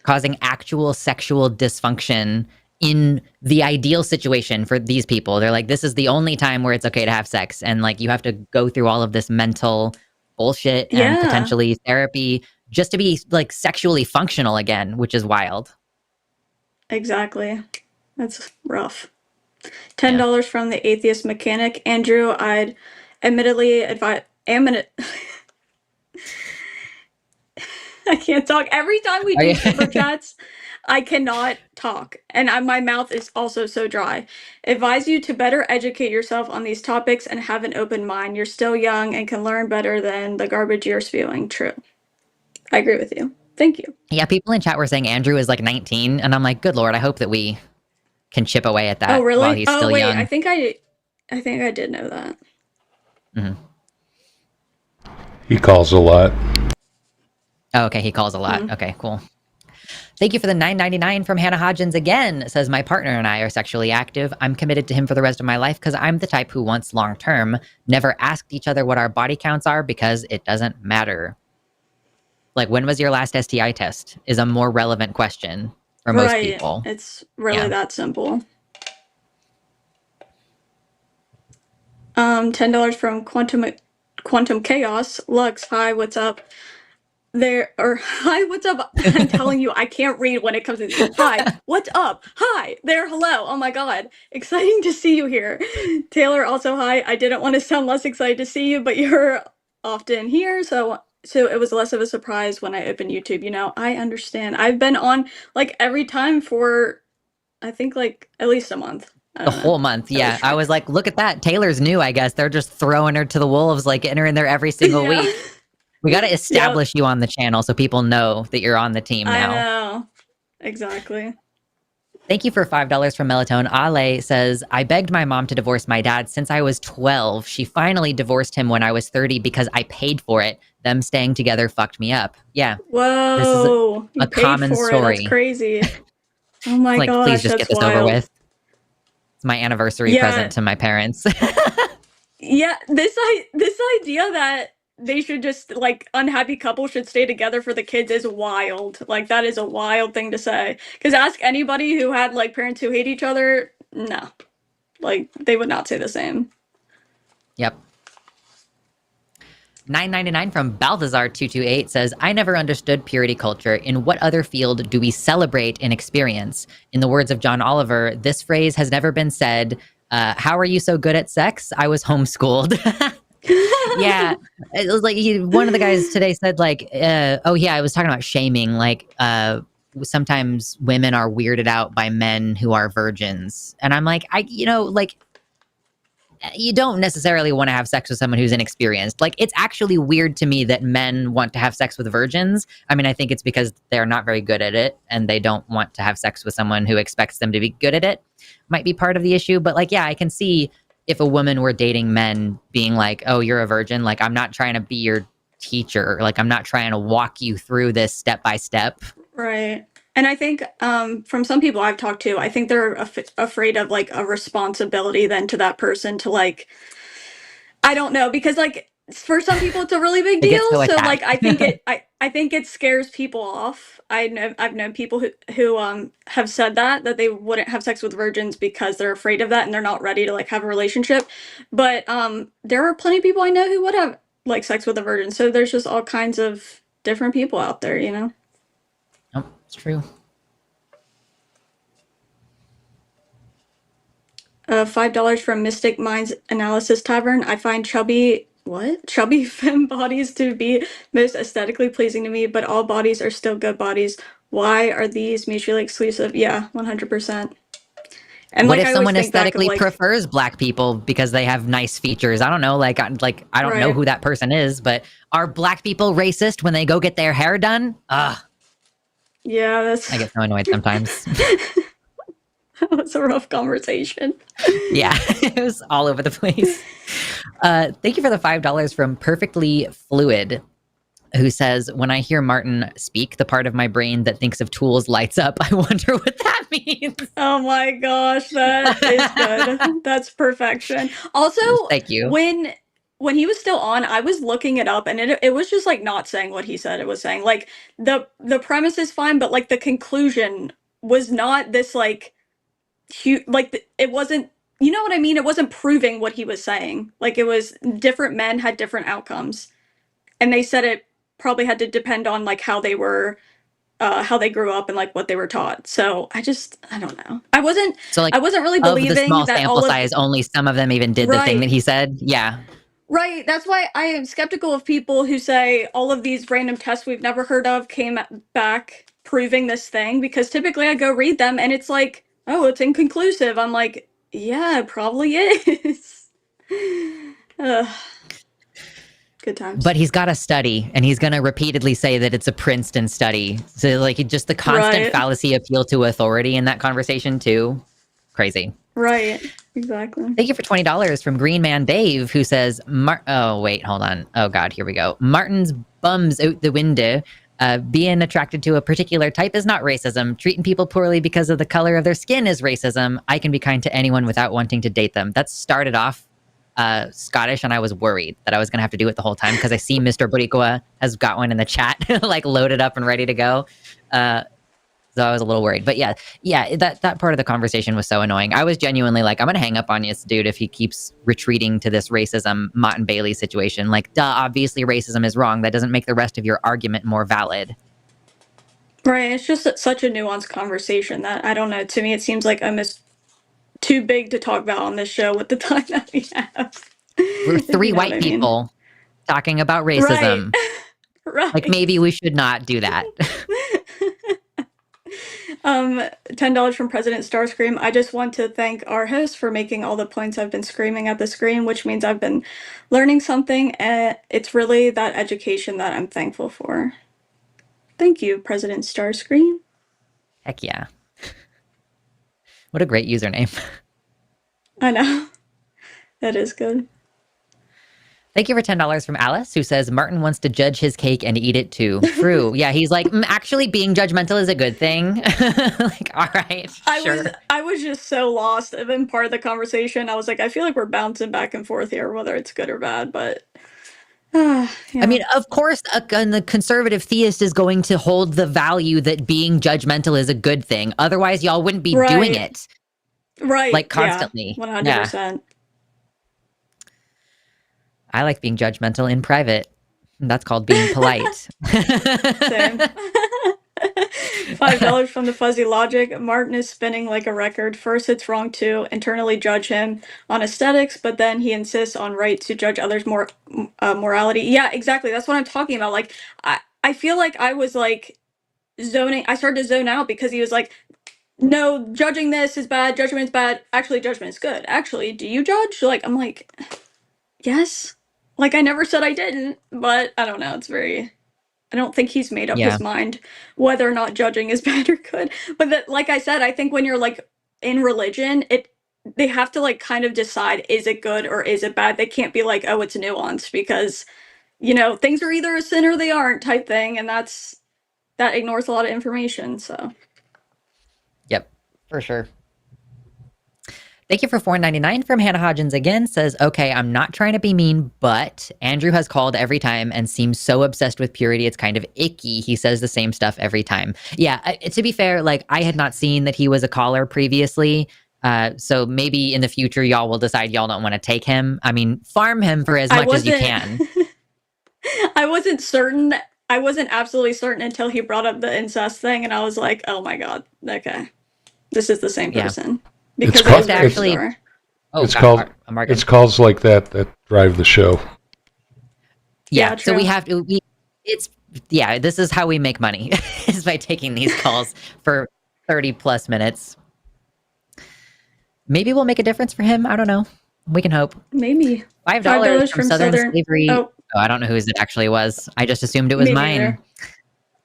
Speaker 2: Causing actual sexual dysfunction in the ideal situation for these people. They're like, this is the only time where it's okay to have sex. And like, you have to go through all of this mental bullshit and potentially therapy just to be like sexually functional again, which is wild.
Speaker 3: Exactly. That's rough. $10 from the atheist mechanic. Andrew, I'd admittedly advise. I can't talk. Every time we do super chats, I cannot talk. And my mouth is also so dry. Advise you to better educate yourself on these topics and have an open mind. You're still young and can learn better than the garbage you're spewing. True. I agree with you. Thank you.
Speaker 2: Yeah, people in chat were saying Andrew is like 19. And I'm like, good Lord, I hope that we can chip away at that while he's still young.
Speaker 3: I think I did know that.
Speaker 5: Mm-hmm. He calls a lot.
Speaker 2: Oh, okay, he calls a lot. Mm-hmm. Okay, cool. Thank you for the $9.99 from Hannah Hodgins again. It says, my partner and I are sexually active. I'm committed to him for the rest of my life because I'm the type who wants long-term. Never asked each other what our body counts are because it doesn't matter. Like, when was your last STI test is a more relevant question for most people.
Speaker 3: It's really that simple. $10 from Quantum Chaos. Lux, hi, what's up? Hi, what's up? I'm telling you, I can't read when it comes to hi, what's up? Hi, there, hello. Oh my God. Exciting to see you here. Taylor, also hi. I didn't want to sound less excited to see you, but you're often here, so it was less of a surprise when I opened YouTube. I understand. I've been on like every time for I think like at least a month. I
Speaker 2: The
Speaker 3: don't know.
Speaker 2: whole month,
Speaker 3: That was
Speaker 2: yeah. I
Speaker 3: fun.
Speaker 2: was like, look at that. Taylor's new, I guess. They're just throwing her to the wolves, like getting her in there every single
Speaker 3: Yeah.
Speaker 2: week. We got to
Speaker 3: Yep.
Speaker 2: establish you on the channel so people know that you're on the team
Speaker 3: I
Speaker 2: now.
Speaker 3: know. Exactly.
Speaker 2: Thank you for $5 from Melatonin. Ale says, I begged my mom to divorce my dad since I was 12. She finally divorced him when I was 30 because I paid for it. Them staying together fucked me up. Yeah, this is
Speaker 3: Whoa. You
Speaker 2: a
Speaker 3: paid
Speaker 2: common
Speaker 3: for it. That's
Speaker 2: story.
Speaker 3: crazy. Oh my
Speaker 2: Like, please
Speaker 3: gosh,
Speaker 2: just
Speaker 3: that's
Speaker 2: get this over
Speaker 3: wild.
Speaker 2: with. It's my anniversary
Speaker 3: Yeah.
Speaker 2: present to my parents.
Speaker 3: Yeah, this idea that they should just like unhappy couples should stay together for the kids is wild. Like that is a wild thing to say. Because ask anybody who had like parents who hate each other, no, like they would not say the same.
Speaker 2: Yep. $9.99 from Balthazar228 says, I never understood purity culture. In what other field do we celebrate an experience? In the words of John Oliver, this phrase has never been said. How are you so good at sex? I was homeschooled. Yeah. It was like one of the guys today said like, oh yeah, I was talking about shaming. Like, sometimes women are weirded out by men who are virgins. And I'm like, you don't necessarily want to have sex with someone who's inexperienced. Like, it's actually weird to me that men want to have sex with virgins. I mean, I think it's because they're not very good at it and they don't want to have sex with someone who expects them to be good at it. Might be part of the issue. But like, yeah, I can see if a woman were dating men being like, oh, you're a virgin. Like, I'm not trying to be your teacher. Like, I'm not trying to walk you through this step by step.
Speaker 3: Right. And I think from some people I've talked to, I think they're afraid of like a responsibility then to that person to like, I don't know, because like for some people it's a really big
Speaker 2: They get
Speaker 3: deal.
Speaker 2: so
Speaker 3: So like
Speaker 2: attached.
Speaker 3: I think it scares people off. I've known people who have said that they wouldn't have sex with virgins because they're afraid of that and they're not ready to like have a relationship. But there are plenty of people I know who would have like sex with a virgin. So there's just all kinds of different people out there, you know.
Speaker 2: Oh, it's true.
Speaker 3: $5 from Mystic Minds Analysis Tavern. I find chubby femme bodies to be most aesthetically pleasing to me, but all bodies are still good bodies. Why are these mutually exclusive? Yeah, 100%. And
Speaker 2: What
Speaker 3: like
Speaker 2: if
Speaker 3: I always
Speaker 2: someone
Speaker 3: think back of
Speaker 2: aesthetically
Speaker 3: like
Speaker 2: prefers black people because they have nice features? I don't know. Like I don't know
Speaker 3: Right.
Speaker 2: who that person is, but are black people racist when they go get their hair done? Ugh,
Speaker 3: yeah, that's
Speaker 2: I get so annoyed sometimes.
Speaker 3: that's a rough conversation.
Speaker 2: Yeah, it was all over the place. Thank you for the $5 from Perfectly Fluid, who says, when I hear Martin speak, the part of my brain that thinks of tools lights up. I wonder what that means.
Speaker 3: Oh my gosh, that is good. That's perfection. Also,
Speaker 2: Thank you.
Speaker 3: when he was still on, I was looking it up and it was just like not saying what he said it was saying. Like the premise is fine, but like the conclusion was not this like huge like it wasn't, you know what I mean? It wasn't proving what he was saying. Like it was different men had different outcomes. And they said it probably had to depend on like how they were how they grew up and like what they were taught. So I don't know. I wasn't really
Speaker 2: of the
Speaker 3: believing
Speaker 2: small
Speaker 3: that
Speaker 2: sample
Speaker 3: all of
Speaker 2: size, only some of them even did the thing
Speaker 3: Right.
Speaker 2: that he said. Yeah.
Speaker 3: Right. That's why I am skeptical of people who say all of these random tests we've never heard of came back proving this thing, because typically I go read them and it's like, oh, it's inconclusive. I'm like, yeah, it probably is. Ugh. Good times.
Speaker 2: But he's got a study, and he's going to repeatedly say that it's a Princeton study. So, like, just the constant
Speaker 3: Right.
Speaker 2: fallacy appeal to authority in that conversation, too. Crazy.
Speaker 3: Right. Exactly.
Speaker 2: Thank you for $20 from Green Man Dave, who says, oh, wait, hold on. Oh, God, here we go. Martin's bums out the window. Being attracted to a particular type is not racism. Treating people poorly because of the color of their skin is racism. I can be kind to anyone without wanting to date them. That started off Scottish, and I was worried that I was going to have to do it the whole time because I see Mr. Boricua has got one in the chat, like loaded up and ready to go. So I was a little worried. But yeah, that part of the conversation was so annoying. I was genuinely like, I'm going to hang up on this dude if he keeps retreating to this racism Mott and Bailey situation. Like, duh, obviously racism is wrong. That doesn't make the rest of your argument more valid.
Speaker 3: Right. It's just such a nuanced conversation that I don't know. To me, it seems like almost too big to talk about on this show with the time that we have.
Speaker 2: We're three
Speaker 3: You know
Speaker 2: white
Speaker 3: what I mean?
Speaker 2: people talking about racism.
Speaker 3: Right. Right.
Speaker 2: Like, maybe we should not do that.
Speaker 3: $10 from President Starscream. I just want to thank our host for making all the points I've been screaming at the screen, which means I've been learning something, and it's really that education that I'm thankful for. Thank you, President Starscream.
Speaker 2: Heck yeah. What a great username.
Speaker 3: I know. That is good.
Speaker 2: Thank you for $10 from Alice, who says Martin wants to judge his cake and eat it too. True. Yeah, he's like, actually being judgmental is a good thing. Like, all right, sure.
Speaker 3: I was just so lost in part of the conversation. I was like, I feel like we're bouncing back and forth here, whether it's good or bad, but yeah.
Speaker 2: I mean, of course, the conservative theist is going to hold the value that being judgmental is a good thing. Otherwise, y'all wouldn't be doing it.
Speaker 3: Right.
Speaker 2: Like, constantly.
Speaker 3: Yeah, 100%.
Speaker 2: Yeah. I like being judgmental in private. That's called being polite.
Speaker 3: Same. $5 from the Fuzzy Logic. Martin is spinning like a record. First, it's wrong to internally judge him on aesthetics, but then he insists on right to judge others' morality. Yeah, exactly. That's what I'm talking about. Like, I feel like I was like zoning. I started to zone out because he was like, no, judging this is bad. Judgment is bad. Actually, judgment is good. Actually, do you judge? Like, I'm like, yes. Like, I never said I didn't, but I don't know. It's very... I don't think he's made up his mind whether or not judging is bad or good. But that, like I said, I think when you're like in religion, they have to like kind of decide, is it good or is it bad? They can't be like, oh, it's nuanced, because, you know, things are either a sin or they aren't type thing, and that ignores a lot of information. So
Speaker 2: yep, for sure. Thank you for $4.99 from Hannah Hodgins again. Says, okay, I'm not trying to be mean, but Andrew has called every time and seems so obsessed with purity. It's kind of icky. He says the same stuff every time. Yeah, to be fair, like I had not seen that he was a caller previously. So maybe in the future, y'all will decide y'all don't want to take him. I mean, farm him for as much as you can.
Speaker 3: I wasn't certain. I wasn't absolutely certain until he brought up the incest thing. And I was like, oh my God, okay. This is the same person. Because
Speaker 5: it's calls like that drive the show.
Speaker 2: Yeah, so we have to. This is how we make money is by taking these calls for 30 plus minutes. Maybe we'll make a difference for him. I don't know. We can hope.
Speaker 3: Maybe
Speaker 2: $5 from Southern Slavery. Oh, I don't know whose it actually was. I just assumed it was mine.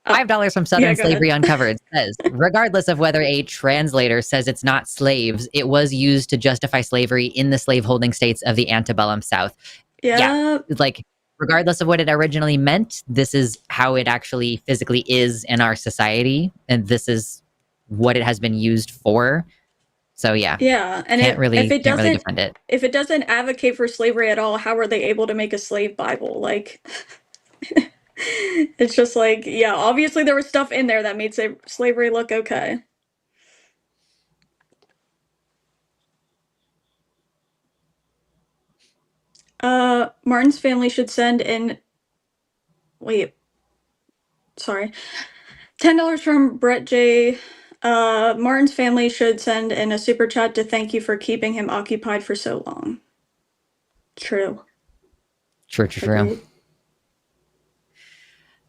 Speaker 2: $5 from Southern Slavery Uncovered says, regardless of whether a translator says it's not slaves, it was used to justify slavery in the slaveholding states of the antebellum South. Yeah. Like, regardless of what it originally meant, this is how it actually physically is in our society. And this is what it has been used for. So yeah.
Speaker 3: Yeah. And
Speaker 2: can't really defend it.
Speaker 3: If it doesn't advocate for slavery at all, how are they able to make a slave Bible? Like... It's just like, yeah, obviously there was stuff in there that made slavery look okay. Martin's family should send in... Wait. Sorry. $10 from Brett J. Martin's family should send in a super chat to thank you for keeping him occupied for so long. True.
Speaker 2: True.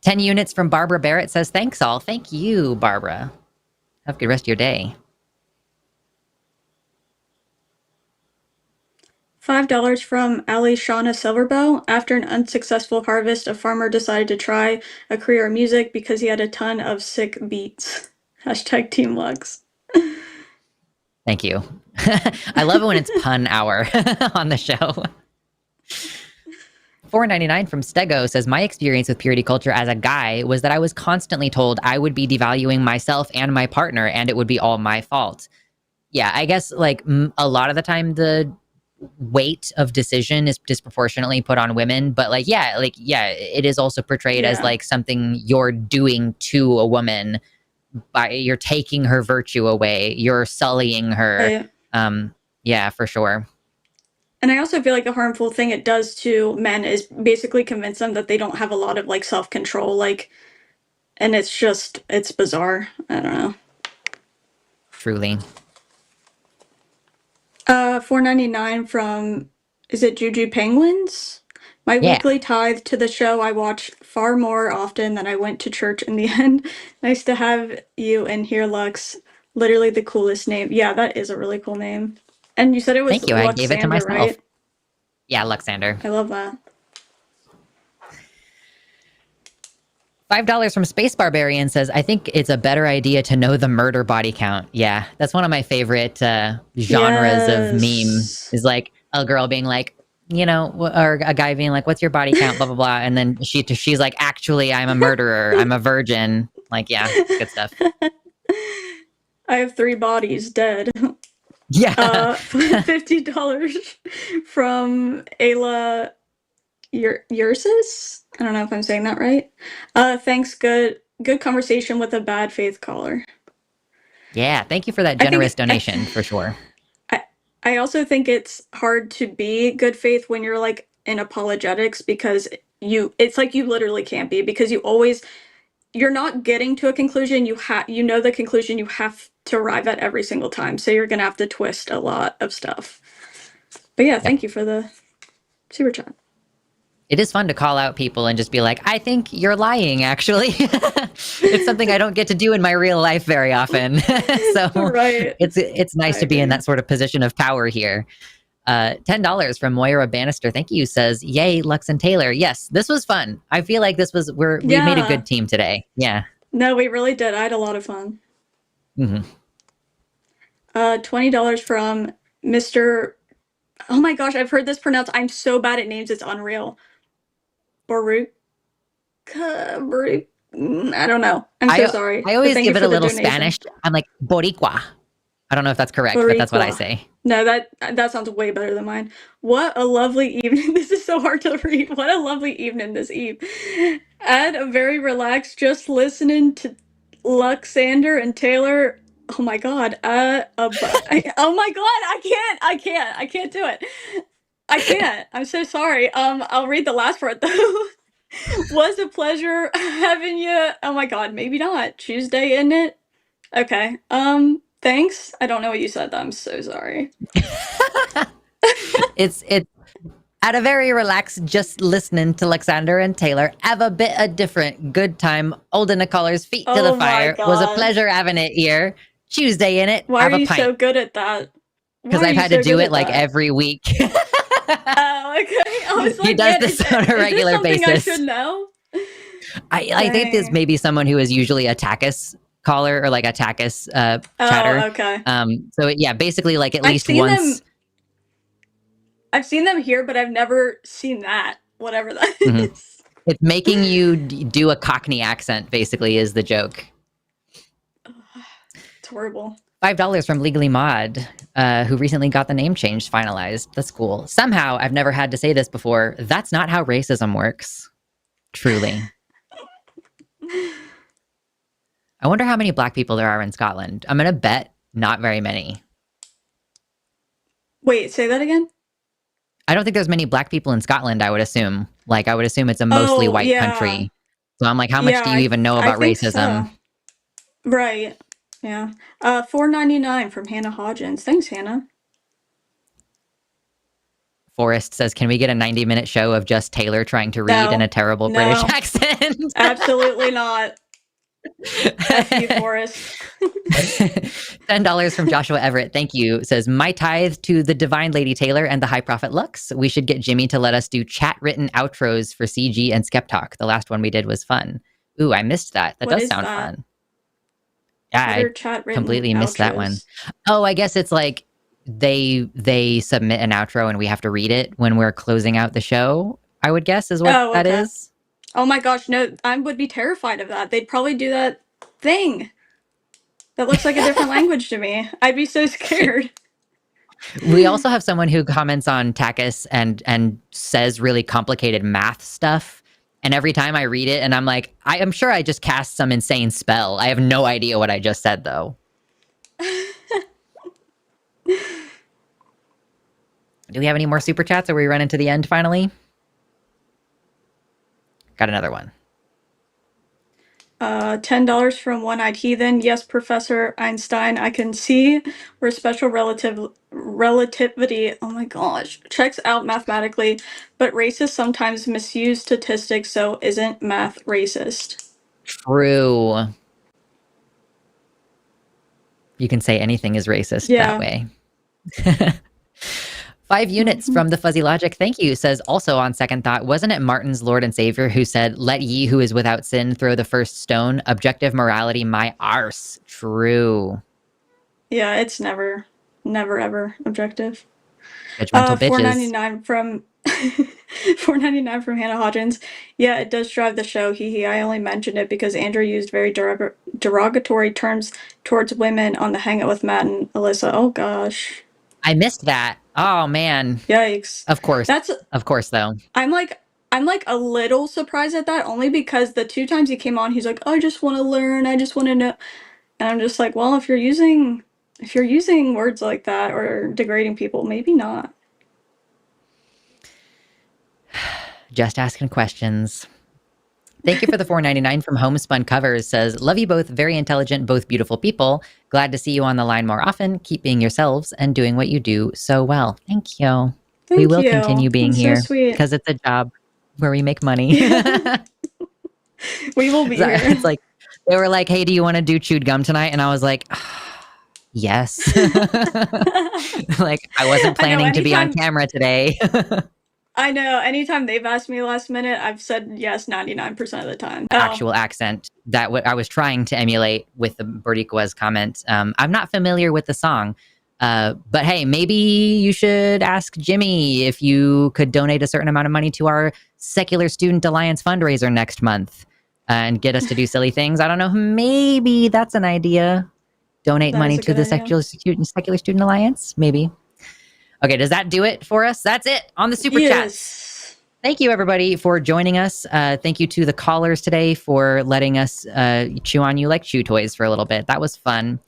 Speaker 2: 10 units from Barbara Barrett says, thanks all. Thank you, Barbara. Have a good rest of your day.
Speaker 3: $5 from Ali Shauna Silverbow. After an unsuccessful harvest, a farmer decided to try a career in music because he had a ton of sick beats. Hashtag Team Lux.
Speaker 2: Thank you. I love it when it's pun hour on the show. $4.99 from Stego says, my experience with purity culture as a guy was that I was constantly told I would be devaluing myself and my partner and it would be all my fault. Yeah, I guess like a lot of the time the weight of decision is disproportionately put on women, but it is also portrayed as like something you're doing to a woman. You're taking her virtue away. You're sullying her. Yeah, for sure.
Speaker 3: And I also feel like a harmful thing it does to men is basically convince them that they don't have a lot of like self-control, like, and it's bizarre. I don't know.
Speaker 2: Truly.
Speaker 3: $4.99 from, is it Juju Penguins? My
Speaker 2: Yeah.
Speaker 3: weekly tithe to the show I watch far more often than I went to church in the end. Nice to have you in here, Lux. Literally the coolest name. Yeah, that is a really cool name. And you said it was
Speaker 2: Thank you. I gave it to
Speaker 3: Luxander,
Speaker 2: myself.
Speaker 3: right?
Speaker 2: Yeah, Luxander.
Speaker 3: I love that.
Speaker 2: $5 from Space Barbarian says, I think it's a better idea to know the murder body count. Yeah, that's one of my favorite genres of meme,
Speaker 3: Yes.
Speaker 2: is like a girl being like, you know, or a guy being like, what's your body count, blah, blah, blah. And then she's like, actually, I'm a murderer. I'm a virgin. Like, yeah, good stuff.
Speaker 3: I have 3 bodies dead.
Speaker 2: Yeah.
Speaker 3: $50 from Ayla Ursus. I don't know if I'm saying that right. Thanks. Good conversation with a bad faith caller.
Speaker 2: Yeah, thank you for that generous donation, for sure.
Speaker 3: I also think it's hard to be good faith when you're like in apologetics, because it's like you literally can't be, because you're not getting to a conclusion. You know the conclusion you have to arrive at every single time. So you're gonna have to twist a lot of stuff. But yeah, thank you for the super chat.
Speaker 2: It is fun to call out people and just be like, I think you're lying, actually. It's something I don't get to do in my real life very often. So
Speaker 3: Right.
Speaker 2: it's nice to be in that sort of position of power here. $10 from Moira Bannister. Thank you. Says, yay, Lux and Taylor. Yes, this was fun. I feel like we made a good team today. Yeah.
Speaker 3: No, we really did. I had a lot of fun.
Speaker 2: Mm-hmm.
Speaker 3: $20 from Mr. Oh my gosh, I've heard this pronounced. I'm so bad at names, it's unreal. Baruch. I don't know. I'm so sorry.
Speaker 2: I always give it a little Spanish. I'm like, Boricua. I don't know if that's correct, but that's what I say.
Speaker 3: No, that sounds way better than mine. What a lovely evening. This is so hard to read. What a lovely evening this eve. Add a very relaxed, just listening to Luxander and Taylor. Oh my god. Oh my god, I can't do it. I can't. I'm so sorry. I'll read the last part though. Was a pleasure having you. Oh my god, maybe not. Tuesday, isn't it? Okay. Thanks. I don't know what you said though. I'm so sorry.
Speaker 2: It's at a very relaxed, just listening to Luxander and Taylor have a bit of different good time, holding the colors, feet to the fire. Was a pleasure having it here. Tuesday in it.
Speaker 3: Why
Speaker 2: have
Speaker 3: are
Speaker 2: a
Speaker 3: you
Speaker 2: pint.
Speaker 3: so good at that?
Speaker 2: Because I've had to do it like every week.
Speaker 3: Oh, okay. I was like,
Speaker 2: he does this on a regular basis.
Speaker 3: I should know.
Speaker 2: I think there's maybe someone who is usually a TACIS caller or like a TACIS chatter.
Speaker 3: Oh, okay.
Speaker 2: So yeah, basically like at least once.
Speaker 3: I've seen them here, but I've never seen that. Whatever that is.
Speaker 2: It's making you do a Cockney accent, basically, is the joke.
Speaker 3: It's horrible.
Speaker 2: $5 from Legally Mod, who recently got the name change finalized. That's cool. Somehow, I've never had to say this before. That's not how racism works. Truly. I wonder how many black people there are in Scotland. I'm going to bet not very many.
Speaker 3: Wait, say that again?
Speaker 2: I don't think there's many black people in Scotland, I would assume. Like, I would assume it's a mostly white country. So I'm like, how much do you even know about racism?
Speaker 3: So. Right. Yeah. $4.99 from Hannah Hodgins. Thanks, Hannah.
Speaker 2: Forrest says, can we get a 90-minute show of just Taylor trying to read in a terrible British accent?
Speaker 3: Absolutely not. F you, Forrest.
Speaker 2: $10 from Joshua Everett. Thank you. Says, my tithe to the Divine Lady Taylor and the High Prophet Lux. We should get Jimmy to let us do chat-written outros for CG and Skeptalk. The last one we did was fun. Ooh, I missed that. That does sound fun. Yeah, I completely missed that one. Oh, I guess it's like they submit an outro and we have to read it when we're closing out the show, I would guess is what that is.
Speaker 3: Oh my gosh, no, I would be terrified of that. They'd probably do that thing. That looks like a different language to me. I'd be so scared.
Speaker 2: We also have someone who comments on TACIS and says really complicated math stuff. And every time I read it and I'm like, I am sure I just cast some insane spell. I have no idea what I just said though. Do we have any more super chats or are we running to the end finally? Got another one.
Speaker 3: $10 from One-Eyed Heathen. Yes, Professor Einstein, I can see where special relativity, oh my gosh, checks out mathematically, but racists sometimes misuse statistics, so isn't math racist?
Speaker 2: True. You can say anything is racist that way. 5 units from the Fuzzy Logic, thank you, says, also on second thought, wasn't it Martin's Lord and Savior who said, let ye who is without sin throw the first stone? Objective morality, my arse. True.
Speaker 3: Yeah, it's never ever objective.
Speaker 2: Judgmental bitches.
Speaker 3: $4.99 from $4.99 from Hannah Hodgins. Yeah, it does drive the show. Hee. I only mentioned it because Andrew used very derogatory terms towards women on the Hangout with Matt and Alyssa. Oh gosh.
Speaker 2: I missed that. Oh man.
Speaker 3: Yikes.
Speaker 2: Of course. Of course, though.
Speaker 3: I'm like a little surprised at that, only because the 2 times he came on, he's like, I just want to learn, I just want to know. And I'm just like, well, if you're using words like that or degrading people, maybe not.
Speaker 2: Just asking questions. Thank you for the $4.99 from Homespun Covers. Says, love you both, very intelligent, both beautiful people. Glad to see you on the line more often. Keep being yourselves and doing what you do so well. Thank you. We will continue being here because it's a job where we make money.
Speaker 3: Yeah. We will be here.
Speaker 2: It's like, they were like, hey, do you want to do chewed gum tonight? And I was like, yes. Like, I wasn't planning to be on camera today.
Speaker 3: I know. Anytime they've asked me last minute, I've said yes 99% of the time.
Speaker 2: Actual accent that I was trying to emulate with the Boricua comment. I'm not familiar with the song, but hey, maybe you should ask Jimmy if you could donate a certain amount of money to our Secular Student Alliance fundraiser next month and get us to do silly things. I don't know. Maybe that's an idea. Donate money to the Secular Student Alliance. Maybe. Okay, does that do it for us? That's it on the Super Chats. Thank you, everybody, for joining us. Thank you to the callers today for letting us chew on you like chew toys for a little bit. That was fun.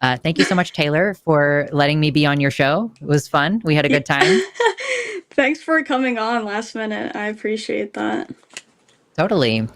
Speaker 2: Thank you so much, Taylor, for letting me be on your show. It was fun. We had a good time.
Speaker 3: Thanks for coming on last minute. I appreciate that.
Speaker 2: Totally.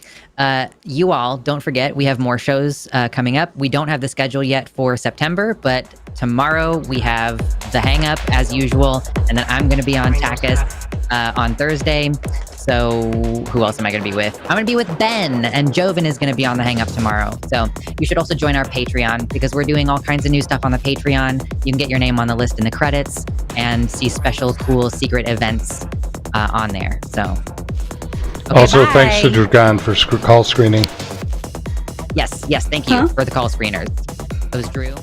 Speaker 2: You all, don't forget, we have more shows coming up. We don't have the schedule yet for September, but tomorrow we have the Hang Up as usual, and then I'm going to be on TACIS on Thursday. So who else am I going to be with? I'm going to be with Ben, and Joven is going to be on the Hang Up tomorrow. So you should also join our Patreon because we're doing all kinds of new stuff on the Patreon. You can get your name on the list in the credits and see special, cool, secret events on there. So. Okay,
Speaker 5: also,
Speaker 2: bye.
Speaker 5: thanks to Dragan for call screening.
Speaker 2: Yes, thank you for the call screeners. That was Drew.